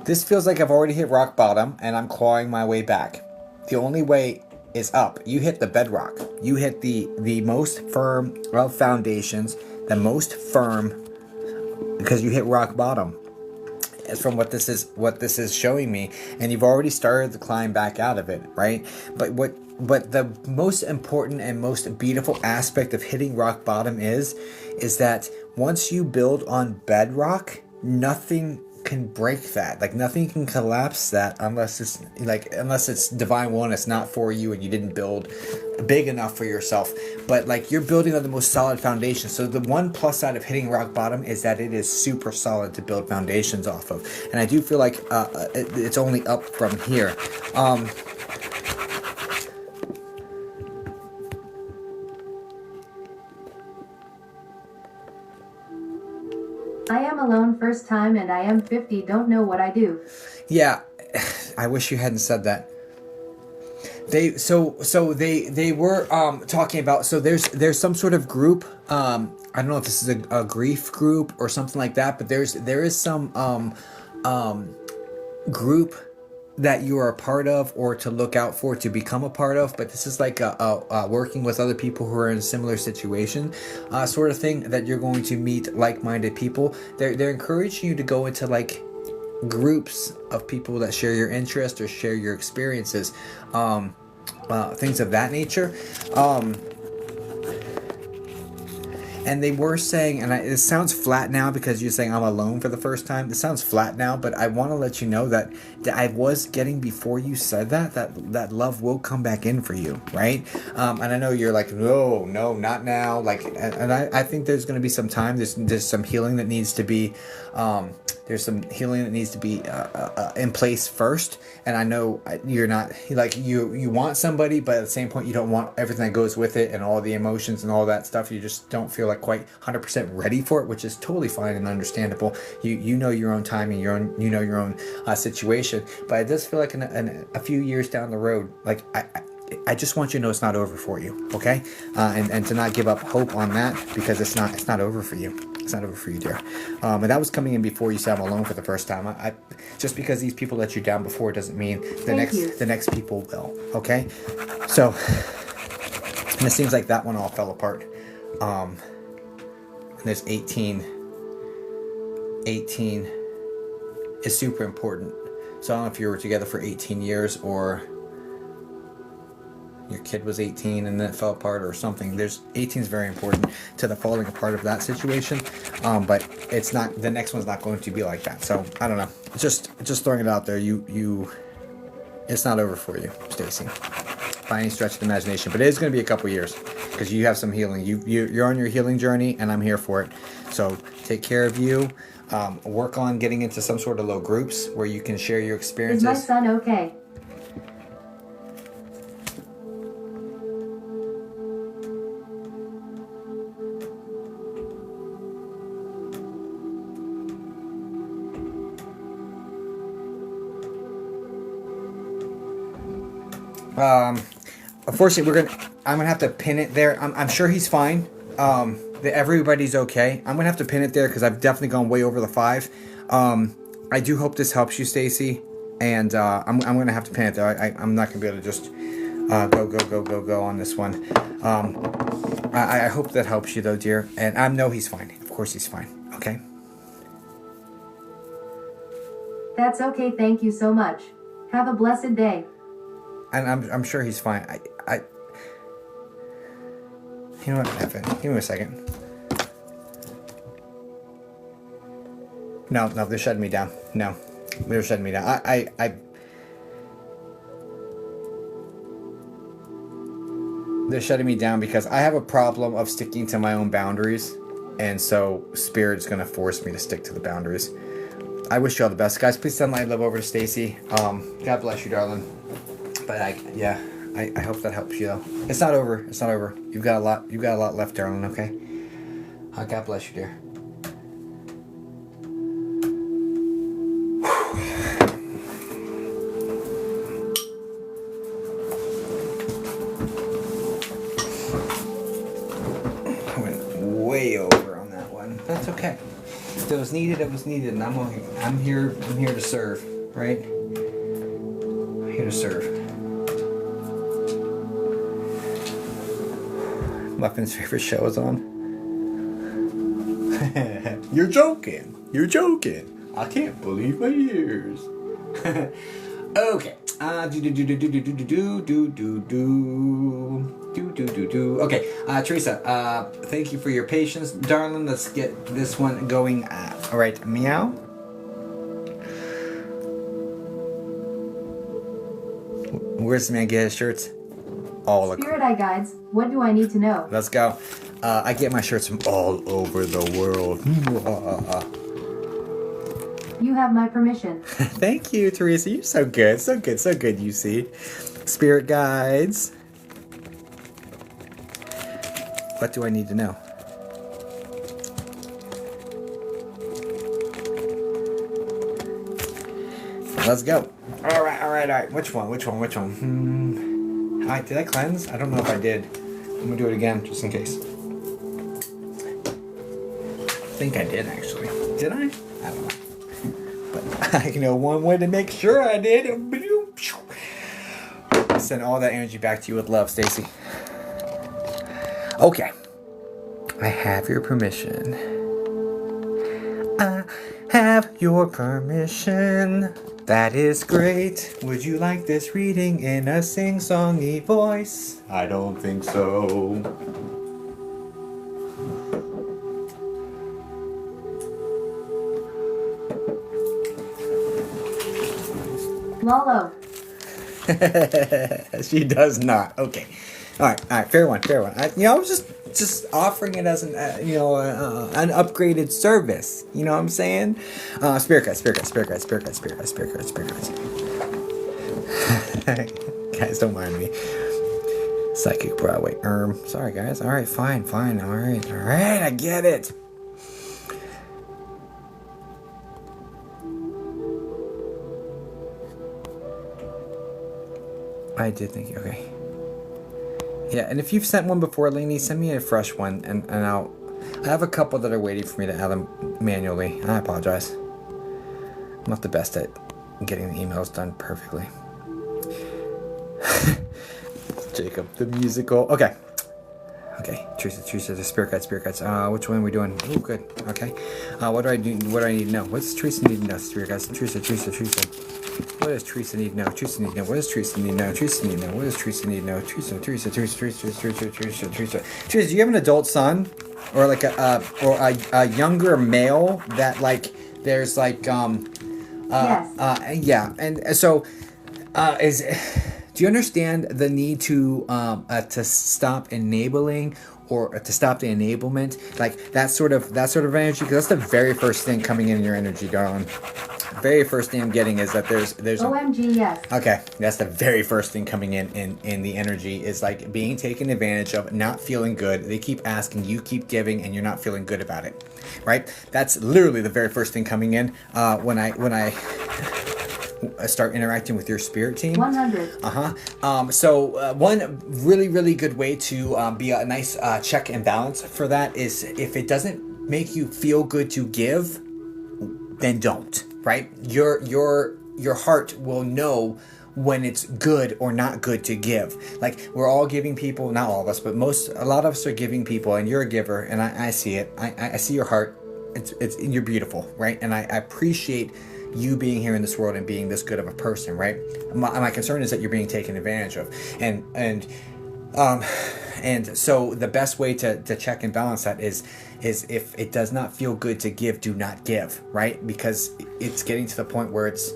This feels like I've already hit rock bottom and I'm clawing my way back. The only way is up. You hit the bedrock. You hit the most firm of foundations, the most firm, because you hit rock bottom. As from what this is showing me, and you've already started the climb back out of it, right? But the most important and most beautiful aspect of hitting rock bottom is that once you build on bedrock, nothing can break that. Like nothing can collapse that unless it's divine will and it's not for you and you didn't build big enough for yourself. But like you're building on the most solid foundation. So the one plus side of hitting rock bottom is that it is super solid to build foundations off of. And I do feel like it's only up from here. I am alone first time and I am 50, don't know what I do. Yeah, I wish you hadn't said that. They were talking about, so there's some sort of group, I don't know if this is a grief group or something like that, but there is some group that you are a part of or to look out for, to become a part of, but this is like a working with other people who are in a similar situation sort of thing, that you're going to meet like-minded people. They're encouraging you to go into like groups of people that share your interest or share your experiences, things of that nature. And they were saying, and it sounds flat now because you're saying I'm alone for the first time. It sounds flat now, but I want to let you know that I was getting before you said that love will come back in for you, right? And I know you're like, no, not now. Like, and I think there's going to be some time. There's some healing that needs to be. There's some healing that needs to be in place first, and I know you're not like you want somebody, but at the same point you don't want everything that goes with it and all the emotions and all that stuff. You just don't feel like quite 100% ready for it, which is totally fine and understandable. You know your own timing, your own situation, but it does feel like in a few years down the road, like I just want you to know it's not over for you, okay? And to not give up hope on that, because it's not over for you. It's not over for you, dear. And that was coming in before you said I'm alone for the first time. I just because these people let you down before doesn't mean the next people will, okay? So, and it seems like that one all fell apart. And there's 18. 18 is super important. So I don't know if you were together for 18 years or your kid was 18 and then it fell apart or something. 18 is very important to the falling apart of that situation. But it's not, the next one's not going to be like that. So I don't know. Just throwing it out there. It's not over for you, Stacy, by any stretch of the imagination. But it is going to be a couple years because you have some healing. You're on your healing journey, and I'm here for it. So take care of you. Work on getting into some sort of low groups where you can share your experiences. Is my son okay? Unfortunately, I'm gonna have to pin it there. I'm sure he's fine. Everybody's okay. I'm gonna have to pin it there because I've definitely gone way over the 5. I do hope this helps you, Stacy, and I'm gonna have to pin it there. I'm not gonna be able to just go on this one. I hope that helps you though, dear. And I know he's fine. Of course, he's fine. Okay. That's okay. Thank you so much. Have a blessed day. And I'm sure he's fine. You know what, Evan? Give me a second. No, they're shutting me down. No, they're shutting me down. They're shutting me down because I have a problem of sticking to my own boundaries, and so Spirit's gonna force me to stick to the boundaries. I wish you all the best, guys. Please send my love over to Stacy. God bless you, darling. But I hope that helps you though. It's not over. It's not over. You've got a lot left, darling. Okay. God bless you, dear. I went way over on that one. That's okay. If it was needed, it was needed, and I'm here to serve, right? I'm here to serve. Muffin's favorite show is on. You're joking. I can't believe my ears. Okay. Okay. Teresa. Thank you for your patience, darling. Let's get this one going. All right. Meow. Where's the man get his shirts? All Spirit Eye Guides, what do I need to know? Let's go. I get my shirts from all over the world. You have my permission. Thank you, Teresa. You're so good. So good, you see. Spirit guides. What do I need to know? Let's go. All right. Which one? Did I cleanse? I don't know if I did. I'm gonna do it again just in case. I think I did actually. Did I? I don't know. But I know one way to make sure I did. Send all that energy back to you with love, Stacy. Okay. I have your permission. I have your permission. That is great. Would you like this reading in a sing-songy voice? I don't think so. Lolo. She does not. Okay. All right. Fair one. I was just offering it as an, an upgraded service. You know what I'm saying? Spirit guides. Guys, don't mind me. Psychic Broadway. Sorry, guys. All right, fine. All right. I get it. I did think, okay. Yeah, and if you've sent one before, Lainey, send me a fresh one, and I have a couple that are waiting for me to add them manually. I apologize. I'm not the best at getting the emails done perfectly. Jacob, the musical. Okay, Teresa, the spirit guides. Which one are we doing? Oh, good. Okay. What do I need to know? What does Teresa need to know? Spirit guides. Teresa. What does Teresa need to know? What does Teresa need to know? What does Teresa need to know? Teresa. Do you have an adult son, or like a younger male that like there's like Yes. Yeah, and so do you understand the need to stop enabling or to stop the enablement, like that sort of energy? Because that's the very first thing coming in your energy, darling. Very first thing I'm getting is that there's OMG, yes. Okay, that's the very first thing coming in the energy is like being taken advantage of, not feeling good. They keep asking, you keep giving, and you're not feeling good about it, right? That's literally the very first thing coming in when I start interacting with your spirit team. 100. So one really good way to be a nice check and balance for that is if it doesn't make you feel good to give, then don't. Right? Your heart will know when it's good or not good to give. Like we're all giving people, not all of us, but a lot of us are giving people, and you're a giver, and I see it. I see your heart. It's you're beautiful, right? And I appreciate you being here in this world and being this good of a person, right? My concern is that you're being taken advantage of, and so the best way to check and balance that is if it does not feel good to give, do not give, right? Because it's getting to the point where it's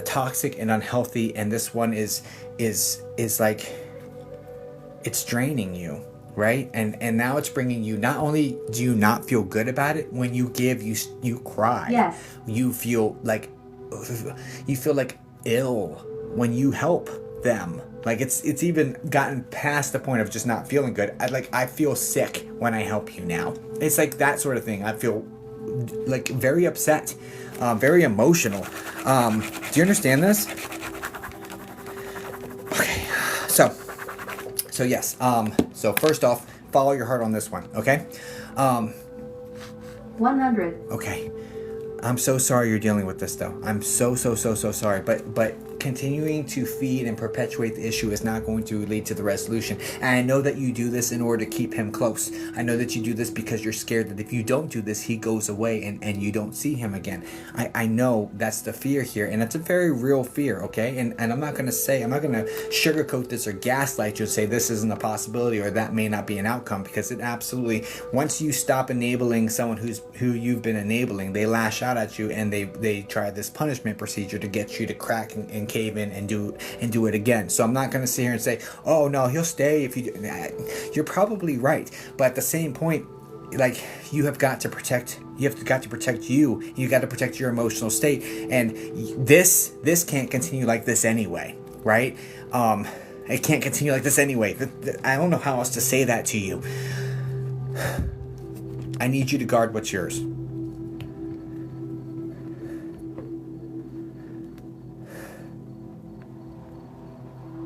toxic and unhealthy, and this one is like it's draining you, right? And now it's bringing you, not only do you not feel good about it, when you give, you cry. Yes. You feel like ill when you help them. Like it's even gotten past the point of just not feeling good. I feel sick when I help you now. It's like that sort of thing. I feel like very upset, very emotional. Do you understand this? Okay, so yes. So first off, follow your heart on this one, okay? 100. Okay. I'm so sorry you're dealing with this, though. I'm so sorry. But continuing to feed and perpetuate the issue is not going to lead to the resolution. And I know that you do this in order to keep him close. I know that you do this because you're scared that if you don't do this, he goes away and you don't see him again. I know that's the fear here, and it's a very real fear, okay? And I'm not going to sugarcoat this or gaslight you and say this isn't a possibility or that may not be an outcome, because it absolutely, once you stop enabling someone who you've been enabling, they lash out at you and they try this punishment procedure to get you to crack and cave in and do it again. So I'm not going to sit here and say, oh no, he'll stay if you do. You're probably right, but at the same point, like you have got to protect you. You got to protect your emotional state, and this can't continue like this anyway, right? It can't continue like this anyway. I don't know how else to say that to you. I need you to guard what's yours.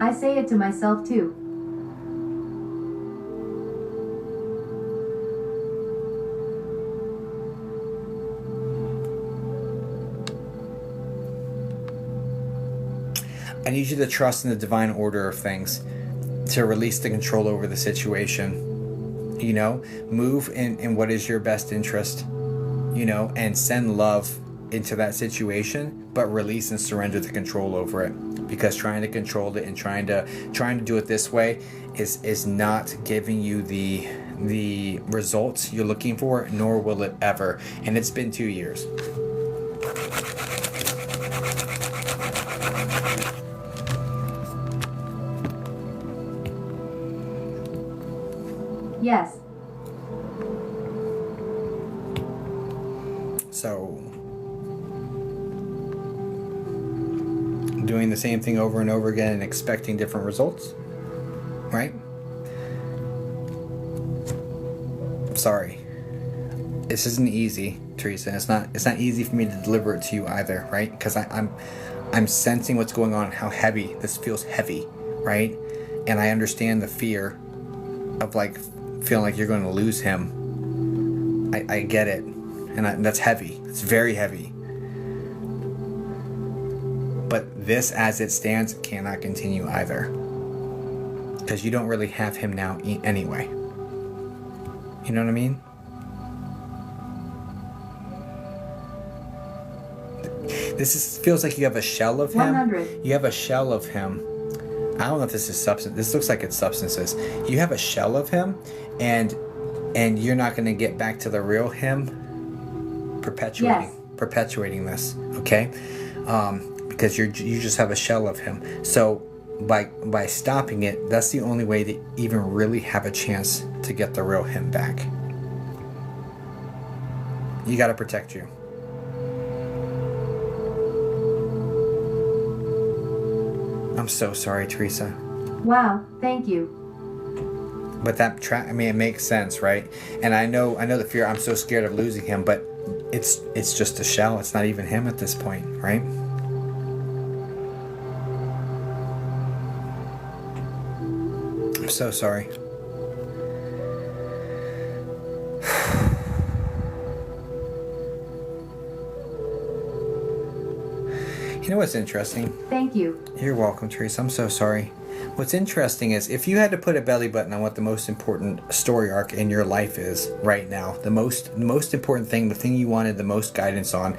I say it to myself too. I need you to trust in the divine order of things, to release the control over the situation. You know, move in what is your best interest, you know, and send love into that situation, but release and surrender the control over it. Because trying to control it and trying to do it this way is not giving you the results you're looking for, nor will it ever. And it's been 2 years. Yes. So, doing the same thing over and over again and expecting different results, right? Sorry. This isn't easy, Teresa. It's not easy for me to deliver it to you either, right? Because I'm sensing what's going on, how heavy this feels heavy, right? And I understand the fear of like feeling like you're going to lose him. I get it, and that's heavy. It's very heavy. But this, as it stands, cannot continue either, because you don't really have him now anyway. You know what I mean? Feels like you have a shell of him. 100. You have a shell of him. I don't know if this is substance. This looks like it's substances. You have a shell of him, and you're not going to get back to the real him. Perpetuating this, okay? Because you just have a shell of him. So by stopping it, that's the only way to even really have a chance to get the real him back. You got to protect you. I'm so sorry, Teresa. Wow, thank you. But it makes sense, right? And I know the fear. I'm so scared of losing him, but it's just a shell. It's not even him at this point, right? I'm so sorry. You know what's interesting? Thank you. You're welcome, Teresa. I'm so sorry. What's interesting is if you had to put a belly button on what the most important story arc in your life is right now, the most important thing, the thing you wanted the most guidance on,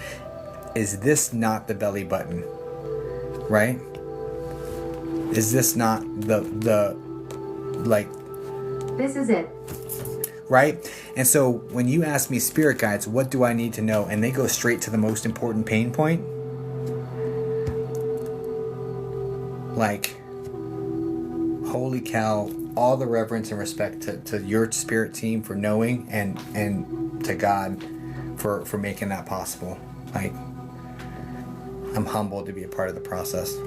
is this not the belly button? Right? Is this not the like... This is it. Right? And so when you ask me, spirit guides, what do I need to know? And they go straight to the most important pain point. Like, holy cow, all the reverence and respect to your spirit team for knowing, and to God for making that possible. Like, I'm humbled to be a part of the process.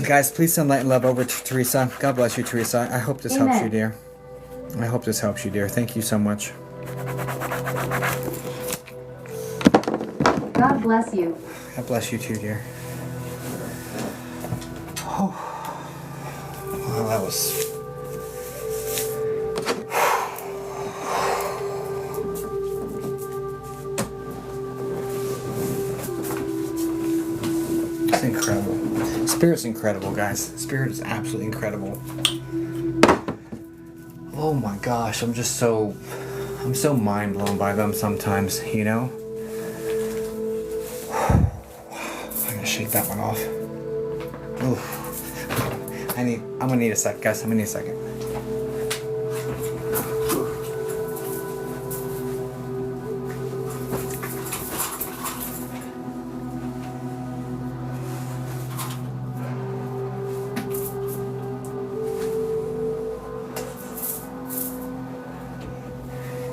Guys, please send light and love over to Teresa. God bless you, Teresa. I hope this helps you, dear. I hope this helps you, dear. Thank you so much. God bless you. God bless you too, dear. Oh, well, that was... It's incredible. Spirit's incredible, guys. Spirit is absolutely incredible. Oh my gosh, I'm so mind blown by them sometimes, you know? I'm gonna shake that one off. Oof. I'm gonna need a sec, guys. I'm gonna need a second.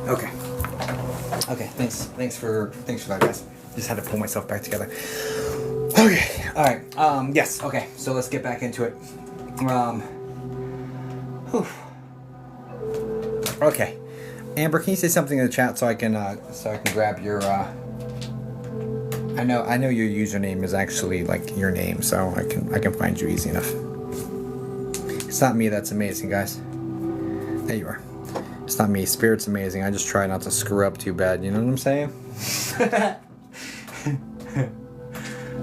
Okay. Thanks for that, guys. Just had to pull myself back together. Okay. All right. Yes. Okay. So let's get back into it. Okay. Amber, can you say something in the chat so I can grab your I know your username is actually like your name, so I can find you easy enough. It's not me that's amazing, guys. There you are. It's not me. Spirit's amazing. I just try not to screw up too bad, you know what I'm saying?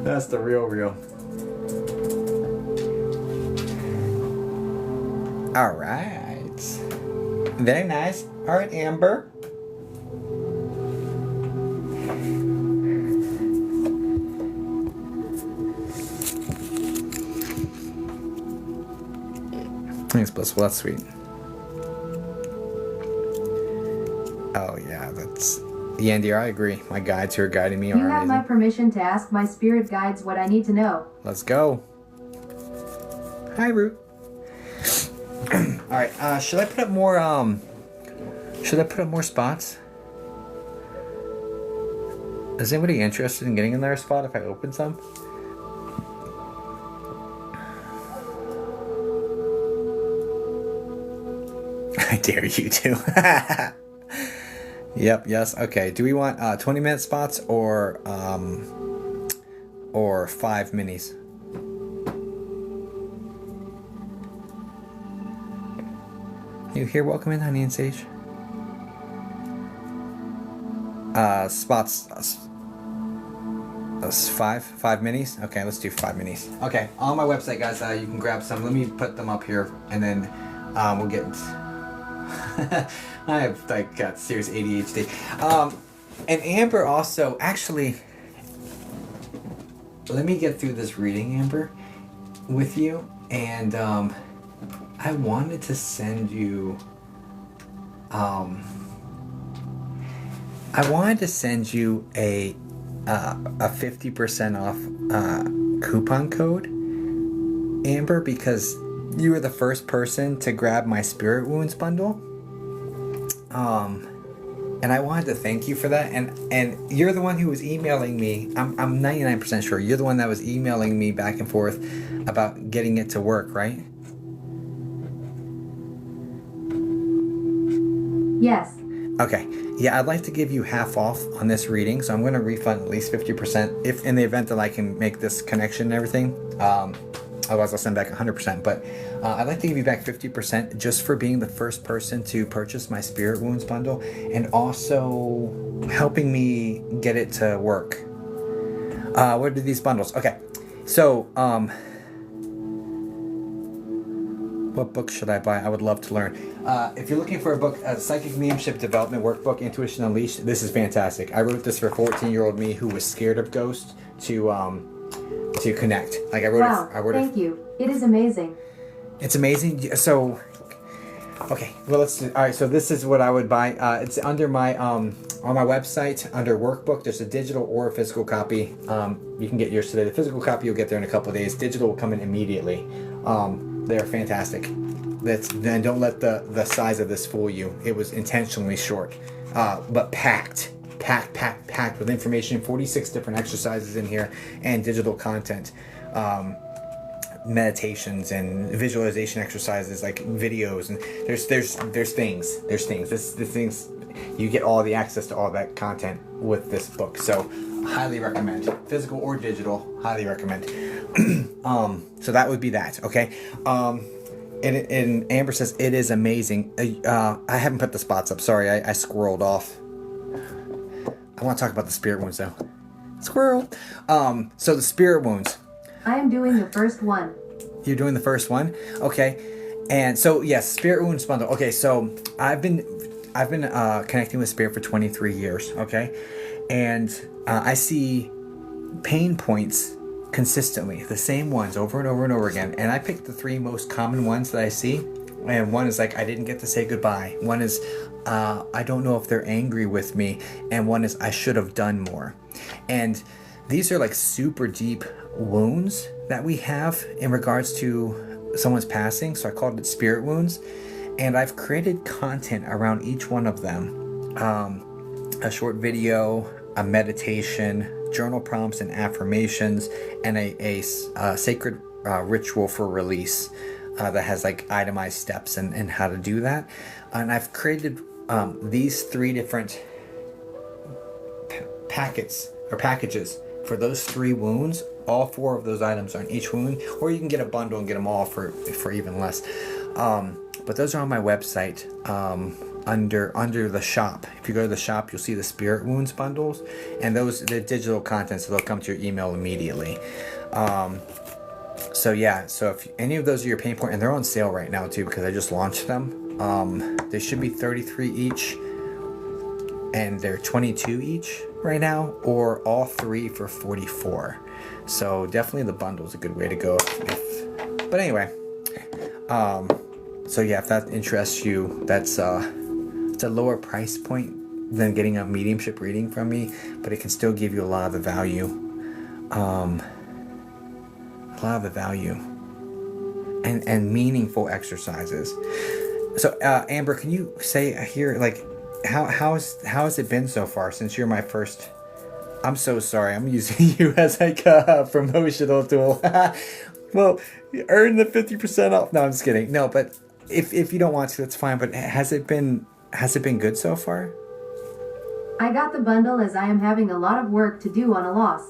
That's the real. All right. Very nice. All right, Amber. Thanks, Blissful. That's sweet. Oh, yeah, that's... Yandir, I agree. My guides who are guiding me are amazing. You have my permission to ask my spirit guides what I need to know. Let's go. Hi, Root. All right. Should I put up more? Should I put up more spots? Is anybody interested in getting another spot if I open some? I dare you to. Yep. Yes. Okay. Do we want 20-minute spots or 5 minis? You here? Welcome in, honey and sage. Spots. Five minis. Okay, let's do 5 minis. Okay, on my website, guys, you can grab some. Let me put them up here, and then we'll get. I have got serious ADHD. And Amber also actually. Let me get through this reading, Amber, with you, and I wanted to send you. I wanted to send you a 50% off coupon code, Amber, because you were the first person to grab my Spirit Wounds bundle. And I wanted to thank you for that. And you're the one who was emailing me. I'm 99% sure you're the one that was emailing me back and forth about getting it to work, right? Yes. Okay. Yeah, I'd like to give you half off on this reading, so I'm going to refund at least 50% if in the event that I can make this connection and everything. Otherwise, I'll send back 100%. But I'd like to give you back 50% just for being the first person to purchase my Spirit Wounds bundle and also helping me get it to work. What are these bundles? Okay, so what book should I buy? I would love to learn. If you're looking for a book, Psychic Mediumship Development Workbook, Intuition Unleashed, this is fantastic. I wrote this for 14-year-old me who was scared of ghosts to connect. Like I wrote wow, thank you. It is amazing. It's amazing. So, okay. Well, let's do. All right. So this is what I would buy. It's under my on my website under workbook. There's a digital or a physical copy. You can get yours today. The physical copy you'll get there in a couple of days. Digital will come in immediately. They're fantastic. Then don't let the size of this fool you. It was intentionally short, but packed with information. 46 different exercises in here and digital content, meditations and visualization exercises, like videos, and there's things. This things you get all the access to all that content with this book. So highly recommend, physical or digital. Highly recommend. So that would be that. Okay. And Amber says it is amazing. I haven't put the spots up. Sorry, I squirreled off. I want to talk about the Spirit Wounds though. Squirrel. So the Spirit Wounds. I am doing the first one. You're doing the first one? Okay. And so yes, Spirit Wounds bundle. Okay, so I've been connecting with Spirit for 23 years, okay? And I see pain points consistently, the same ones over and over and over again. And I picked the 3 most common ones that I see. And one is like, I didn't get to say goodbye. One is, I don't know if they're angry with me. And one is, I should have done more. And these are like super deep wounds that we have in regards to someone's passing. So I called it Spirit Wounds. And I've created content around each one of them. A short video, a meditation, journal prompts and affirmations, and a sacred ritual for release that has like itemized steps and how to do that. And I've created these 3 different packages for those 3 wounds. All 4 of those items are in each wound, or you can get a bundle and get them all for even less. But those are on my website under the shop. If you go to the shop, you'll see the Spirit Wounds bundles, and those they're digital content, so they'll come to your email immediately. So yeah, so if any of those are your pain point, and they're on sale right now too because I just launched them. They should be 33 each, and they're 22 each right now, or all 3 for 44. So definitely the bundle is a good way to go. But anyway, so yeah, if that interests you, that's it's a lower price point than getting a mediumship reading from me, but it can still give you a lot of the value. and meaningful exercises. So, Amber, can you say here, like, how has it been so far since you're my first? I'm so sorry. I'm using you as like a promotional tool. Well, you earn the 50% off. No, I'm just kidding. No, but if you don't want to, that's fine. But has it been good so far? I got the bundle as I am having a lot of work to do on a loss.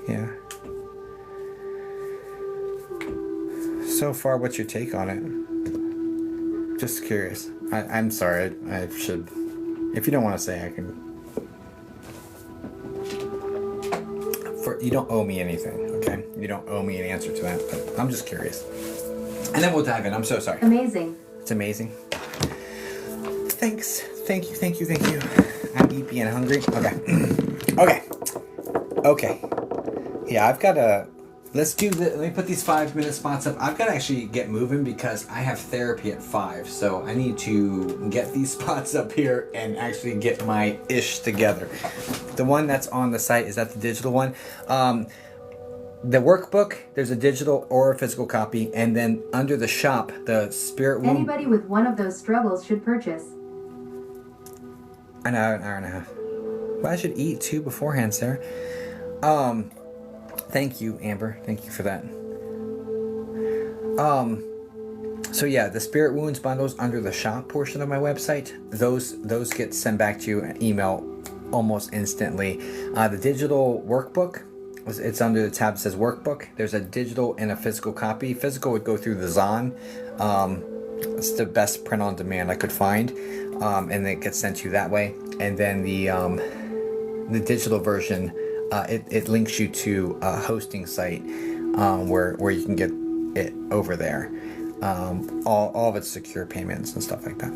Yeah. So far, what's your take on it? Just curious. I'm sorry. I should. If you don't want to say, I can. You don't owe me anything, okay? You don't owe me an answer to that, but I'm just curious. And then we'll dive in. I'm so sorry. Amazing. It's amazing. Thanks. Thank you. I'm eepy and hungry. Okay. Yeah, I've got to... Let me put these 5-minute spots up. I've got to actually get moving because I have therapy at 5. So I need to get these spots up here and actually get my ish together. The one that's on the site, is that the digital one? The workbook, there's a digital or a physical copy. And then under the shop, the Spirit Womb... Anybody with one of those struggles should purchase. An hour and a half. Well, I should eat too beforehand, Sarah. Thank you, Amber. Thank you for that. So yeah, the Spirit Wounds bundles under the shop portion of my website, those get sent back to you an email almost instantly. The digital workbook, it's under the tab that says workbook. There's a digital and a physical copy. Physical would go through the Zon. It's the best print on demand I could find, and it gets sent to you that way. And then the digital version, it links you to a hosting site where you can get it over there. All of its secure payments and stuff like that.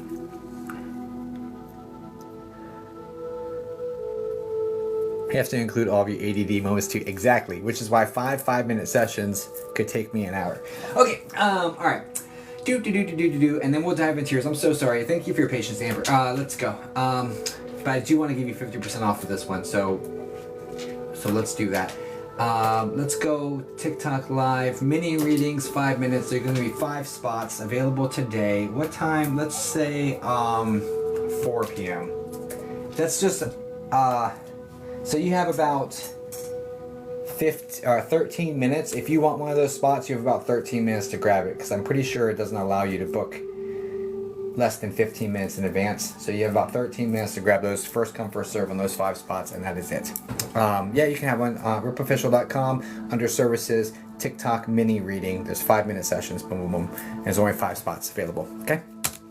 You have to include all of your ADD moments too. Exactly, which is why 5-minute sessions could take me an hour. Okay, all right. And then we'll dive into yours. I'm so sorry. Thank you for your patience, Amber. Let's go. But I do want to give you 50% off for this one, so let's do that. Let's go TikTok live mini readings, 5 minutes. There are going to be 5 spots available today. What time? Let's say 4 p.m. That's just so you have about 13 minutes. If you want one of those spots, you have about 13 minutes to grab it, because I'm pretty sure it doesn't allow you to book less than 15 minutes in advance. So you have about 13 minutes to grab those. First come, first serve on those 5 spots, and that is it. Yeah, you can have one ripofficial.com under services, TikTok mini reading. There's 5-minute sessions, boom, boom, boom. And there's only 5 spots available. Okay,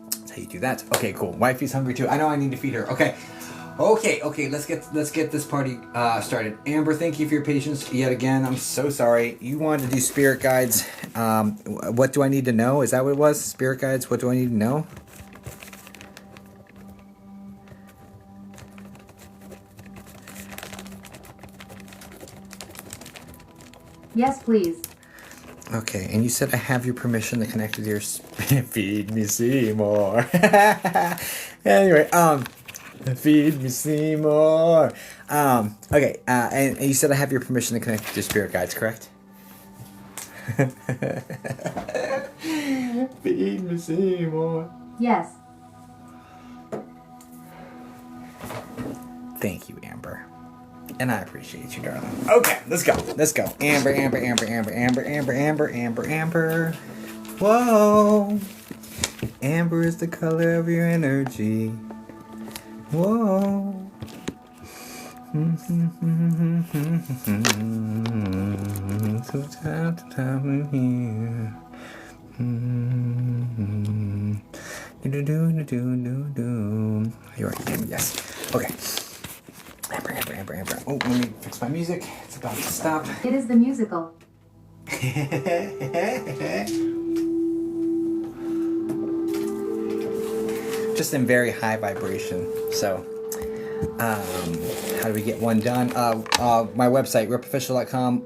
that's how you do that. Okay, cool. Wifey's hungry too. I know I need to feed her. Okay. Let's get this party started. Amber, thank you for your patience yet again. I'm so sorry. You wanted to do spirit guides. What do I need to know? Is that what it was? Spirit guides. What do I need to know? Yes, please. Okay, and you said I have your permission to connect with your feed me Seymour. Anyway, feed me Seymour. Okay, and you said I have your permission to connect with your spirit guides, correct? Feed me Seymour. Yes. Thank you, Amber. And I appreciate you, darling. Okay, let's go. Amber. Whoa. Amber is the color of your energy. Whoa. So time here. You're right, Amber, yes. Okay. Amber. Oh, let me fix my music. It's about to stop. It is the musical. Just in very high vibration. So, how do we get one done? My website, ripofficial.com.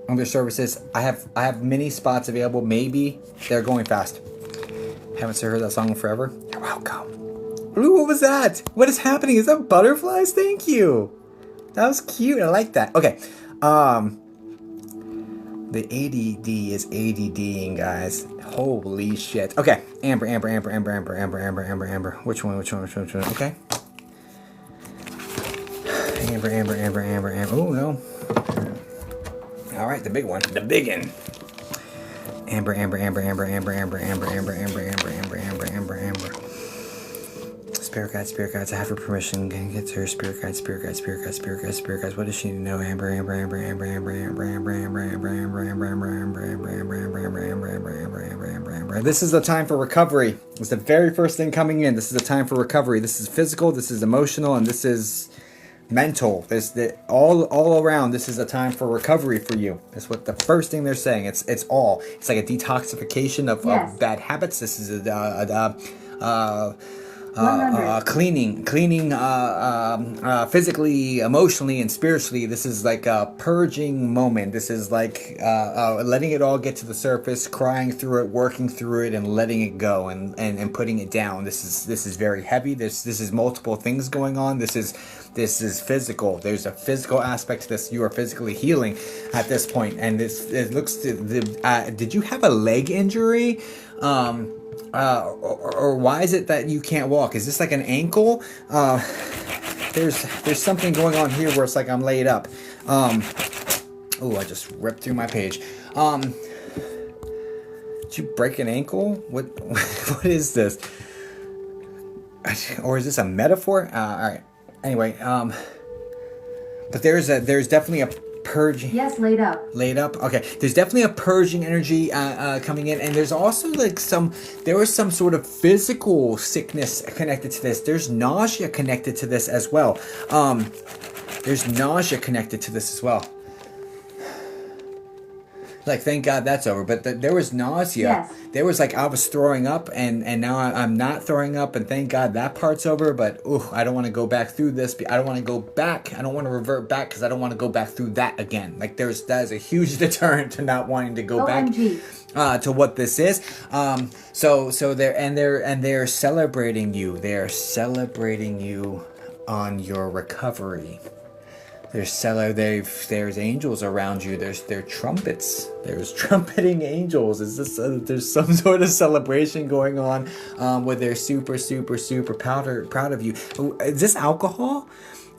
Under services, I have mini spots available. Maybe they're going fast. Haven't heard that song in forever. You're welcome. Ooh, what was that? What is happening? Is that butterflies? Thank you. That was cute. I like that. Okay. The ADD is ADDing, guys. Holy shit. Okay, Amber. Which one? Okay. Amber. Oh, no. All right, the big one. The biggin. Amber. Spirit guides, I have her permission. Can get to her. Spirit guides. What does she know? Amber. This is the time for recovery. It's the very first thing coming in. This is the time for recovery. This is physical, this is emotional, and this is mental. All around. This is a time for recovery for you. That's what the first thing they're saying. It's like a detoxification of bad habits. This is cleaning physically, emotionally, and spiritually. This is like a purging moment. This is like letting it all get to the surface, crying through it, working through it, and letting it go and putting it down. This is very heavy. This is multiple things going on. This is physical. There's a physical aspect to this. You are physically healing at this point, and it looks to did you have a leg injury? Or why is it that you can't walk? Is this like an ankle? There's something going on here where it's like I'm laid up. Oh, I just ripped through my page. Did you break an ankle? What is this? Or is this a metaphor? All right. Anyway, but there's definitely a purging. Yes, laid up. Okay, there's definitely a purging energy coming in, and there's also like there was some sort of physical sickness connected to this. There's nausea connected to this as well. Like, thank God that's over. But there was nausea. Yes. There was like I was throwing up, and now I'm not throwing up, and thank God that part's over. But I don't want to go back through this. I don't want to go back. I don't want to revert back because I don't want to go back through that again. Like that is a huge deterrent to not wanting to go back to what this is. So they're celebrating you. They're celebrating you on your recovery. There's angels around you. There's trumpets. There's trumpeting angels. There's some sort of celebration going on where they're super proud of you. Is this alcohol?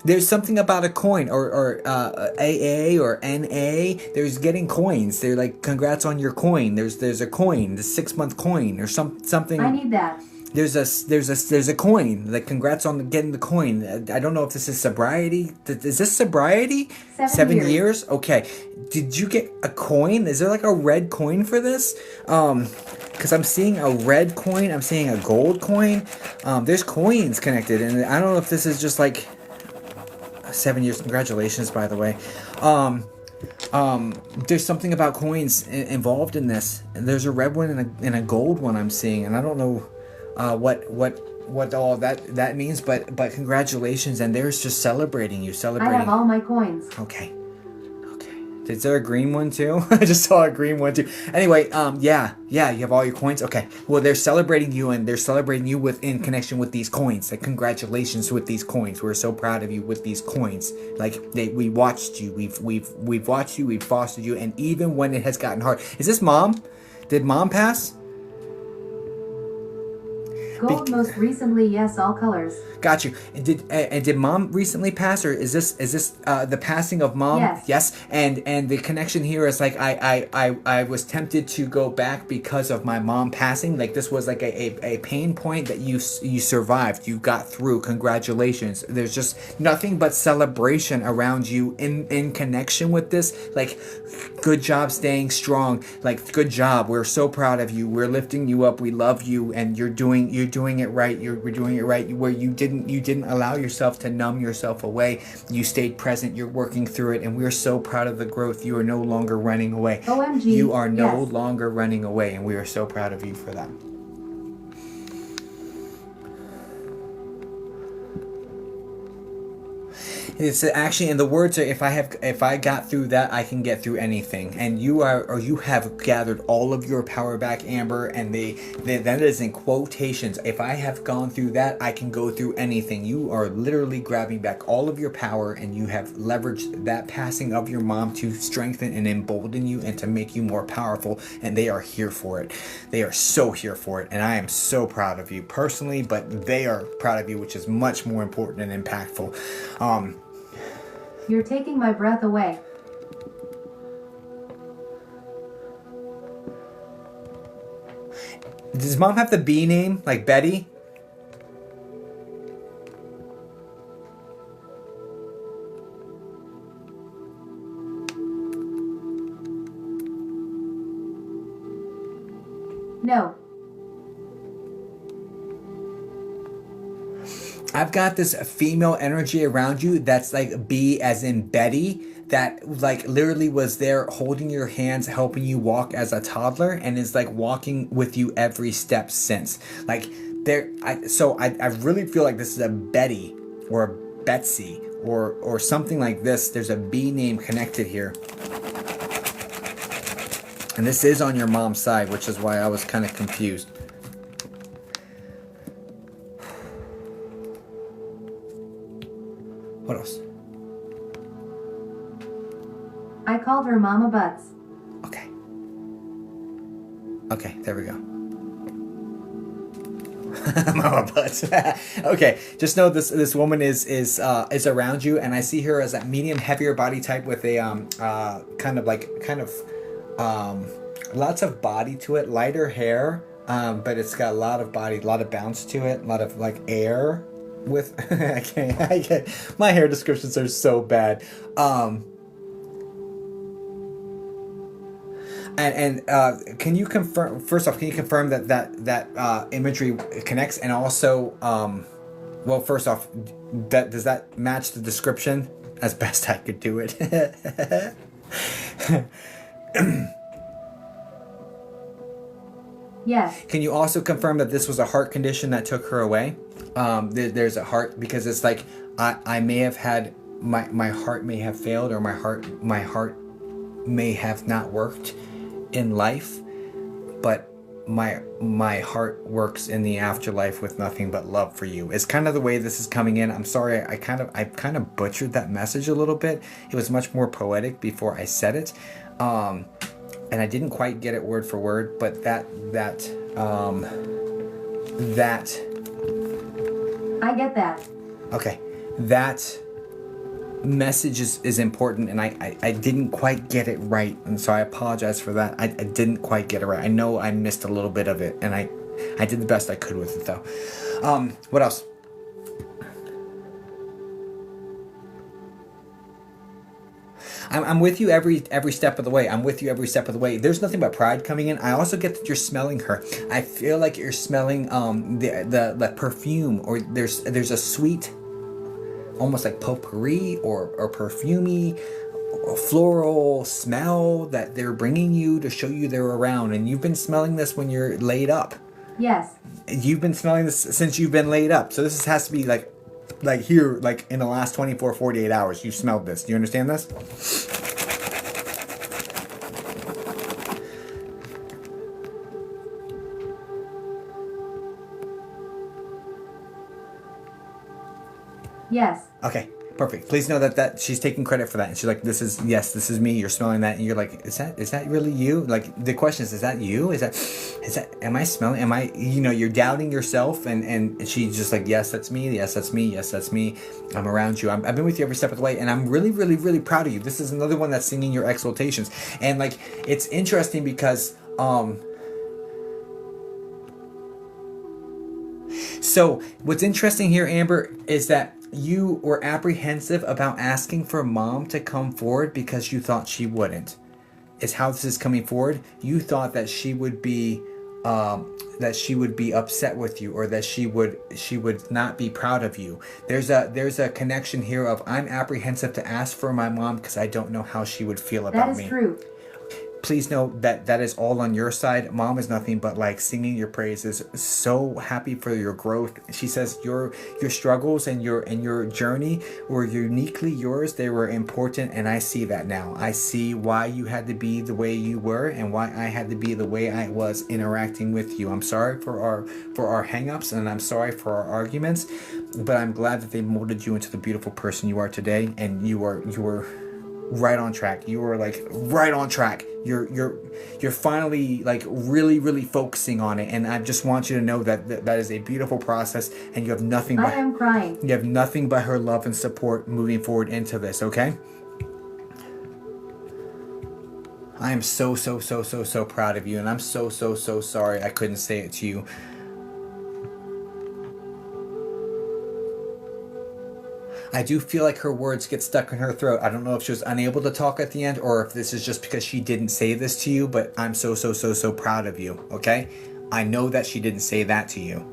There's something about a coin or AA or NA. There's getting coins. They're like, congrats on your coin. There's a coin, the 6-month coin or something. I need that. There's a coin. Like, congrats on getting the coin. I don't know if this is sobriety. Is this sobriety? 7 years. Okay. Did you get a coin? Is there like a red coin for this? Because I'm seeing a red coin. I'm seeing a gold coin. There's coins connected, and I don't know if this is just like 7 years. Congratulations, by the way. There's something about coins involved in this. And there's a red one and a gold one I'm seeing, and I don't know what all that means, but congratulations, and they're just celebrating you. I have all my coins. Okay. Is there a green one too? I just saw a green one too. Anyway, yeah, you have all your coins. Okay. Well, they're celebrating you, and they're celebrating you in connection with these coins. Like, congratulations with these coins. We're so proud of you with these coins. Like, we watched you. We've watched you. We've fostered you, and even when it has gotten hard. Is this mom? Did mom pass? Gold most recently, yes, all colors. Got you. And did mom recently pass, or is this the passing of mom? Yes. And the connection here is like I was tempted to go back because of my mom passing. Like, this was like a pain point that you survived. You got through. Congratulations. There's just nothing but celebration around you in connection with this. Like, good job staying strong. Like, good job. We're so proud of you. We're lifting you up. We love you, and you're doing it right. We're doing it right. Where you didn't allow yourself to numb yourself away. You stayed present. You're working through it, and we're so proud of the growth. You are no longer running away. OMG. You are no longer running away, and we are so proud of you for that. It's actually, and the words are, if I got through that, I can get through anything. And you have gathered all of your power back, Amber. And that is in quotations. If I have gone through that, I can go through anything. You are literally grabbing back all of your power, and you have leveraged that passing of your mom to strengthen and embolden you and to make you more powerful. And they are here for it. They are so here for it. And I am so proud of you personally, but they are proud of you, which is much more important and impactful. You're taking my breath away. Does mom have the B name, like Betty? No. I've got this female energy around you that's like B as in Betty, that like literally was there holding your hands, helping you walk as a toddler, and is like walking with you every step since. Like I really feel like this is a Betty or a Betsy or something like this. There's a B name connected here. And this is on your mom's side, which is why I was kind of confused. What else? I called her Mama Butts. Okay. Okay, there we go. Mama Butts. Okay, just know this woman is around you, and I see her as a medium heavier body type with a kind of lots of body to it, lighter hair, but it's got a lot of body, a lot of bounce to it, a lot of like air. With I can't my hair descriptions are so bad. And can you confirm, first off, can you confirm that imagery connects, and also well, first off, does that match the description as best I could do it? Yes. Can you also confirm that this was a heart condition that took her away? There's a heart, because it's like I may have had my heart may have failed, or my heart may have not worked in life, but my heart works in the afterlife with nothing but love for you. It's kind of the way this is coming in. I'm sorry, I kind of butchered that message a little bit. It was much more poetic before I said it. And I didn't quite get it word for word, but that I get that. okay, that message is important, and I didn't quite get it right, and so I apologize for that. I didn't quite get it right. I know I missed a little bit of it, and I did the best I could with it, though. What else? I'm with you every step of the way. I'm with you every step of the way. There's nothing but pride coming in. I also get that you're smelling her. I feel like you're smelling the perfume, or there's a sweet, almost like potpourri or perfumey, floral smell that they're bringing you to show you they're around. And you've been smelling this when you're laid up. Yes. You've been smelling this since you've been laid up. So this has to be like here, like in the last 24, 48 hours, you smelled this. Do you understand this? Yes. Okay, perfect. Please know that she's taking credit for that. And she's like, this is me. You're smelling that. And you're like, is that really you? Like, the question is that you? Is that, am I smelling? Am I, you're doubting yourself. And she's just like, yes, that's me. Yes, that's me. Yes, that's me. I'm around you. I've been with you every step of the way. And I'm really, really, really proud of you. This is another one that's singing your exaltations. And like, it's interesting because, so what's interesting here, Amber, is that you were apprehensive about asking for mom to come forward because you thought she wouldn't. Is how this is coming forward. You thought that she would be upset with you, or that she would not be proud of you. There's a connection here of, I'm apprehensive to ask for my mom because I don't know how she would feel about me. That is true. please know that that is all on your side. Mom is nothing but like singing your praises. So happy for your growth. She says your struggles and your journey were uniquely yours. They were important, and I see that now. I see why you had to be the way you were and why I had to be the way I was interacting with you. I'm sorry for our hang-ups, and I'm sorry for our arguments, but I'm glad that they molded you into the beautiful person you are today, and you were right on track. You were like right on track. You're finally like really focusing on it, and I just want you to know that that is a beautiful process, and you have nothing but I am crying. You have nothing but her love and support moving forward into this, okay? I am so proud of you, and I'm so sorry I couldn't say it to you. I do feel like her words get stuck in her throat. I don't know if she was unable to talk at the end or if this is just because she didn't say this to you, but I'm so proud of you, okay? I know that she didn't say that to you.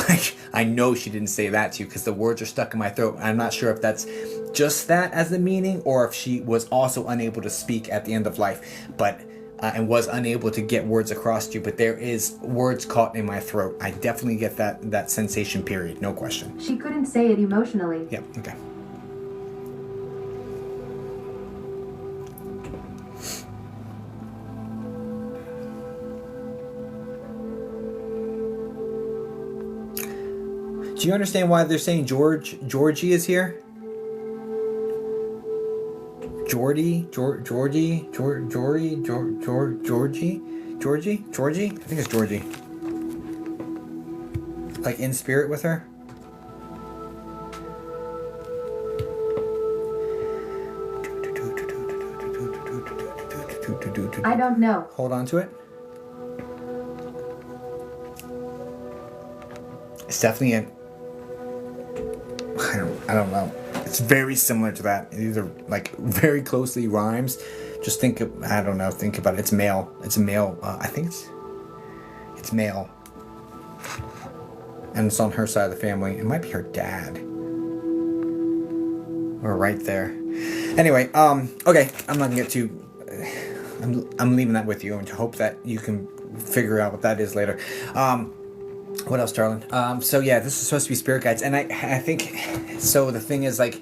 Like, I know she didn't say that to you because the words are stuck in my throat. I'm not sure if that's just that as the meaning or if she was also unable to speak at the end of life, but and was unable to get words across to you, but there is words caught in my throat. I definitely get that sensation, period, no question. She couldn't say it emotionally. Yep, okay. Do you understand why they're saying Georgie is here? Georgie? I think it's Georgie. Like in spirit with her? I don't know. Hold on to it. It's definitely I don't know. It's very similar to that. These are like very closely rhymes. Just think about it. It's male. It's a male. I think it's male. And it's on her side of the family. It might be her dad. Or right there. Anyway, okay. I'm not gonna get too. I'm leaving that with you and hope that you can figure out what that is later. What else, darling? So yeah, this is supposed to be spirit guides, and I think so. The thing is, like,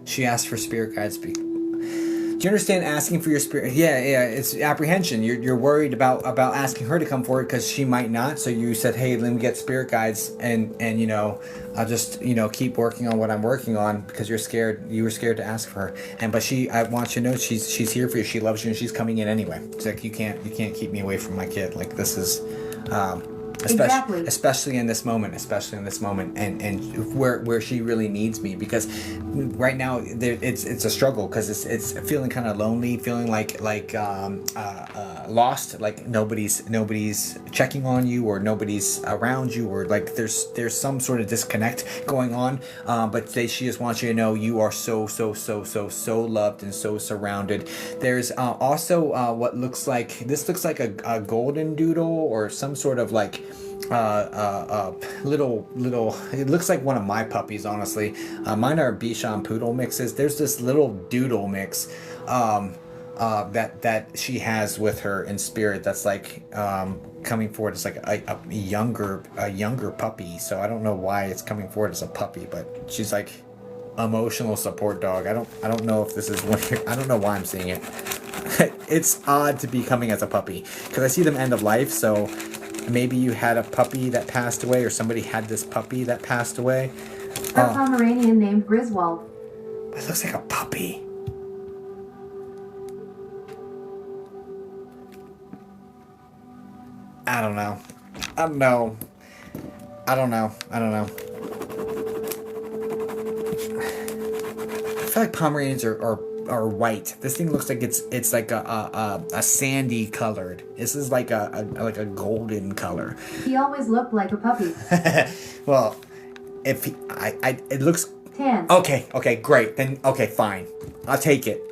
she asked for spirit guides. Do you understand asking for your spirit? Yeah, it's apprehension. You're worried about asking her to come forward because she might not. So you said, hey, let me get spirit guides, and I'll just keep working on what I'm working on because you're scared. You were scared to ask for her, but I want you to know she's here for you. She loves you, and she's coming in anyway. It's like you can't keep me away from my kid. Like this is. Especially in this moment, and where she really needs me, because right now it's a struggle because it's feeling kind of lonely, feeling like lost, like nobody's checking on you or nobody's around you, or like there's some sort of disconnect going on. But she just wants you to know you are so loved and so surrounded. There's also what looks like a golden doodle or some sort of like little it looks like one of my puppies, honestly. Mine are Bichon Poodle mixes. There's this little doodle mix that she has with her in spirit that's like coming forward as like a younger puppy. So I don't know why it's coming forward as a puppy, but she's like emotional support dog. I don't know if this is one here. I don't know why I'm seeing it. It's odd to be coming as a puppy because I see them end of life, so maybe you had a puppy that passed away, or somebody had this puppy that passed away. A Pomeranian named Griswold. It looks like a puppy. I don't know. I feel like Pomeranians are white. This thing looks like it's like a sandy colored. This is like a golden color. He always looked like a puppy. Well, if it looks tan. Okay, great. Then okay, fine. I'll take it.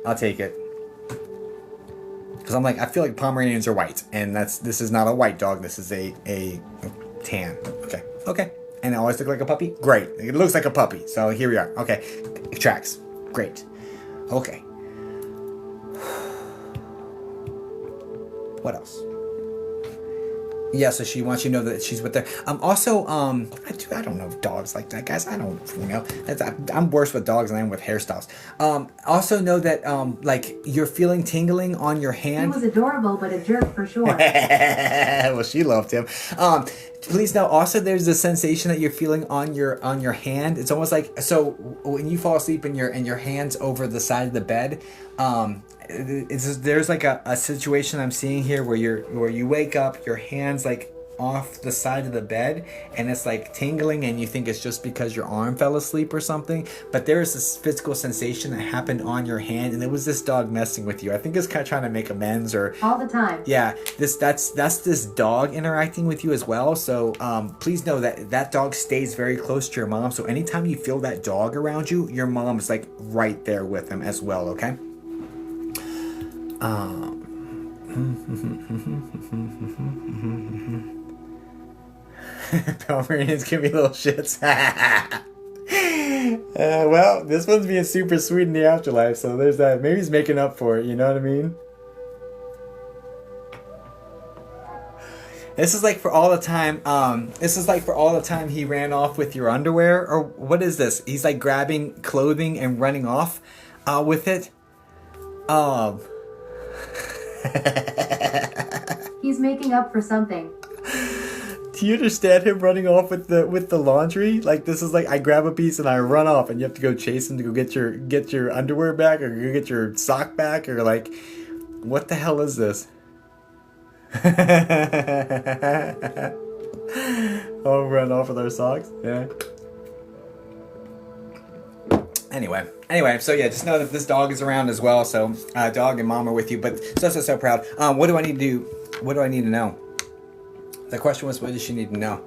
Because I'm like, I feel like Pomeranians are white, and this is not a white dog. This is a tan. Okay. And it always look like a puppy. Great. It looks like a puppy. So here we are. Okay, it tracks. Great. Okay. What else? Yeah, so she wants you to know that she's with her. Also, I don't know if dogs like that, guys. I don't, know. I'm worse with dogs than I am with hairstyles. Also know that, like, you're feeling tingling on your He hand. was adorable, but a jerk for sure. Well, she loved him. Please know also there's a sensation that you're feeling on your hand. It's almost like, so when you fall asleep and your hands over the side of the bed, there's like a situation I'm seeing here where you wake up, your hands like off the side of the bed, and it's like tingling, and you think it's just because your arm fell asleep or something, but there is this physical sensation that happened on your hand, and it was this dog messing with you. I think it's kind of trying to make amends, or all the time. yeah, that's this dog interacting with you as well. So please know that dog stays very close to your mom, so anytime you feel that dog around you, your mom is like right there with him as well. Okay. Pomeranians give me little shits. Well, this one's being super sweet in the afterlife, so there's that. Maybe he's making up for it, you know what I mean? This is like for all the time, he ran off with your underwear, or what is this? He's like grabbing clothing and running off with it. He's making up for something. Do you understand him running off with the laundry? Like, this is like, I grab a piece and I run off, and you have to go chase him to go get your underwear back, or go get your sock back, or like, what the hell is this? Oh, run off with our socks? Yeah. Anyway, so yeah, just know that this dog is around as well. So, dog and mom are with you, but so proud. What do I need to do? What do I need to know? The question was, what does she need to know?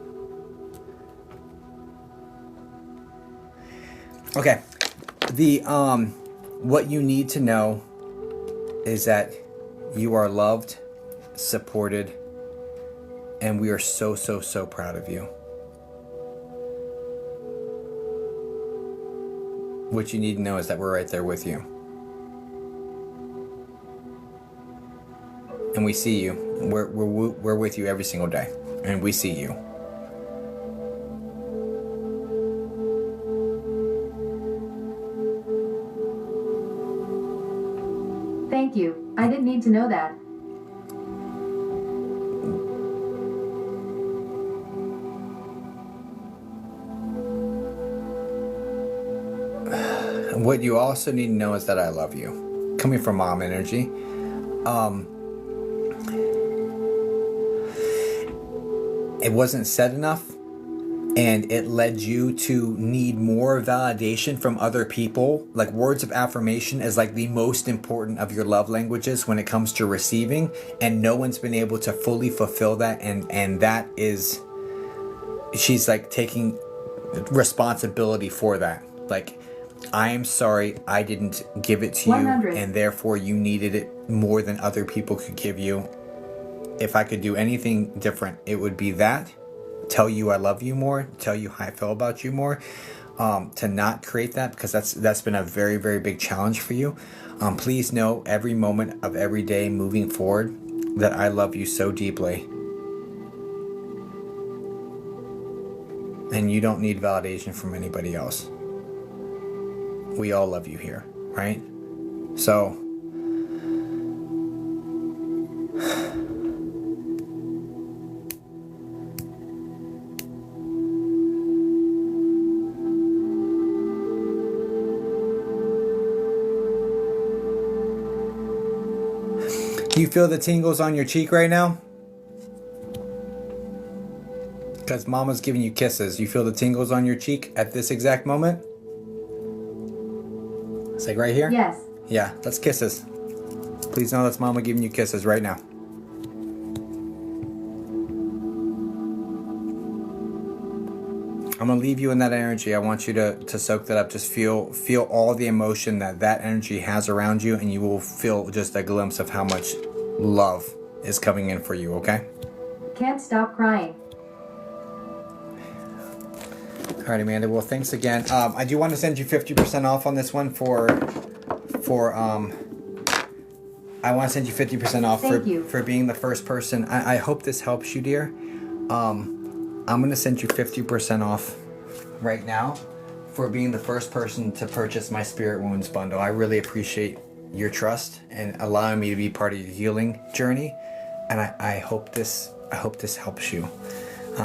Okay. What you need to know is that you are loved, supported, and we are so proud of you. What you need to know is that we're right there with you. And we see you. We're with you every single day. And we see you. Thank you. I didn't need to know that. What you also need to know is that I love you. Coming from mom energy. It wasn't said enough, and it led you to need more validation from other people. Like, words of affirmation is like the most important of your love languages when it comes to receiving, and no one's been able to fully fulfill that, and that is, she's like taking responsibility for that. Like, I am sorry I didn't give it to 100. you, and therefore you needed it more than other people could give you. If I could do anything different, it would be that. Tell you I love you more. Tell you how I feel about you more. To not create that, because that's been a very, very big challenge for you. Please know every moment of every day moving forward that I love you so deeply. And you don't need validation from anybody else. We all love you here, right? So, do you feel the tingles on your cheek right now? Because mama's giving you kisses. You feel the tingles on your cheek at this exact moment? It's like right here? Yes. Yeah, that's kisses. Please know that's mama giving you kisses right now. I'm going to leave you in that energy. I want you to soak that up. Just feel all the emotion that energy has around you, and you will feel just a glimpse of how much love is coming in for you, okay? Can't stop crying. right, Amanda. Well, thanks again. I do want to send you 50% off on this one I want to send you 50% off for being the first person. I hope this helps you, dear. I'm going to send you 50% off right now for being the first person to purchase my Spirit Wounds bundle. I really appreciate your trust and allowing me to be part of your healing journey. And I hope this helps you.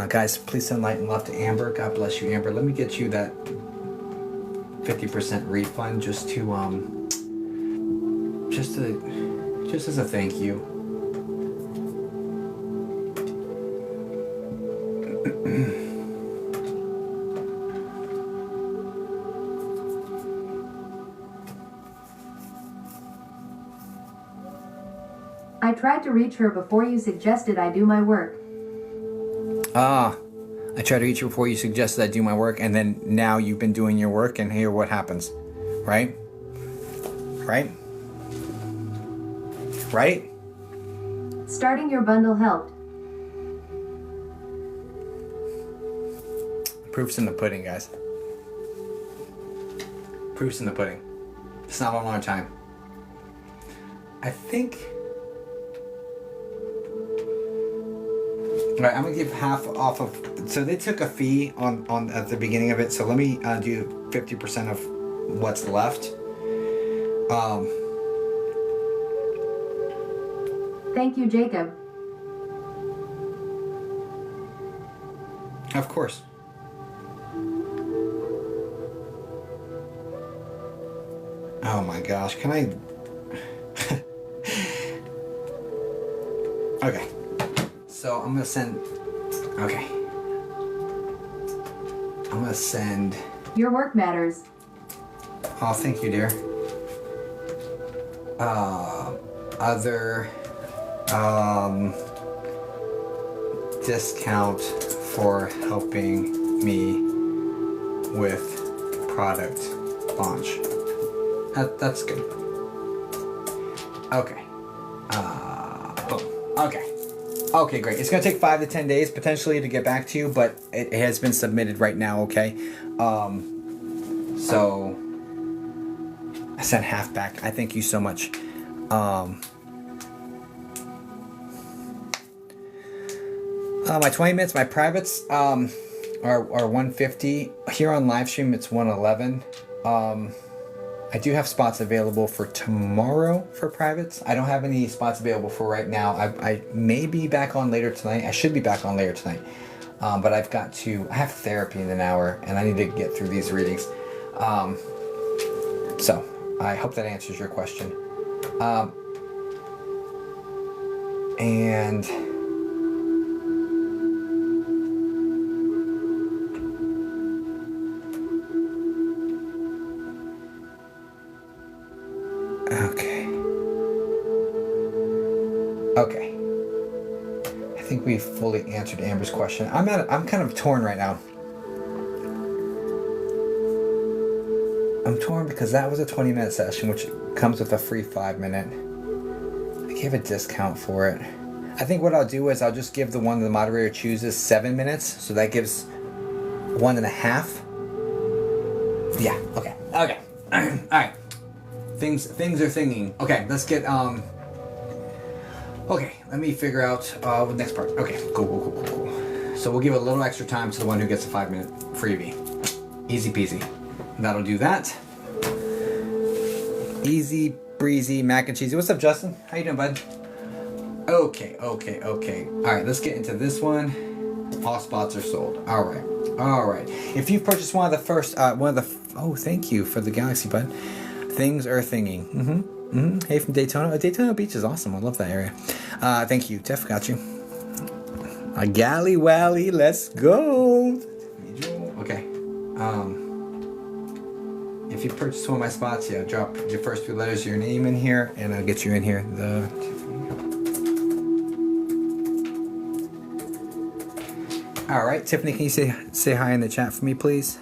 Guys, please send light and love to Amber. God bless you, Amber. Let me get you that 50% refund just as a thank you. I tried to reach her before you suggested I do my work. I tried to reach you before you suggested I do my work, and then now you've been doing your work, and here what happens. Right? Right? Right? Starting your bundle helped. Proof's in the pudding, guys. Proof's in the pudding. It's not a long time. I think... Alright, I'm gonna give half off of... So they took a fee on at the beginning of it, so let me do 50% of what's left. Thank you, Jacob. Of course. Oh my gosh, can I... Okay. So I'm gonna send... Okay. I'm gonna send... Your work matters. Oh, thank you, dear. Other... discount for helping me with product launch. That's good. Okay. Boom. Okay. Okay, great. It's gonna take 5 to 10 days potentially to get back to you, but it has been submitted right now. Okay. So I sent half back. I thank you so much. My 20 minutes, my privates are 150. Here on live stream, it's 111. I do have spots available for tomorrow for privates. I don't have any spots available for right now. I may be back on later tonight. I should be back on later tonight. But I have therapy in an hour, and I need to get through these readings. So I hope that answers your question. And... Okay. I think we fully answered Amber's question. I'm kind of torn right now. I'm torn because that was a 20-minute session, which comes with a free 5-minute. I gave a discount for it. I think what I'll do is I'll just give the one the moderator chooses 7 minutes, so that gives 1.5. Yeah. Okay. Okay. All right. Things are thinking. Okay. Let's get Okay, let me figure out the next part. Okay, cool. So we'll give a little extra time to the one who gets a 5-minute freebie. Easy peasy. That'll do that. Easy breezy mac and cheesy. What's up, Justin? How you doing, bud? Okay. All right, let's get into this one. All spots are sold. All right. If you've purchased one of the first, oh, thank you for the galaxy, bud. Things are thinking. Hey, from Daytona. Daytona Beach is awesome. I love that area. Thank you. Jeff, got you. A galley wally. Let's go. Okay. If you purchase one of my spots, yeah, drop your first few letters of your name in here, and I'll get you in here. All right, Tiffany, can you say hi in the chat for me, please?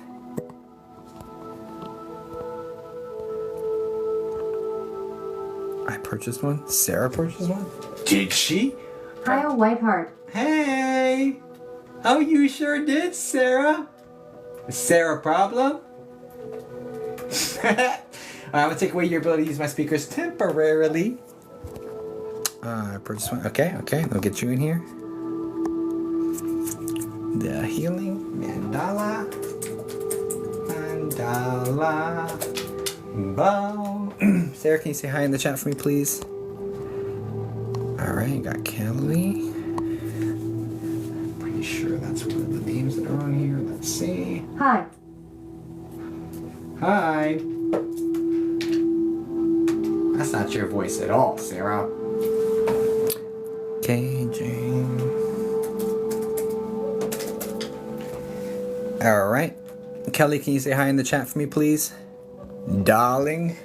I purchased one. Sarah purchased one. Did she? Hi, Whiteheart. Hey. Oh, you sure did, Sarah. Sarah problem? Alright, I'm gonna take away your ability to use my speakers temporarily. Purchase one. Okay, I'll get you in here. The healing mandala. Bow. Sarah, can you say hi in the chat for me, please? Alright, got Kelly. Pretty sure that's one of the names that are on here. Let's see. Hi. Hi. That's not your voice at all, Sarah. KJ. Alright. Kelly, can you say hi in the chat for me, please? Darling.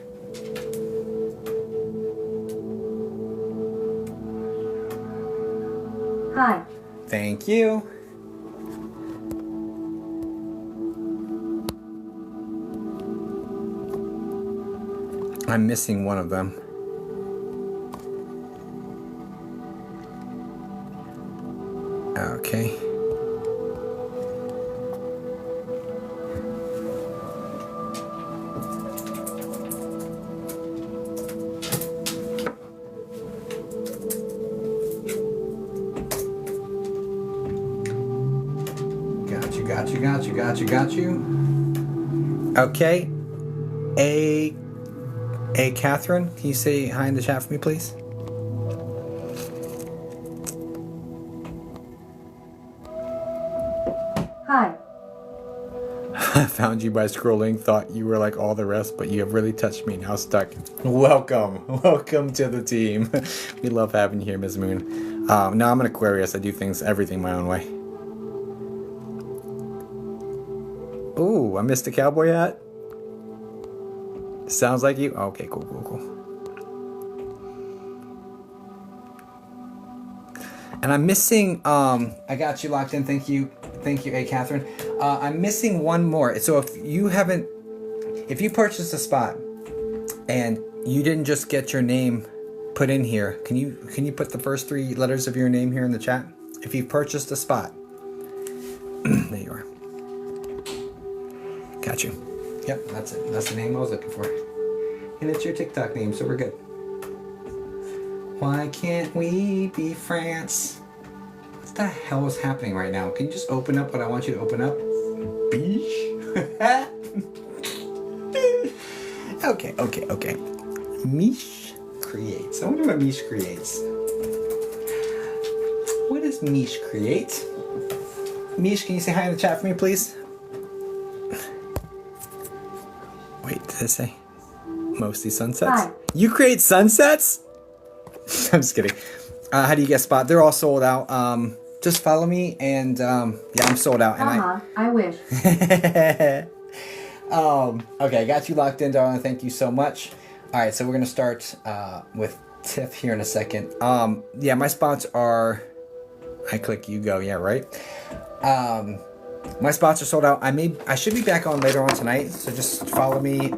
Hi. Thank you. I'm missing one of them. Okay. Got you. Okay. A Catherine, can you say hi in the chat for me, please? Hi. I found you by scrolling, thought you were like all the rest, but you have really touched me, now stuck. Welcome to the team. We love having you here, Ms. Moon. No, I'm an Aquarius. I do everything my own way. Ooh, I missed a cowboy hat. Sounds like you. Okay, cool. And I'm missing. I got you locked in. Thank you, A Catherine. I'm missing one more. So if you purchased a spot, and you didn't just get your name put in here, can you put the first 3 letters of your name here in the chat? If you purchased a spot, there you are. Got you. Yep, that's it. That's the name I was looking for. And it's your TikTok name, so we're good. Why can't we be France? What the hell is happening right now? Can you just open up what I want you to open up? Bish? Okay. Mish creates. I wonder what Mish creates. What does Mish create? Mish, can you say hi in the chat for me, please? Wait, did it say? Mostly sunsets? Hi. You create sunsets? I'm just kidding. How do you get spot? They're all sold out. Just follow me and yeah, I'm sold out. And I wish. Okay, I got you locked in, darling. Thank you so much. All right, so we're gonna start with Tiff here in a second. Yeah, my spots are. I click you go. Yeah, right. My spots are sold out. I should be back on later on tonight, so just follow me.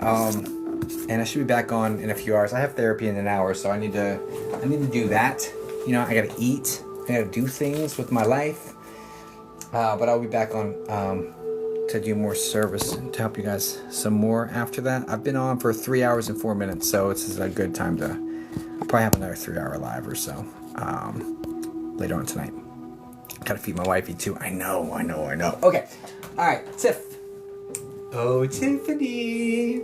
And I should be back on in a few hours. I have therapy in an hour, so I need to do that. You know, I gotta eat. I gotta do things with my life. But I'll be back on to do more service and to help you guys some more after that. I've been on for 3 hours and 4 minutes, so it's a good time to probably have another 3-hour live or so later on tonight. Gotta feed my wifey too. I know. Okay. All right, Tiff. Oh, Tiffany.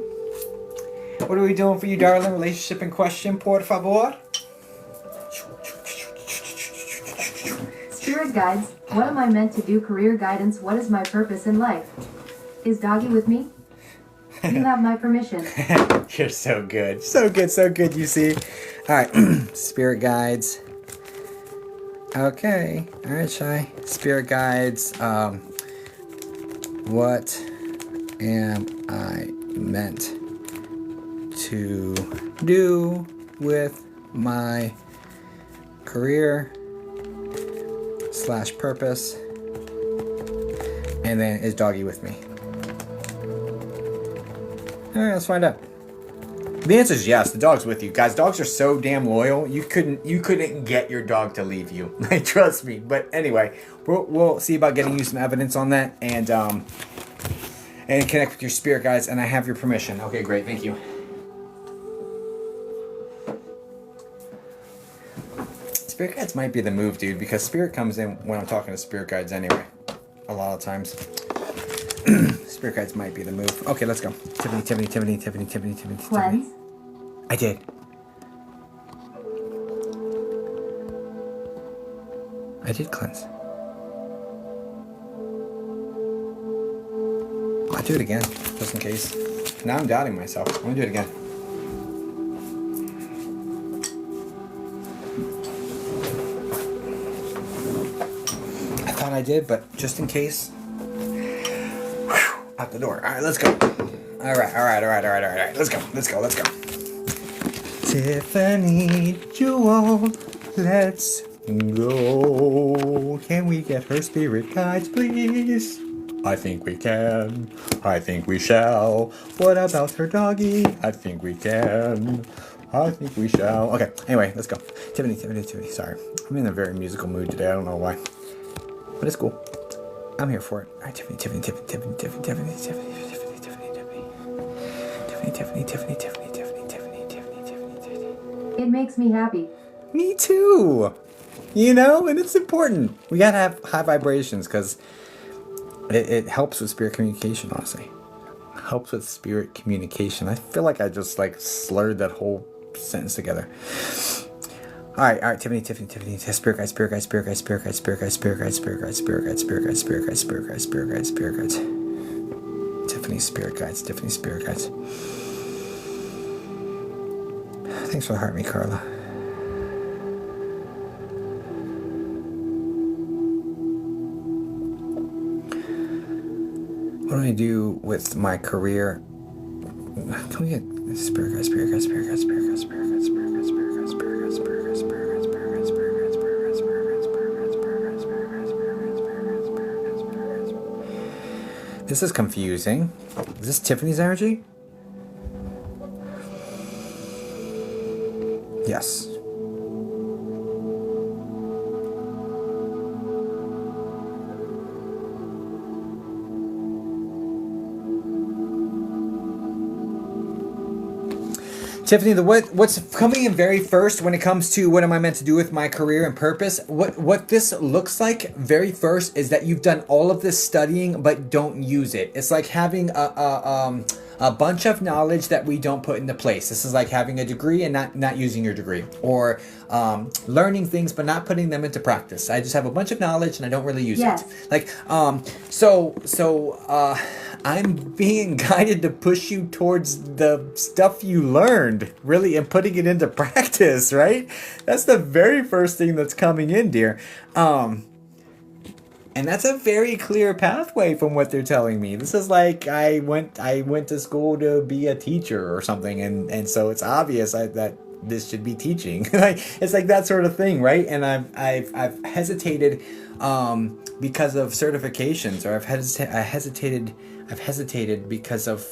What are we doing for you, darling? Relationship in question, por favor. Spirit guides, what am I meant to do? Career guidance, what is my purpose in life? Is Doggy with me? You have my permission. You're so good. So good, you see. All right, spirit guides. Okay, all right, Shy. Spirit guides, what am I meant to do with my career / purpose? And then, is Doggy with me? All right, let's find out. The answer is yes. The dog's with you, guys. Dogs are so damn loyal. You couldn't get your dog to leave you. Like, trust me. But anyway, we'll see about getting you some evidence on that. And and connect with your spirit guides, and I have your permission. Okay, great. Thank you. Spirit guides might be the move, dude, because spirit comes in when I'm talking to spirit guides anyway. A lot of times. Spirit guides might be the move. Okay, let's go. Tiffany. Cleanse. I did. I did cleanse. I'll do it again, just in case. Now I'm doubting myself. I'm gonna do it again. I thought I did, but just in case. Whew, out the door. Alright, let's go. Alright. Let's go. Tiffany Jewel, let's go. Can we get her spirit guides, please? I think we can. I think we shall. What about her doggy? I think we can. I think we shall. Okay, anyway, let's go. Tiffany. Sorry. I'm in a very musical mood today. I don't know why. But it's cool. I'm here for it. All right, Tiffany. It makes me happy. Me too. You know, and it's important. We gotta have high vibrations because it helps with spirit communication, honestly. Helps with spirit communication. I feel like I just like slurred that whole sentence together. All right, Tiffany. Spirit guides. Tiffany's spirit guides. Thanks for the heart, me, Carla. What do I do with my career? Can we get spirit guides? This is confusing. Is this Tiffany's energy? Yes. Tiffany, what's coming in very first when it comes to what am I meant to do with my career and purpose? What this looks like very first is that you've done all of this studying but don't use it. It's like having a bunch of knowledge that we don't put into place. This is like having a degree and not using your degree, or learning things but not putting them into practice. I just have a bunch of knowledge and I don't really use it. Like I'm being guided to push you towards the stuff you learned, really, and putting it into practice, right? That's the very first thing that's coming in, dear. And that's a very clear pathway from what they're telling me. This is like I went to school to be a teacher or something, and so it's obvious that this should be teaching. It's like that sort of thing, right? And I've hesitated because of certifications, or I've hesitated because of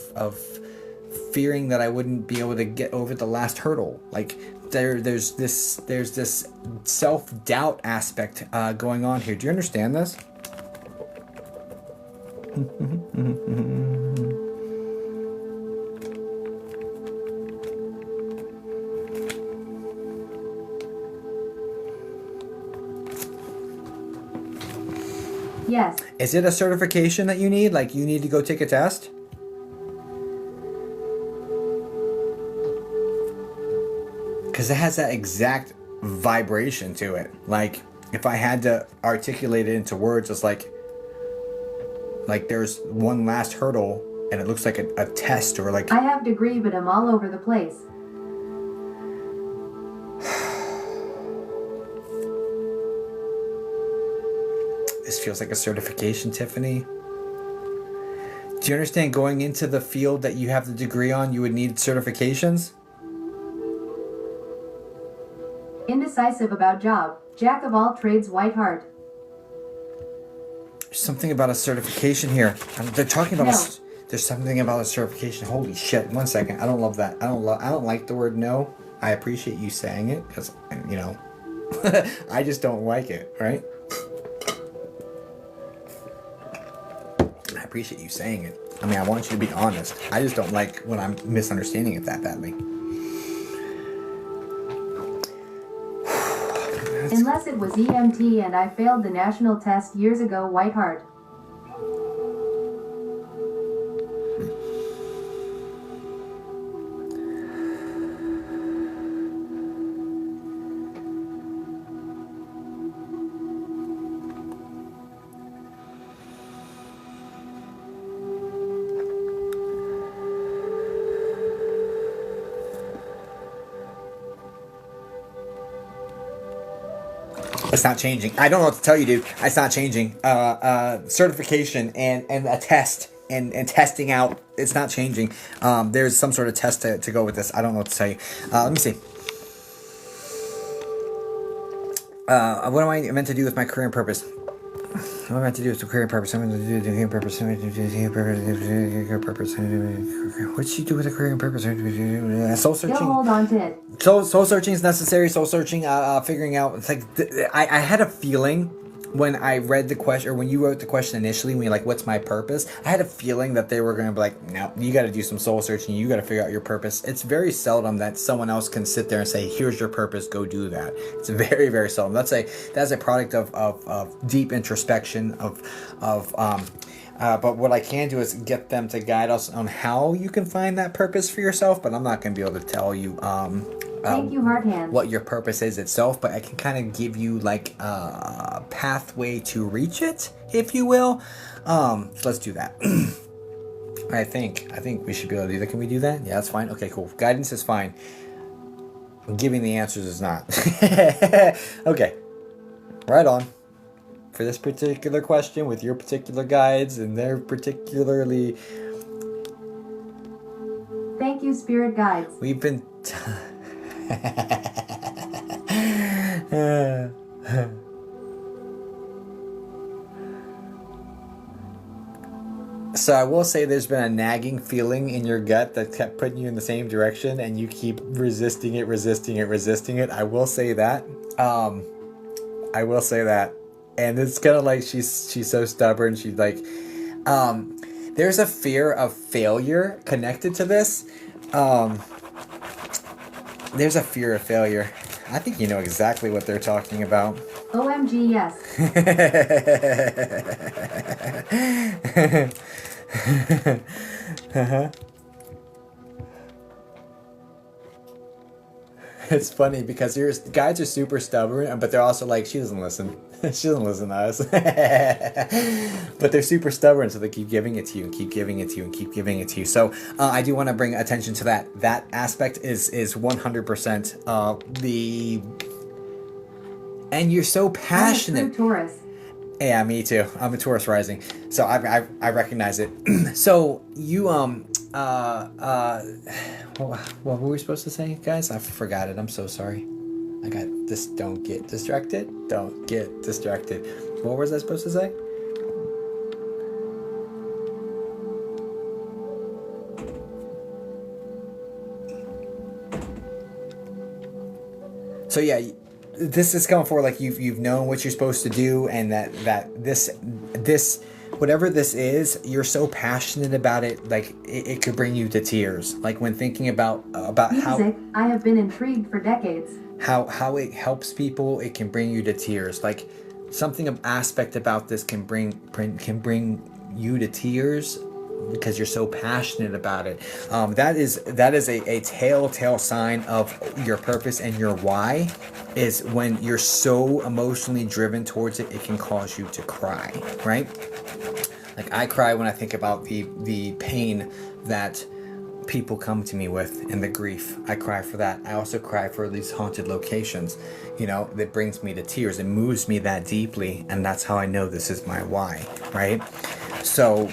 fearing that I wouldn't be able to get over the last hurdle. Like there's this self-doubt aspect going on here. Do you understand this? Yes. Is it a certification that you need? Like you need to go take a test? Because it has that exact vibration to it. Like if I had to articulate it into words, it's like there's one last hurdle and it looks like a test, or like... I have degree, but I'm all over the place. This feels like a certification, Tiffany. Do you understand, going into the field that you have the degree on, you would need certifications? Indecisive about job. Jack of all trades, white heart. There's something about a certification here. They're talking about No. there's something about a certification. Holy shit. 1 second. I don't love that. I don't like the word no. I appreciate you saying it because, you know, I just don't like it, right? I appreciate you saying it. I mean, I want you to be honest. I just don't like when I'm misunderstanding it that badly. Unless it was EMT and I failed the national test years ago, White Heart. It's not changing. I don't know what to tell you, dude. It's not changing. Certification and a test and testing out. It's not changing. There's some sort of test to go with this. I don't know what to tell you. Let me see. What am I meant to do with my career and purpose? What am I meant to do with the career and purpose? I'm going to do the career and purpose. What should you do with a career and purpose? Soul searching. Still hold on to it. Soul searching is necessary. Soul searching, figuring out. It's like I had a feeling when I read the question, or when you wrote the question initially, when you're like, "What's my purpose?" I had a feeling that they were going to be like, "No, you got to do some soul searching. You got to figure out your purpose." It's very seldom that someone else can sit there and say, "Here's your purpose. Go do that." It's very, very seldom. That's a product of deep introspection but what I can do is get them to guide us on how you can find that purpose for yourself. But I'm not going to be able to tell you Thank you, Heart Hands. what your purpose is itself. But I can kind of give you like a pathway to reach it, if you will. So let's do that. I think we should be able to do that. Can we do that? Yeah, that's fine. Okay, cool. Guidance is fine. Giving the answers is not. Okay, right on. For this particular question, with your particular guides, and they're particularly... Thank you, Spirit Guides. We've been... So I will say there's been a nagging feeling in your gut that kept putting you in the same direction, and you keep resisting it. I will say that. And it's kind of like she's so stubborn. She's like, there's a fear of failure connected to this. There's a fear of failure. I think you know exactly what they're talking about. OMG, yes. It's funny because your guides are super stubborn, but they're also like, she doesn't listen. She doesn't listen to us. But they're super stubborn, so they keep giving it to you and keep giving it to you and keep giving it to you. So I do want to bring attention to that. That aspect is 100% the... And you're so passionate. I'm a true Taurus. Yeah, me too. I'm a Taurus rising, so I recognize it. So you what were we supposed to say, guys? I forgot it. I'm so sorry. I got this. Don't get distracted. Don't get distracted. What was I supposed to say? So yeah, this is coming forward like you've known what you're supposed to do, and that this whatever this is, you're so passionate about it, like it could bring you to tears. Like when thinking about Music, how I have been intrigued for decades. how it helps people, it can bring you to tears. Like something of aspect about this can bring you to tears because you're so passionate about it. That is a telltale sign of your purpose and your why. Is when you're so emotionally driven towards it, it can cause you to cry, right? Like I cry when I think about the pain that people come to me with and the grief. I cry for that. I also cry for these haunted locations, that brings me to tears. It moves me that deeply, and that's how I know this is my why, right? So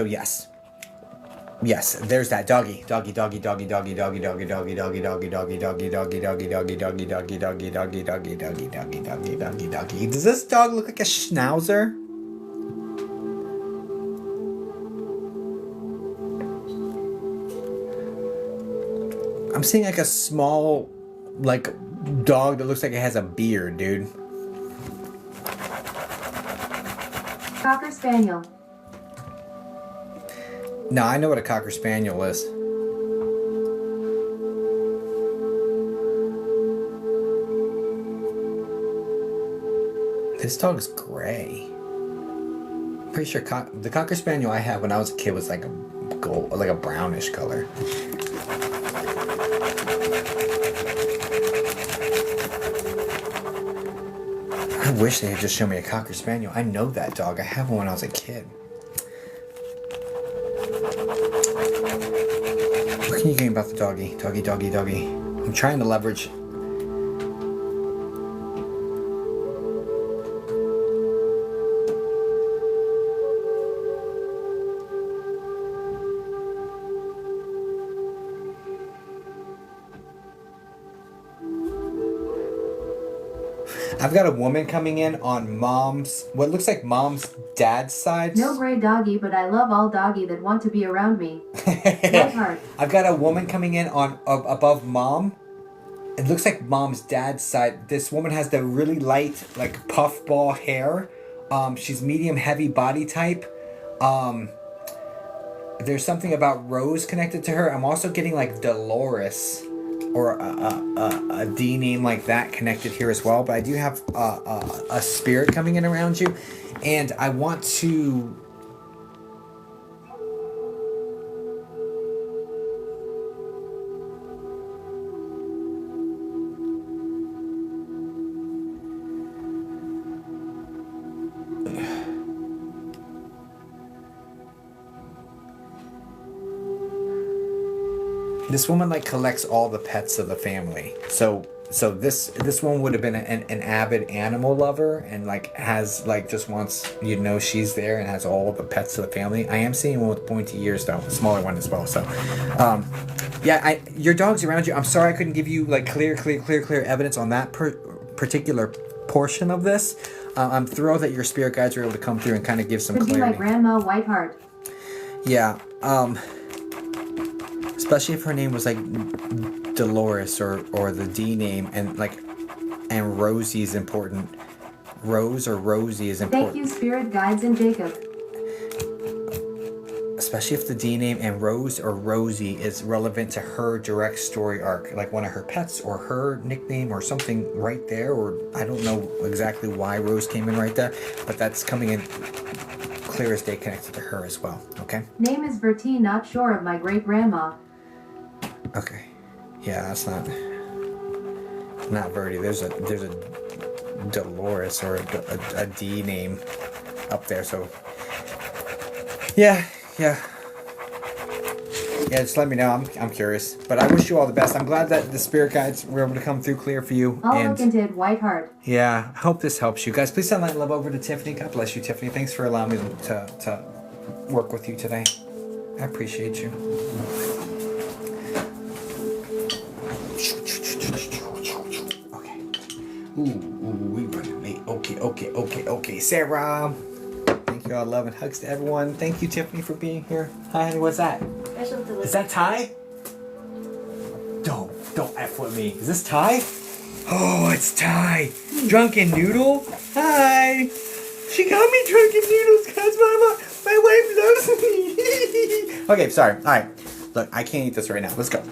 yes, there's that doggy. Does this dog look like a schnauzer? I'm seeing like a small, dog that looks like it has a beard, dude. Cocker Spaniel. No, I know what a Cocker Spaniel is. This dog's gray. Pretty sure the Cocker Spaniel I had when I was a kid was like a gold, like a brownish color. I wish they had just shown me a Cocker Spaniel. I know that dog. I had one when I was a kid. What can you gain about the doggy? Doggy, doggy, doggy. I'm trying to leverage. I've got a woman coming in on mom's, what looks like mom's dad's side. No gray doggy, but I love all doggy that want to be around me. My heart. I've got a woman coming in on above mom. It looks like mom's dad's side. This woman has the really light, like puffball hair. She's medium heavy body type. There's something about Rose connected to her. I'm also getting like Dolores or a D name like that connected here as well. But I do have a spirit coming in around you, and I want to. This woman like collects all the pets of the family. So this one would have been an avid animal lover and like has like just wants you to know she's there and has all the pets of the family. I am seeing one with pointy ears though, a smaller one as well. So yeah, your dog's around you. I'm sorry I couldn't give you like clear evidence on that particular portion of this. I'm thrilled that your spirit guides were able to come through and kind of give some Could clarity. be my grandma Whiteheart. Yeah. Especially if her name was like Dolores or the D name and Rosie is important. Rose or Rosie is important. Thank you, spirit guides and Jacob. Especially if the D name and Rose or Rosie is relevant to her direct story arc, like one of her pets or her nickname or something right there, or I don't know exactly why Rose came in right there, but that's coming in clear as day connected to her as well, okay? Name is Verti, not sure of my great grandma. Okay. Yeah, that's not Verdi. There's a Dolores or a D name up there, so yeah, just let me know. I'm curious, but I wish you all the best. I'm glad that the spirit guides were able to come through clear for you. I'll look into it, Whiteheart. Yeah, I hope this helps you guys. Please send light and love over to Tiffany. God bless you, Tiffany. Thanks for allowing me to work with you today. I appreciate you. Okay. Ooh, we running late. Okay. Sarah. Thank you all. Love and hugs to everyone. Thank you, Tiffany, for being here. Hi, honey. What's that? Special delivery. Is that Ty? Don't F with me. Is this Ty? Oh, it's Ty. Drunken Noodle? Hi. She got me Drunken Noodles because my wife loves me. Okay, sorry. All right. Look, I can't eat this right now. Let's go.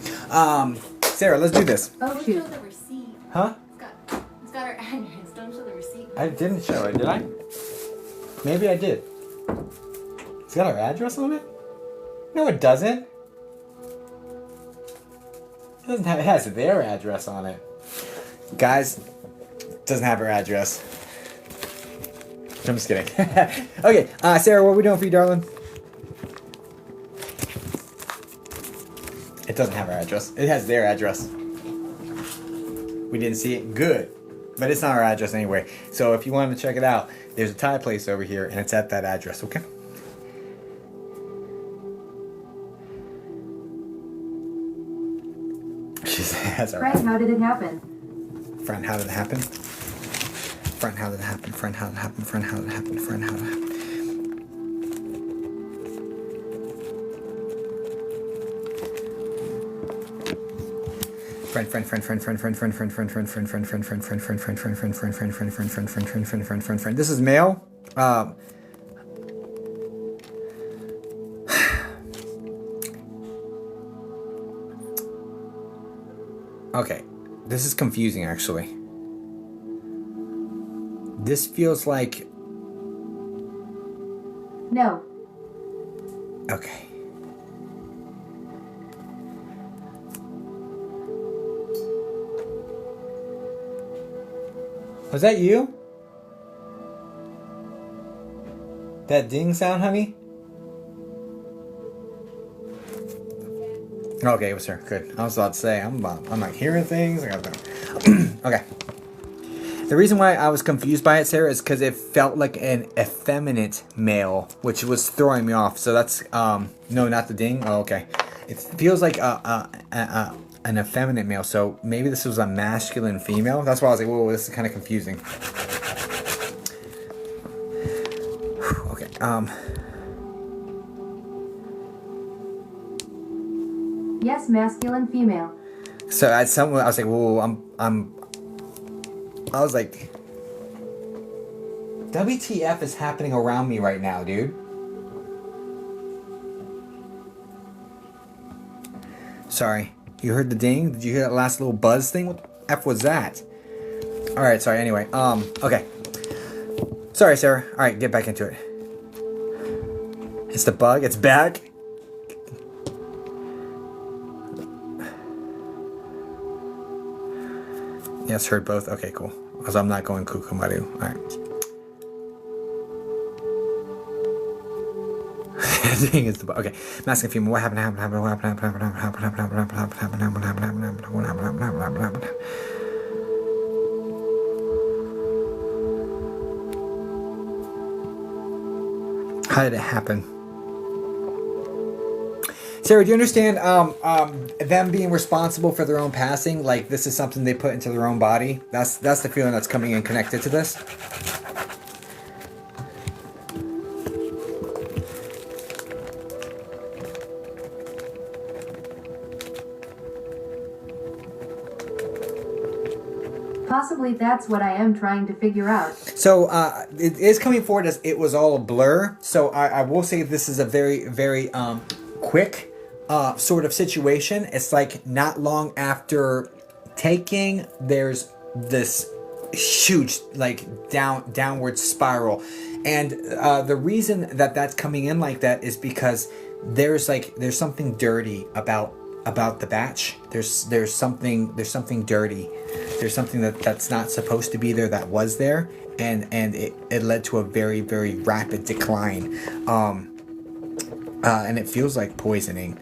Sarah, let's do this. Oh, Don't shoot. show the receipt. Huh? It's got our address. Don't show the receipt. I didn't show it, did I? Maybe I did. It's got our address on it? No, it doesn't. It has their address on it. Guys, it doesn't have her address. I'm just kidding. Okay, Sarah, what are we doing for you, darling? It doesn't have our address. It has their address. We didn't see it. Good. But it's not our address anyway. So if you want to check it out, there's a Thai place over here, and it's at that address, okay? She has our Frank, how did it happen? friend. How did it happen? Friend, how did it happen? Friend, how did it happen? Friend, how did it happen? Friend, how did it happen? Friend. This is male. Okay, this is confusing actually. This feels like... No. Okay. Was that you? That ding sound, honey? Okay, it was her. Good. I was about to say, I'm like hearing things. I got okay. The reason why I was confused by it, Sarah, is because it felt like an effeminate male, which was throwing me off. So that's no, not the ding. Oh, okay. It feels like an effeminate male. So maybe this was a masculine female. That's why I was like, whoa, this is kind of confusing. Okay. Yes, masculine, female. So at some point I was like, whoa, I was like, WTF is happening around me right now, dude? Sorry. You heard the ding? Did you hear that last little buzz thing? What the F was that? Alright, sorry, anyway. Okay. Sorry, Sarah. Alright, get back into it. It's the bug. It's back. Yes, heard both. Okay, cool. Because I'm not going kukumaru. Alright. Ding is the bug. Okay. Masculine female. What happened? How did it happen? Sarah, do you understand them being responsible for their own passing? Like this is something they put into their own body? That's the feeling that's coming in connected to this. Possibly that's what I am trying to figure out. So it is coming forward as it was all a blur. So I will say this is a very, very quick sort of situation. It's like not long after taking, there's this huge like downward spiral, and the reason that that's coming in like that is because there's something dirty about the batch. There's something dirty. There's something that's not supposed to be there that was there, and it led to a very, very rapid decline. And it feels like poisoning.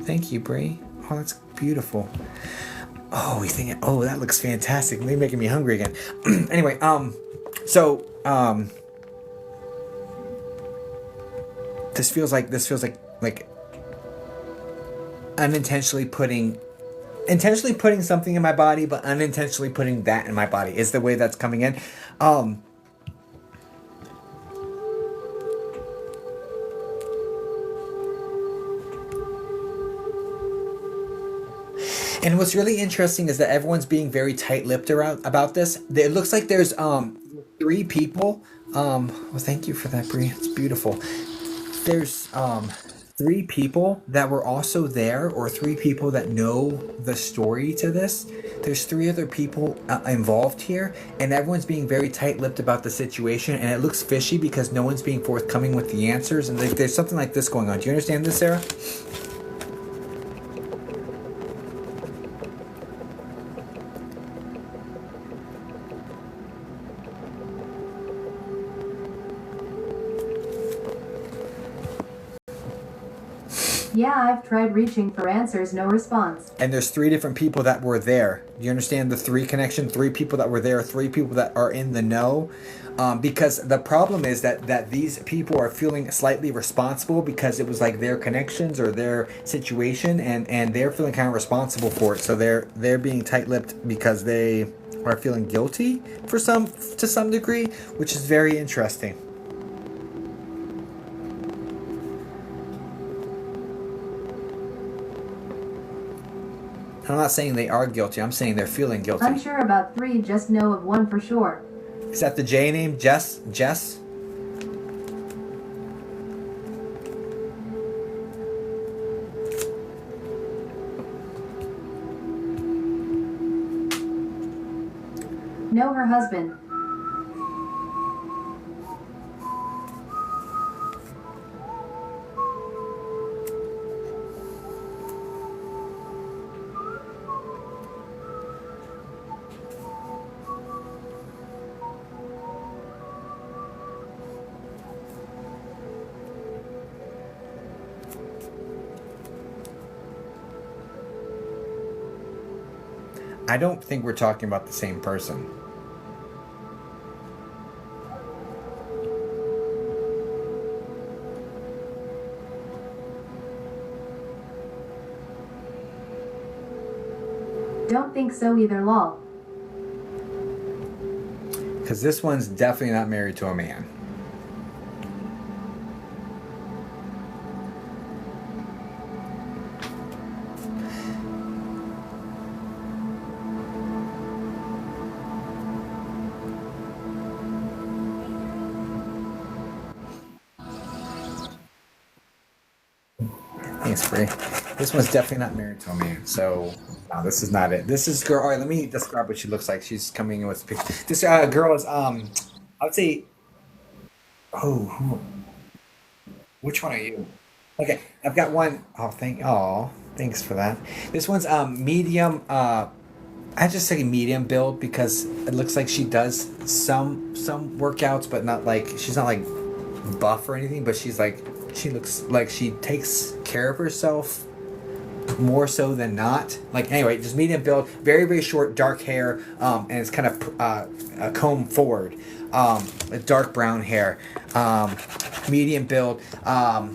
Thank you, Brie. Oh, that's beautiful. Oh, we think. Oh, that looks fantastic. Maybe making me hungry again. Anyway, so this feels like unintentionally putting something in my body, but unintentionally putting that in my body is the way that's coming in. And what's really interesting is that everyone's being very tight-lipped about this. It looks like there's 3 people. Well, thank you for that, Brie. It's beautiful. There's 3 people that were also there, or 3 people that know the story to this. There's 3 other people involved here, and everyone's being very tight-lipped about the situation, and it looks fishy because no one's being forthcoming with the answers, and there's something like this going on. Do you understand this, Sarah? Yeah, I've tried reaching for answers, no response. And there's 3 different people that were there. Do you understand the 3 connection? 3 people that were there, 3 people that are in the know. Because the problem is that these people are feeling slightly responsible because it was like their connections or their situation, and they're feeling kind of responsible for it. So they're being tight-lipped because they are feeling guilty to some degree, which is very interesting. I'm not saying they are guilty. I'm saying they're feeling guilty. Unsure about 3, just know of 1 for sure. Is that the J name? Jess? No, her husband. I don't think we're talking about the same person. Don't think so either, lol. Because this one's definitely not married to a man. Thanks, Bree. This one's definitely not married to a man. So, no, this is not it. This is girl. All right, let me describe what she looks like. She's coming in with a picture. This girl is, I would say, which one are you? Okay, I've got one. Thanks for that. This one's medium. I just say medium build because it looks like she does some workouts, but not like she's not like buff or anything. But she looks like she takes care of herself more so than not. Like anyway, just medium build, very very short, dark hair, and it's kind of comb forward, dark brown hair, medium build, and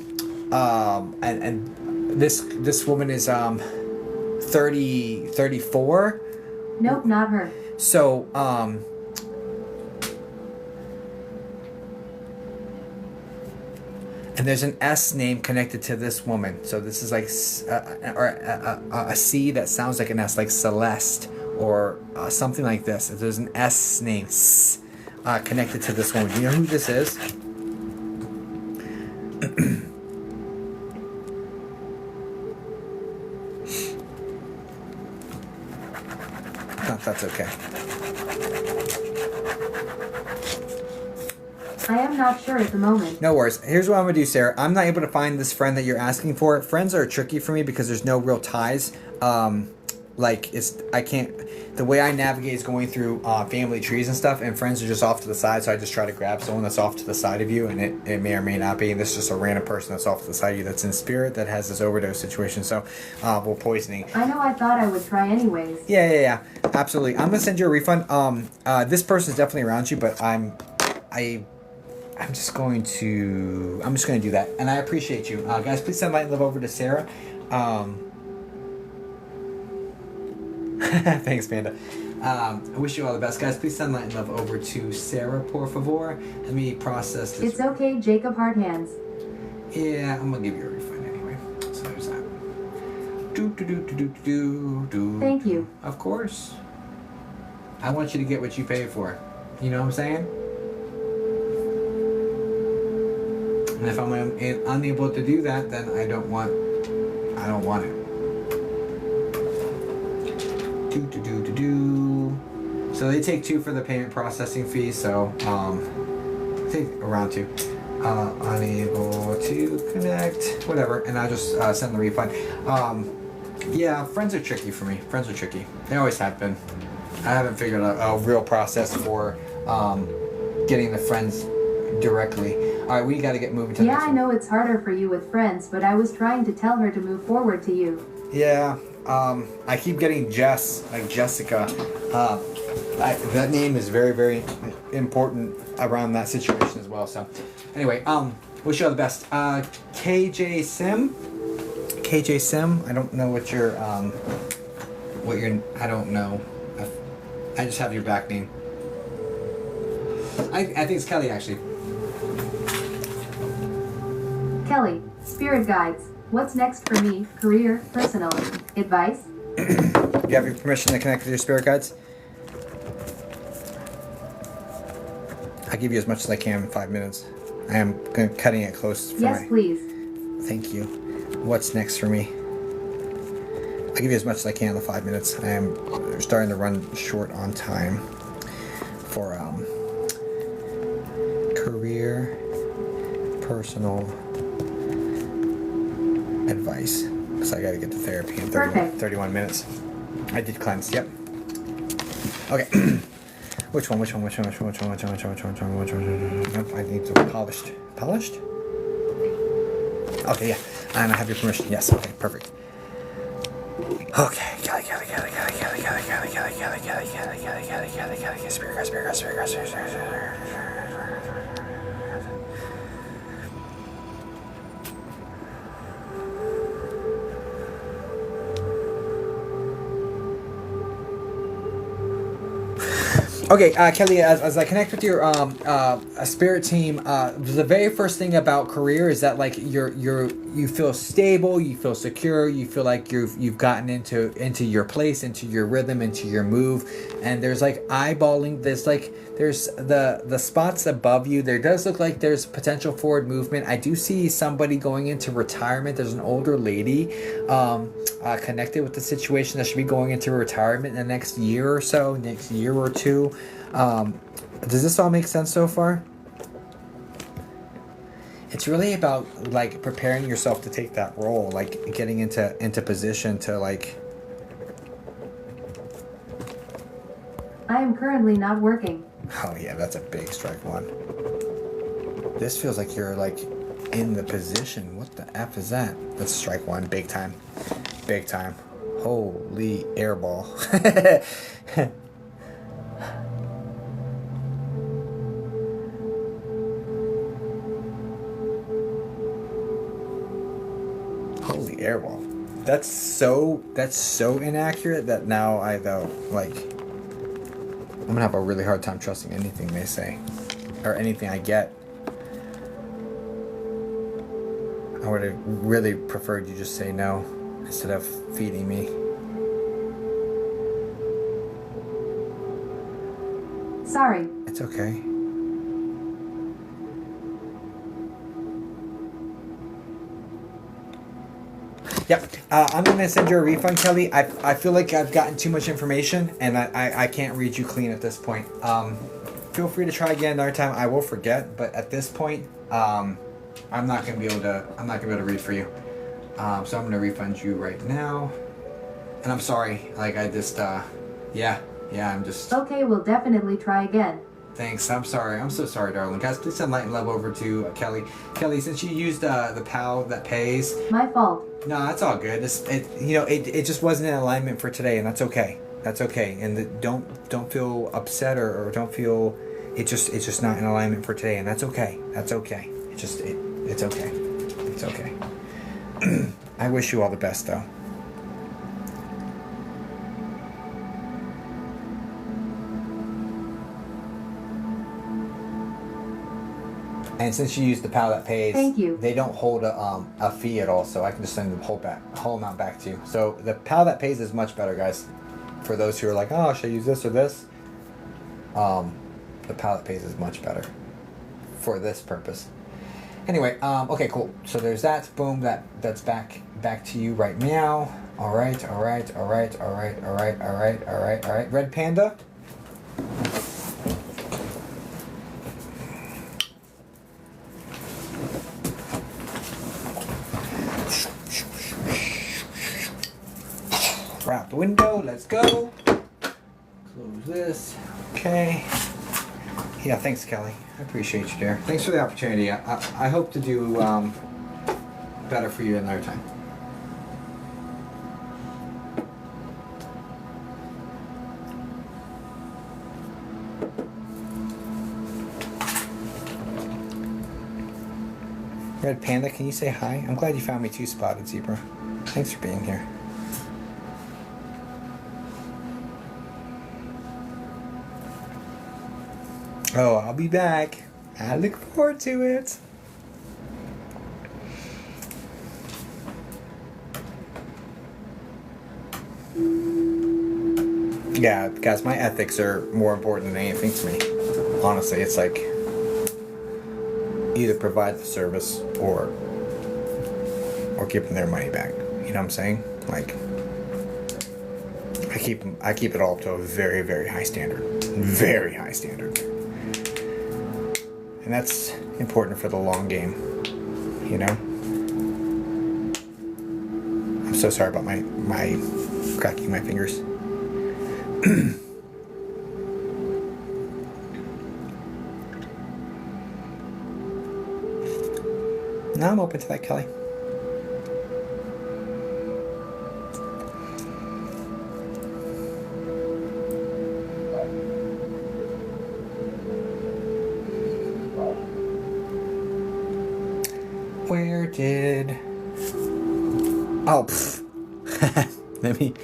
this woman is 34. Nope, not her. So and there's an S name connected to this woman. So this is like a C that sounds like an S, like Celeste or something like this. If there's an S name connected to this woman, do you know who this is? No, that's okay. I am not sure at the moment. No worries. Here's what I'm gonna do, Sarah. I'm not able to find this friend that you're asking for. Friends are tricky for me because there's no real ties. I can't. The way I navigate is going through family trees and stuff, and friends are just off to the side. So I just try to grab someone that's off to the side of you, and it may or may not be. And this is just a random person that's off to the side of you that's in spirit that has this overdose situation. So, well, poisoning. I know I thought I would try anyways. Yeah. Absolutely. I'm gonna send you a refund. This person's definitely around you, but I'm just going to do that, and I appreciate you, guys. Please send light and love over to Sarah. Thanks, Panda. I wish you all the best, guys. Please send light and love over to Sarah, por favor. Let me process this. It's okay, Jacob Hard Hands. Yeah, I'm gonna give you a refund anyway. So there's that. Do. Thank you. Of course. I want you to get what you pay for. You know what I'm saying? And if I'm unable to do that, then I don't want it. So they take 2 for the payment processing fee. So I think around 2. Unable to connect, whatever, and I just send the refund. Yeah, friends are tricky for me. Friends are tricky. They always have been. I haven't figured out a real process for getting the friends directly. All right, we got to get moving to the next I one. know it's harder for you with friends, but I was trying to tell her to move forward to you. Yeah, I keep getting Jess, like Jessica. That name is very, very important around that situation as well. So, anyway, wish you all the best. KJ Sim. I don't know what your I don't know. I just have your back name. I think it's Kelly actually. Kelly, Spirit Guides. What's next for me? Career, personal, advice? You have your permission to connect with your spirit guides? I'll give you as much as I can in 5 minutes. I am cutting it close. Yes, please. Thank you. What's next for me? I'll give you as much as I can in the 5 minutes. I am starting to run short on time. for career, personal advice. Because I got to get to therapy in 31 minutes. I did cleanse. Yep. Okay. Which one? Nope, I need to be polished. Polished? Okay, yeah. And I have your permission. Yes, okay, perfect. Okay. Kelly. Spirit guide. Okay, Kelly, as I connect with your spirit team, the very first thing about career is that like you feel stable, you feel secure, you feel like you've gotten into your place, into your rhythm, into your move, and there's like eyeballing. There's the spots above you. There does look like there's potential forward movement. I do see somebody going into retirement. There's an older lady connected with the situation that should be going into retirement in the next year or so, next year or two. Does this all make sense so far? It's really about like preparing yourself to take that role, like getting into position to like. I am currently not working. Oh yeah, that's a big strike one. This feels like you're like in the position. What the F is that? That's strike one, big time. Big time. Holy airball. Holy airball. That's so inaccurate that now I though like I'm gonna have a really hard time trusting anything they say or anything I get. I would have really preferred you just say no instead of feeding me. Sorry. It's okay. Yep. I'm going to send you a refund, Kelly. I feel like I've gotten too much information and I can't read you clean at this point. Feel free to try again another time. I will forget, but at this point, I'm not going to be able to read for you. So I'm going to refund you right now. And I'm sorry. Like I just yeah, I'm just Okay, we'll definitely try again. Thanks. I'm sorry. I'm so sorry, darling. Guys, please send light and love over to Kelly. Kelly, since you used the pal that pays. My fault. No, that's all good. It just wasn't in alignment for today, and that's okay. That's okay. And don't feel upset or don't feel it's just not in alignment for today, and that's okay. That's okay. It's okay. It's okay. I wish you all the best, though. And since you used the pal that pays, Thank you. They don't hold a fee at all, so I can just send the whole amount back to you. So the pal that pays is much better, guys. For those who are like, oh, should I use this or this? The pal that pays is much better for this purpose. Anyway, okay, cool. So there's that. Boom. That's back to you right now. All right. Red Panda. Out the window, let's go. Close this. Okay. Yeah, thanks, Kelly. I appreciate you, dear. Thanks for the opportunity. I hope to do better for you another time. Red Panda, can you say hi? I'm glad you found me too, Spotted Zebra. Thanks for being here. Oh, I'll be back. I look forward to it. Yeah, guys, my ethics are more important than anything to me. Honestly, it's like either provide the service or give them their money back. You know what I'm saying? Like, I keep it all up to a very, very high standard. Very high standard. And that's important for the long game. You know? I'm so sorry about my cracking my fingers. Now I'm open to that, Kelly. Where did... Oh, let me...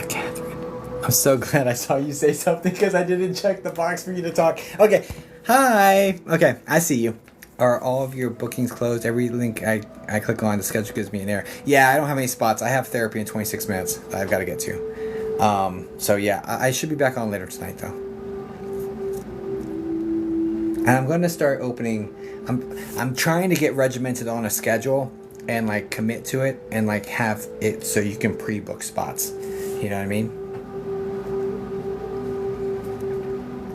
Catherine. I'm so glad I saw you say something because I didn't check the box for you to talk. Okay. Hi. Okay, I see you. Are all of your bookings closed? Every link I click on, the schedule gives me an error. Yeah, I don't have any spots. I have therapy in 26 minutes that I've got to get to. So yeah, I should be back on later tonight though. And I'm going to start opening... I'm trying to get regimented on a schedule and like commit to it and like have it so you can pre-book spots. You know what I mean?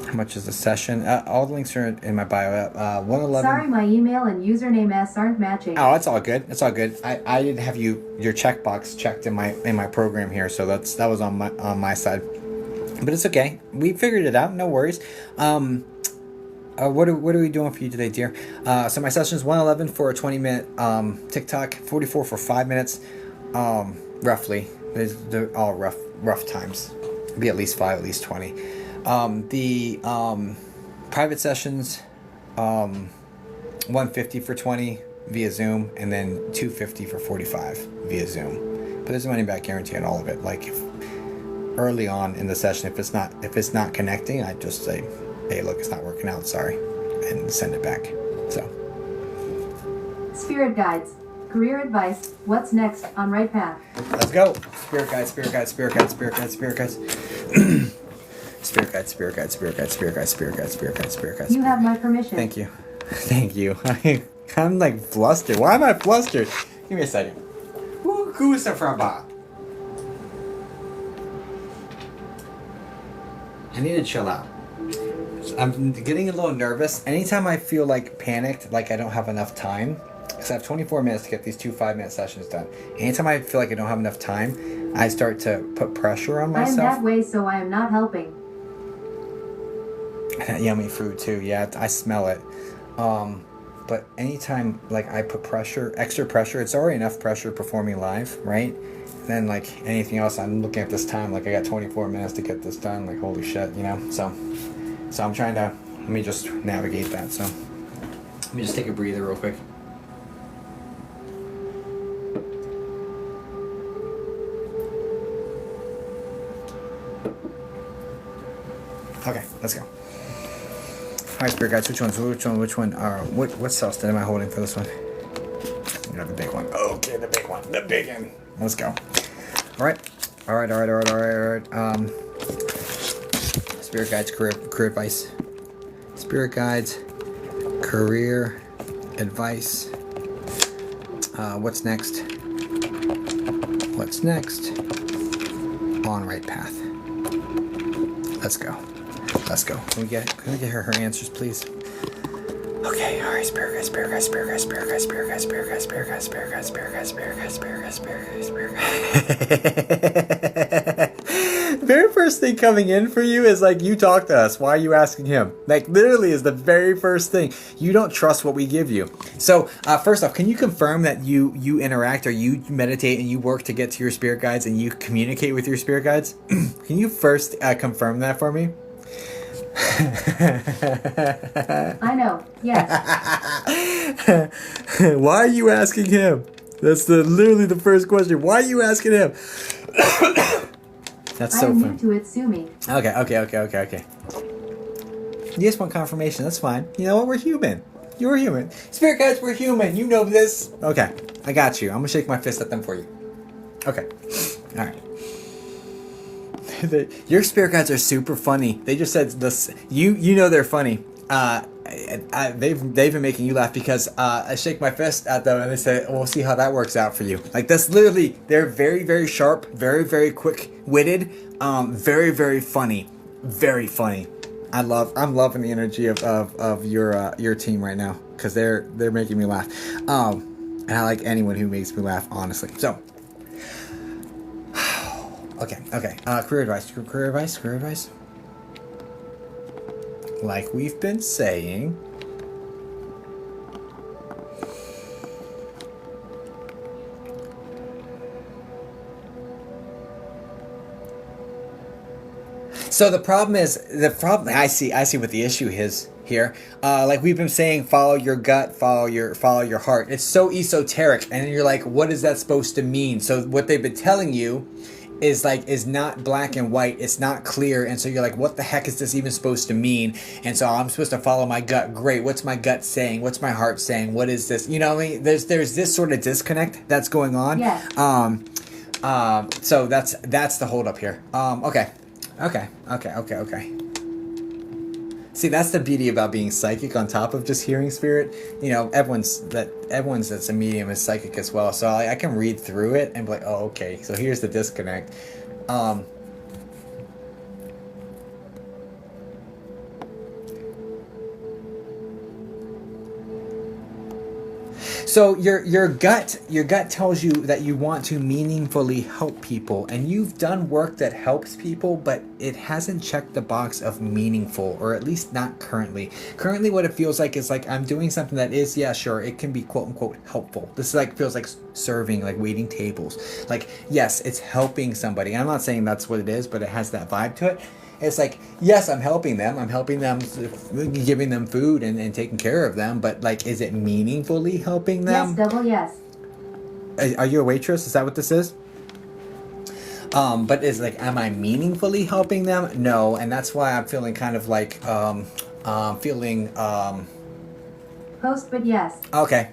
How much is the session? All the links are in my bio. 111. Sorry, my email and username S aren't matching. Oh, it's all good. It's all good. I didn't have your checkbox checked in my program here, so that was on my side. But it's okay. We figured it out. No worries. What are we doing for you today, dear? So my session is 111 for a 20-minute TikTok, 44 for 5 minutes, roughly. They're all rough times. It'll be at least 5, at least 20. The private sessions, 150 for 20 via Zoom, and then 250 for 45 via Zoom. But there's a money back guarantee on all of it. Like if early on in the session, if it's not connecting, I just say, hey, look, it's not working out, sorry, and send it back. So. Spirit guides. Career advice. What's next on Right Path? Let's go. Spirit guides, spirit guides, spirit guides, spirit guides, spirit guides. Spirit guides, spirit guides, spirit guides, spirit guides, spirit guides, spirit guides, spirit guides. You have my permission. Thank you. Thank you. I'm like flustered. Why am I flustered? Give me a second. Who's from Bob? I need to chill out. I'm getting a little nervous. Anytime I feel like panicked, like I don't have enough time, because I have 24 minutes to get these 2 5-minute sessions done. Anytime I feel like I don't have enough time, I start to put pressure on myself. I am that way, so I am not helping. Yummy food too. Yeah, I smell it. But anytime like I put extra pressure, it's already enough pressure performing live, right? And then like anything else, I'm looking at this time, like I got 24 minutes to get this done. Like holy shit, you know. So I'm trying to let me just navigate that. So let me just take a breather real quick. Okay, let's go. Alright, spirit guides, which one? What cells am I holding for this one? You know, the big one. Okay, the big one. The big one. Let's go. Alright. Spirit guides, career advice. Spirit guides, career advice. What's next? What's next? On Right Path. Let's go. Let's go. Can we get her answers, please? Okay, alright, spirit guides, spirit guides, spirit guides, spirit guides, spirit guides, spirit guides, spirit guides, spirit guides, spirit guides, spirit guides, spirit guides, spirit guides, spirit guides. The very first thing coming in for you is like, you talk to us. Why are you asking him? Like, literally is the very first thing. You don't trust what we give you. So, first off, can you confirm that you interact or you meditate and you work to get to your spirit guides and you communicate with your spirit guides? Can you first confirm that for me? I know, yes. Why are you asking him? That's literally the first question. Why are you asking him? That's so I am funny. new to it, sue me. Okay. You just want confirmation. That's fine. You know what? We're human. You're human. Spirit guides, we're human. You know this. Okay, I got you. I'm gonna shake my fist at them for you. Okay. All right. Your spirit guides are super funny. They just said this. You know they're funny. they've been making you laugh because I shake my fist at them and they say, "We'll see how that works out for you." Like that's literally, they're very very sharp, very very quick witted, very very funny, very funny. I'm loving the energy of your team right now because they're making me laugh. And I like anyone who makes me laugh, honestly. So, okay. Career advice. Like we've been saying, so the problem I see what the issue is here. Like we've been saying, follow your gut, follow your heart. It's so esoteric, and you're like, what is that supposed to mean? So what they've been telling you is not black and white. It's not clear, and so you're like, what the heck is this even supposed to mean? And so I'm supposed to follow my gut. Great. What's my gut saying? What's my heart saying? What is this? You know what I mean? There's this sort of disconnect that's going on. Yes. So that's the hold up here. Okay. See, that's the beauty about being psychic on top of just hearing spirit. You know, everyone's that's a medium is psychic as well. So I can read through it and be like, oh, okay. So here's the disconnect. So your gut tells you that you want to meaningfully help people, and you've done work that helps people, but it hasn't checked the box of meaningful, or at least not currently. Currently, what it feels like is like I'm doing something that is, yeah, sure, it can be quote unquote helpful. This is like feels like serving, like waiting tables. Like, yes, it's helping somebody. I'm not saying that's what it is, but it has that vibe to it. It's like, yes, I'm helping them, giving them food and taking care of them, but like, is it meaningfully helping them? Yes, double yes. Are you a waitress? Is that what this is? But is like, am I meaningfully helping them? No, and that's why I'm feeling kind of like, Host, but yes. Okay.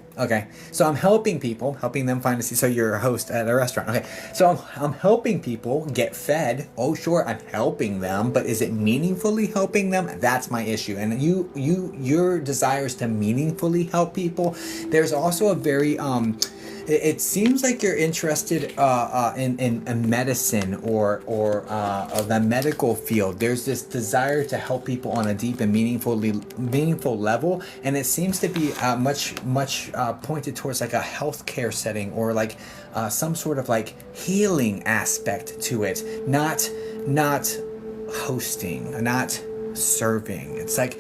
So I'm helping them find a seat. So you're a host at a restaurant. Okay. So I'm helping people get fed. Oh, sure, I'm helping them, but is it meaningfully helping them? That's my issue. And your desires to meaningfully help people. There's also a very it seems like you're interested in medicine or the medical field. There's this desire to help people on a deep and meaningful level, and it seems to be much pointed towards like a healthcare setting or like some sort of like healing aspect to it. Not hosting, not serving. It's like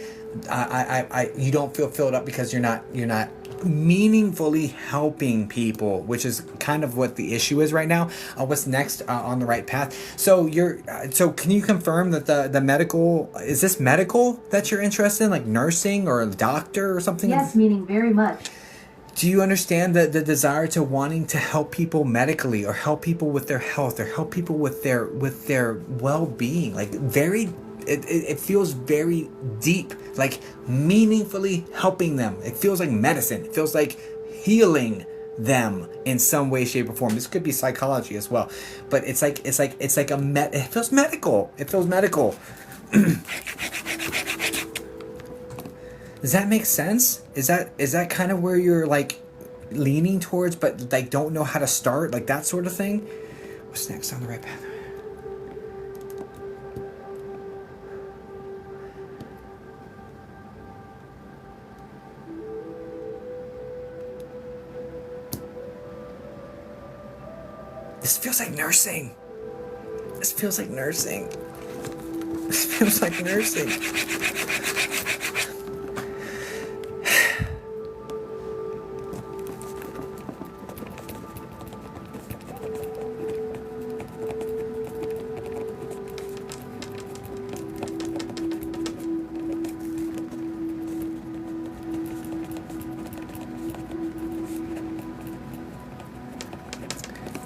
you don't feel filled up because you're not meaningfully helping people, which is kind of what the issue is right now. What's next on the right path? So so can you confirm that the medical, is this medical that you're interested in, like nursing or a doctor or something? Yes, meaning very much. Do you understand the desire to wanting to help people medically, or help people with their health, or help people with their well-being? Like it feels very deep, like meaningfully helping them. It feels like medicine. It feels like healing them in some way, shape, or form. This could be psychology as well, but it feels medical. It feels medical. Does that make sense? Is that kind of where you're like leaning towards, but like don't know how to start, like that sort of thing? What's next on the right path? This feels like nursing. This feels like nursing.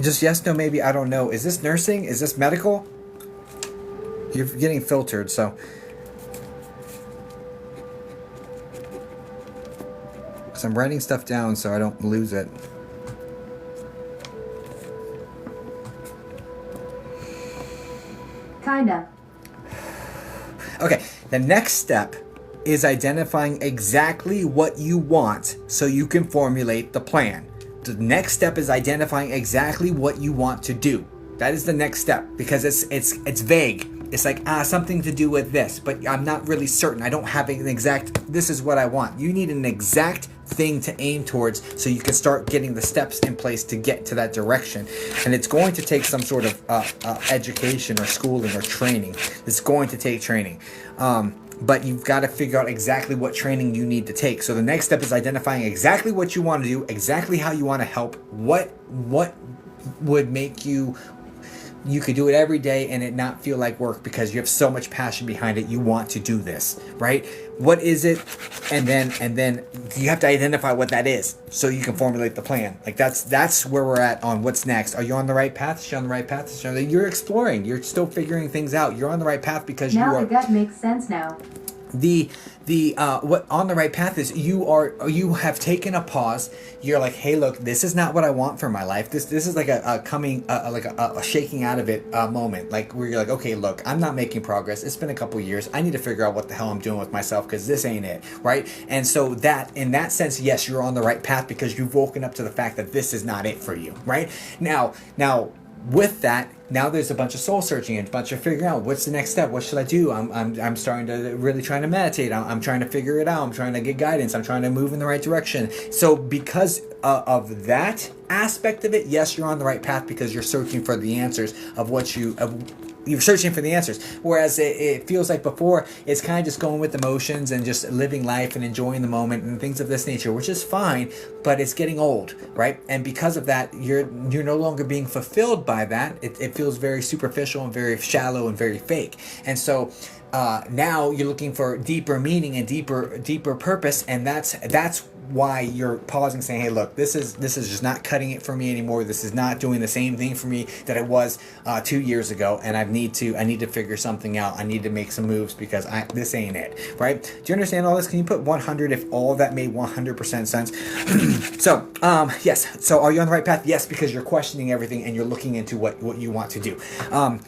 Just yes, no, maybe, I don't know. Is this nursing? Is this medical? You're getting filtered, so. Because I'm writing stuff down so I don't lose it. Kinda. Okay, the next step is identifying exactly what you want so you can formulate the plan. The next step is identifying exactly what you want to do. That is the next step, because it's vague. It's like, something to do with this, but I'm not really certain. I don't have an exact, this is what I want. You need an exact thing to aim towards so you can start getting the steps in place to get to that direction. And it's going to take some sort of education or schooling or training. It's going to take training. But you've got to figure out exactly what training you need to take. So the next step is identifying exactly what you want to do, exactly how you want to help, what would make you could do it every day and it not feel like work because you have so much passion behind it. You want to do this, right? What is it? And then you have to identify what that is so you can formulate the plan. Like that's where we're at on what's next. Are you on the right path? Is she on the right path? You're exploring. You're still figuring things out. You're on the right path because now you are. the gut makes sense now. What on the right path is you have taken a pause. You're like, hey, look, this is not what I want for my life. This is like a shaking out of it moment, like where you're like, okay, look, I'm not making progress. It's been a couple years. I need to figure out what the hell I'm doing with myself because this ain't it, right? And so that in that sense, yes, you're on the right path because you've woken up to the fact that this is not it for you, right? Now with that, now there's a bunch of soul searching and a bunch of figuring out what's the next step. What should I do? I'm starting to really trying to meditate. I'm trying to figure it out. I'm trying to get guidance. I'm trying to move in the right direction. So because of that aspect of it, yes, you're on the right path because you're searching for the answers of what you're searching for the answers. Whereas it feels like before, it's kind of just going with emotions and just living life and enjoying the moment and things of this nature, which is fine, but it's getting old, right? And because of that, you're no longer being fulfilled by that. It feels very superficial and very shallow and very fake. And so now you're looking for deeper meaning and deeper purpose, and that's why you're pausing, saying, hey, look, this is just not cutting it for me anymore. This is not doing the same thing for me that it was 2 years ago, and I need to figure something out. I need to make some moves because this ain't it, right? Do you understand all this? Can you put 100 if all of that made 100% sense? So yes, so are you on the right path? Yes, because you're questioning everything and you're looking into what you want to do.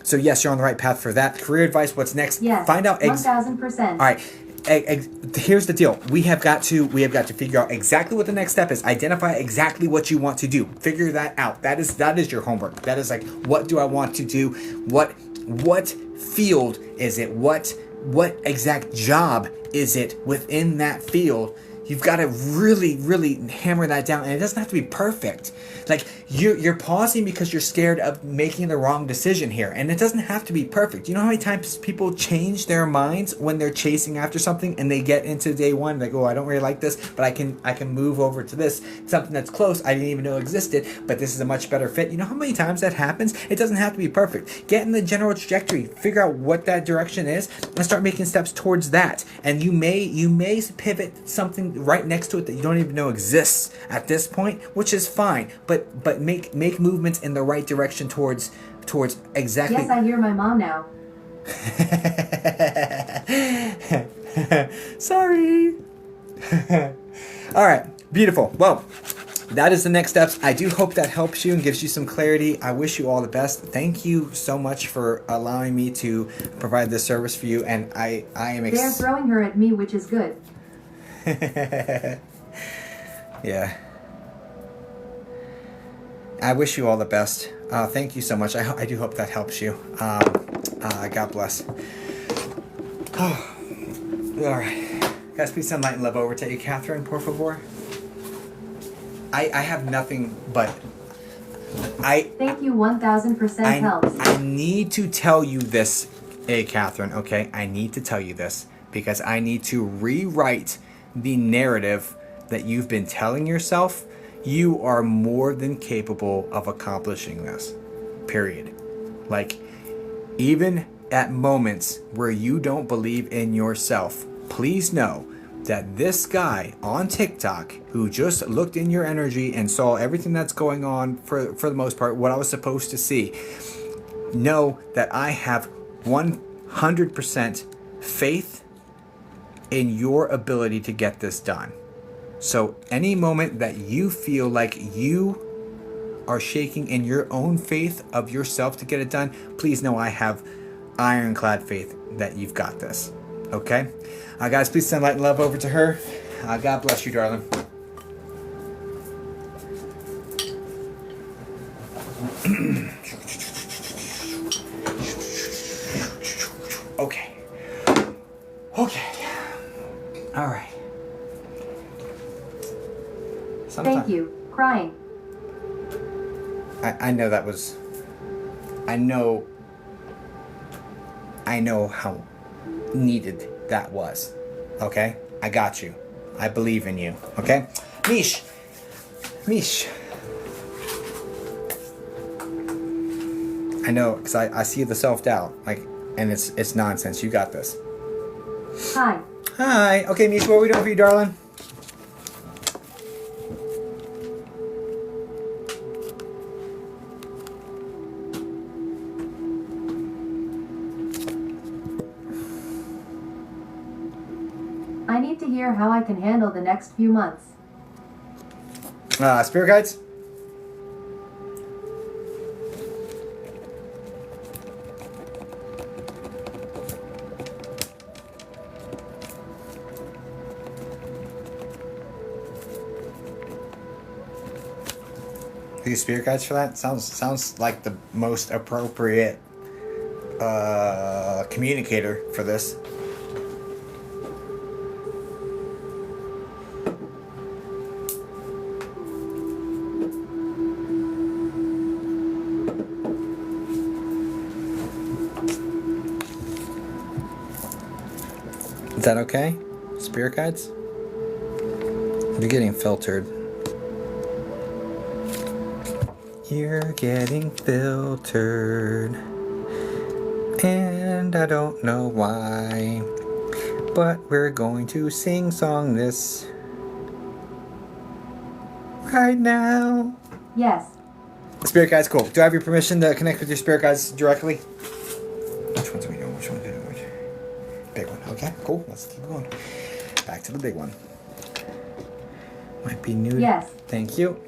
So yes, you're on the right path for that. Career advice, what's next? Yes, find out 1000%. all right. Here's the deal. We have got to figure out exactly what the next step is. Identify exactly what you want to do. Figure that out. That is your homework. That is like, what do I want to do? What field is it? What exact job is it within that field? You've got to really, really hammer that down, and it doesn't have to be perfect. Like you're pausing because you're scared of making the wrong decision here, and it doesn't have to be perfect. You know how many times people change their minds when they're chasing after something, and they get into day one, they go, I don't really like this, but I can move over to this, something that's close I didn't even know existed, but this is a much better fit. You know how many times that happens? It doesn't have to be perfect. Get in the general trajectory, figure out what that direction is, and start making steps towards that. And you may pivot something right next to it that you don't even know exists at this point, which is fine, but make movements in the right direction towards exactly. Yes, I hear my mom now. Sorry. All right, beautiful. Well, that is the next steps. I do hope that helps you and gives you some clarity. I wish you all the best. Thank you so much for allowing me to provide this service for you, and I am They're throwing her at me, which is good. Yeah. I wish you all the best. Thank you so much. I do hope that helps you. God bless. Oh. All right. Guys, please send light and love over to you, Catherine, por favor. I have nothing but... Thank you, 1000% helps. I need to tell you this, Catherine, okay? I need to tell you this because I need to rewrite the narrative that you've been telling yourself. You are more than capable of accomplishing this, period. Like, even at moments where you don't believe in yourself, please know that this guy on TikTok who just looked in your energy and saw everything that's going on for the most part, what I was supposed to see, know that I have 100% faith in your ability to get this done. So any moment that you feel like you are shaking in your own faith of yourself to get it done, please know I have ironclad faith that you've got this. Okay. Guys, please send light and love over to her. God bless you, darling. Okay. Okay. All right. Thank you. Crying. I know that was. I know how needed that was. Okay? I got you. I believe in you. Okay? Mish. I know, because I see the self-doubt. Like, and it's nonsense. You got this. Hi. Hi. Okay, Mish, what are we doing for you, darling? I need to hear how I can handle the next few months. Spirit guides? These spirit guides for that sounds like the most appropriate communicator for this. Is that okay? Spirit guides? You're getting filtered. You're getting filtered. And I don't know why. But we're going to sing-song this right now. Yes. Spirit guides, cool. Do I have your permission to connect with your spirit guides directly? Which ones are we doing? Which one? Big one. Okay, cool. Let's keep going. Back to the big one. Might be new. Yes. Thank you.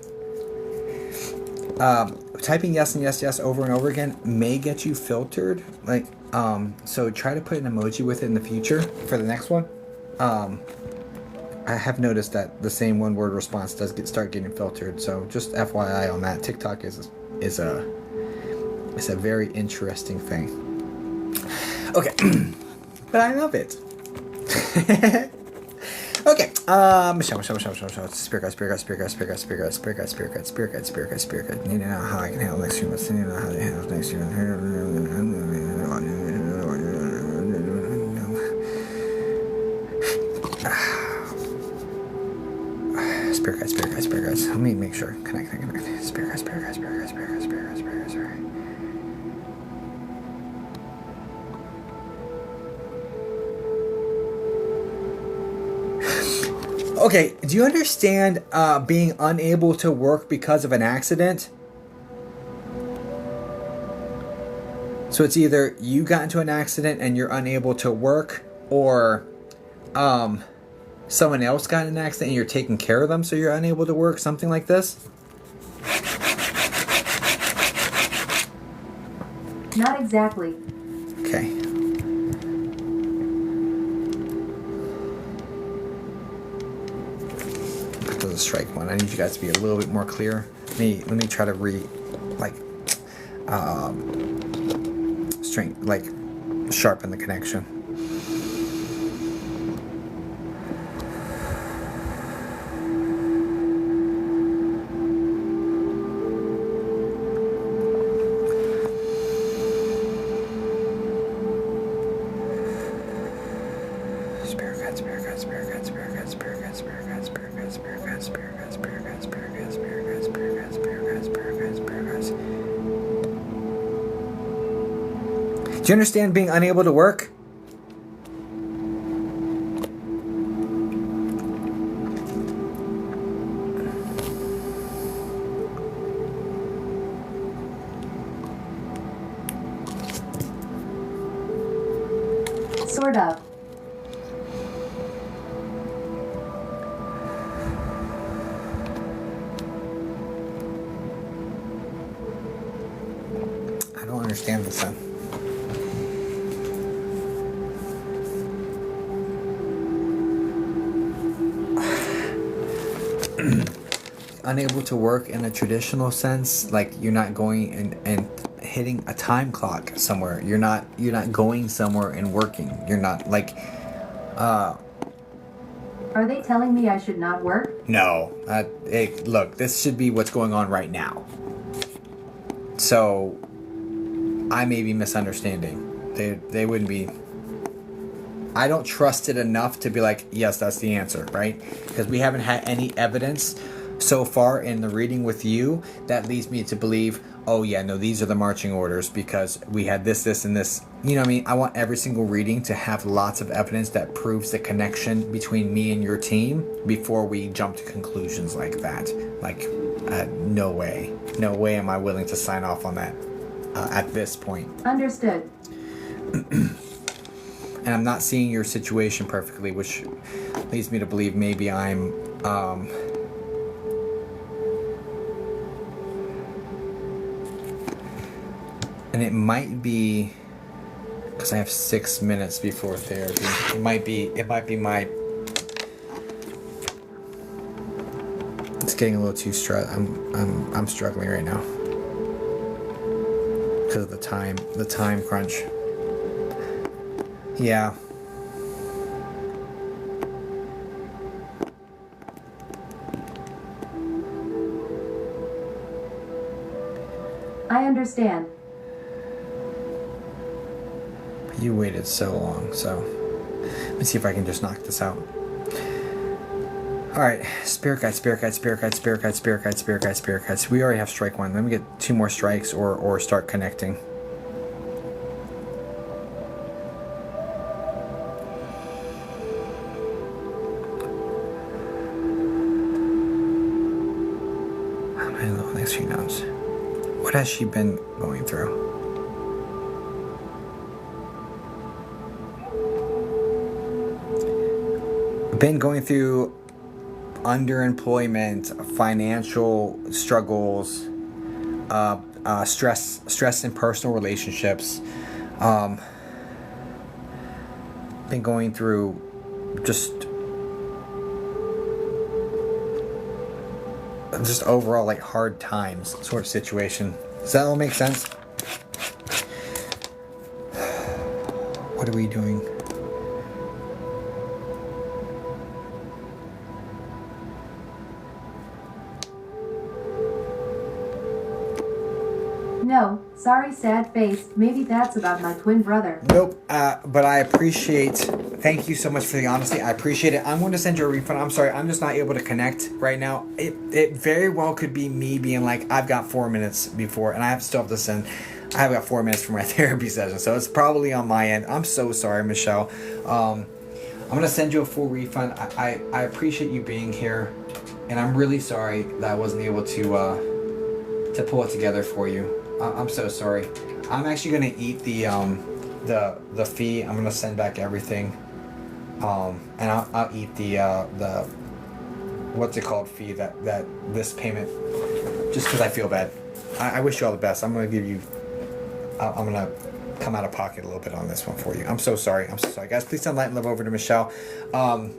Typing yes and yes, yes over and over again may get you filtered. Like, so try to put an emoji with it in the future for the next one. I have noticed that the same one word response does start getting filtered. So just FYI on that. TikTok is a very interesting thing. Okay. But I love it. Okay. Michelle. Spirit guide. Need to know how I can handle next few months. Need to know how to handle next few months. Spirit guides. Let me make sure. Connect. Spirit guides. Okay, do you understand being unable to work because of an accident? So it's either you got into an accident and you're unable to work, or someone else got in an accident and you're taking care of them, so you're unable to work, something like this? Not exactly. Okay. That was a strike one. I need you guys to be a little bit more clear. Let me try to sharpen the connection. Do you understand being unable to work? Sort of. I don't understand this then. unable to work in a traditional sense. Like you're not going and hitting a time clock somewhere. You're not going somewhere and working. You're not like. Are they telling me I should not work? No. Hey, look, this should be what's going on right now. So, I may be misunderstanding. They wouldn't be. I don't trust it enough to be like, yes, that's the answer, right? Because we haven't had any evidence so far in the reading with you that leads me to believe, oh yeah, no, these are the marching orders because we had this, and this. You know what I mean? I want every single reading to have lots of evidence that proves the connection between me and your team before we jump to conclusions like that. Like, no way. No way am I willing to sign off on that at this point. Understood. And I'm not seeing your situation perfectly, which leads me to believe maybe I'm and it might be because I have 6 minutes before therapy. It might be my. It's getting a little too stressed. I'm struggling right now because of the time crunch. Yeah. I understand. You waited so long, so let me see if I can just knock this out. Alright, spirit guide, spirit guide, spirit guide, spirit guide, spirit guide, spirit guide, spirit guides. We already have strike one. Let me get 2 more strikes or start connecting. Next few notes. What has she been going through? Been going through underemployment, financial struggles, stress in personal relationships. Been going through just overall like hard times sort of situation. Does that all make sense? What are we doing? No, sorry, sad face. Maybe that's about my twin brother. Nope. But I appreciate. Thank you so much for the honesty. I appreciate it. I'm going to send you a refund. I'm sorry. I'm just not able to connect right now. It very well could be me being like, I've got 4 minutes before, and I still have to send. I've got 4 minutes for my therapy session, so it's probably on my end. I'm so sorry, Michelle. I'm going to send you a full refund. I appreciate you being here, and I'm really sorry that I wasn't able to pull it together for you. I'm so sorry. I'm actually gonna eat the fee. I'm gonna send back everything, and I'll eat the what's it called fee that this payment, just because I feel bad. I wish you all the best. I'm gonna give you. I'm gonna come out of pocket a little bit on this one for you. I'm so sorry. Guys. Please send light and love over to Michelle. I'm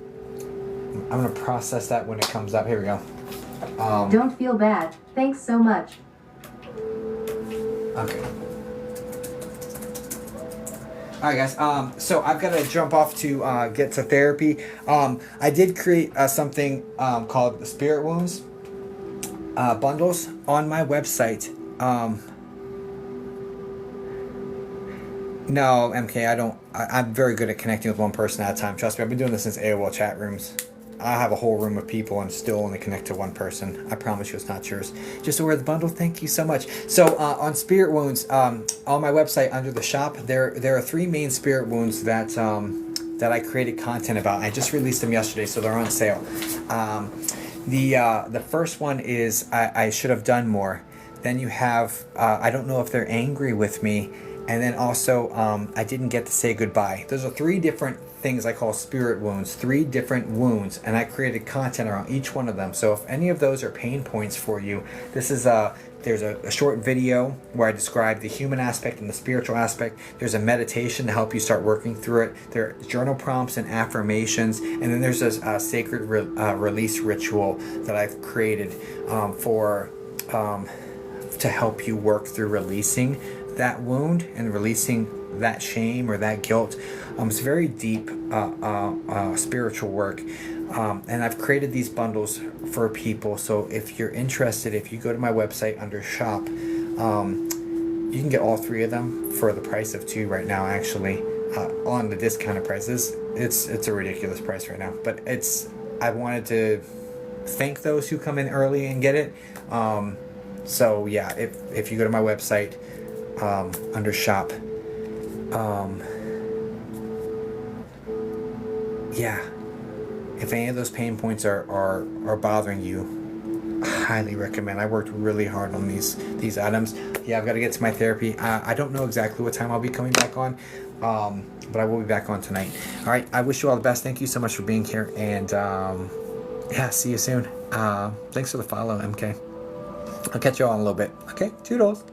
gonna process that when it comes up. Here we go. Don't feel bad. Thanks so much. Okay. Alright guys, so I've got to jump off to get to therapy. I did create something called the Spirit Wounds bundles on my website. No, MK, I'm very good at connecting with one person at a time. Trust me, I've been doing this since AOL chat rooms. I have a whole room of people and still only connect to one person. I promise you it's not yours. Just aware of the bundle. Thank you so much. So on Spirit Wounds, on my website under the shop, there are 3 main Spirit Wounds that I created content about. I just released them yesterday, so they're on sale. The first one is I should have done more. Then you have I don't know if they're angry with me, And then also, I didn't get to say goodbye. Those are 3 different things I call spirit wounds, 3 different wounds, and I created content around each one of them. So if any of those are pain points for you, this is there's a short video where I describe the human aspect and the spiritual aspect. There's a meditation to help you start working through it. There are journal prompts and affirmations. And then there's a sacred release ritual that I've created to help you work through releasing that wound and releasing that shame or that guilt. It's very deep spiritual work. And I've created these bundles for people. So if you're interested, if you go to my website under shop, you can get all 3 of them for the price of 2 right now, actually, on the discounted prices. It's a ridiculous price right now, but I wanted to thank those who come in early and get it. So yeah, if you go to my website, under shop, yeah, if any of those pain points are bothering you, I highly recommend. I worked really hard on these items. Yeah, I've got to get to my therapy. I don't know exactly what time I'll be coming back on, but I will be back on tonight. All right, I wish you all the best. Thank you so much for being here, and yeah, see you soon. Thanks for the follow, MK. I'll catch you all in a little bit. Okay, toodles.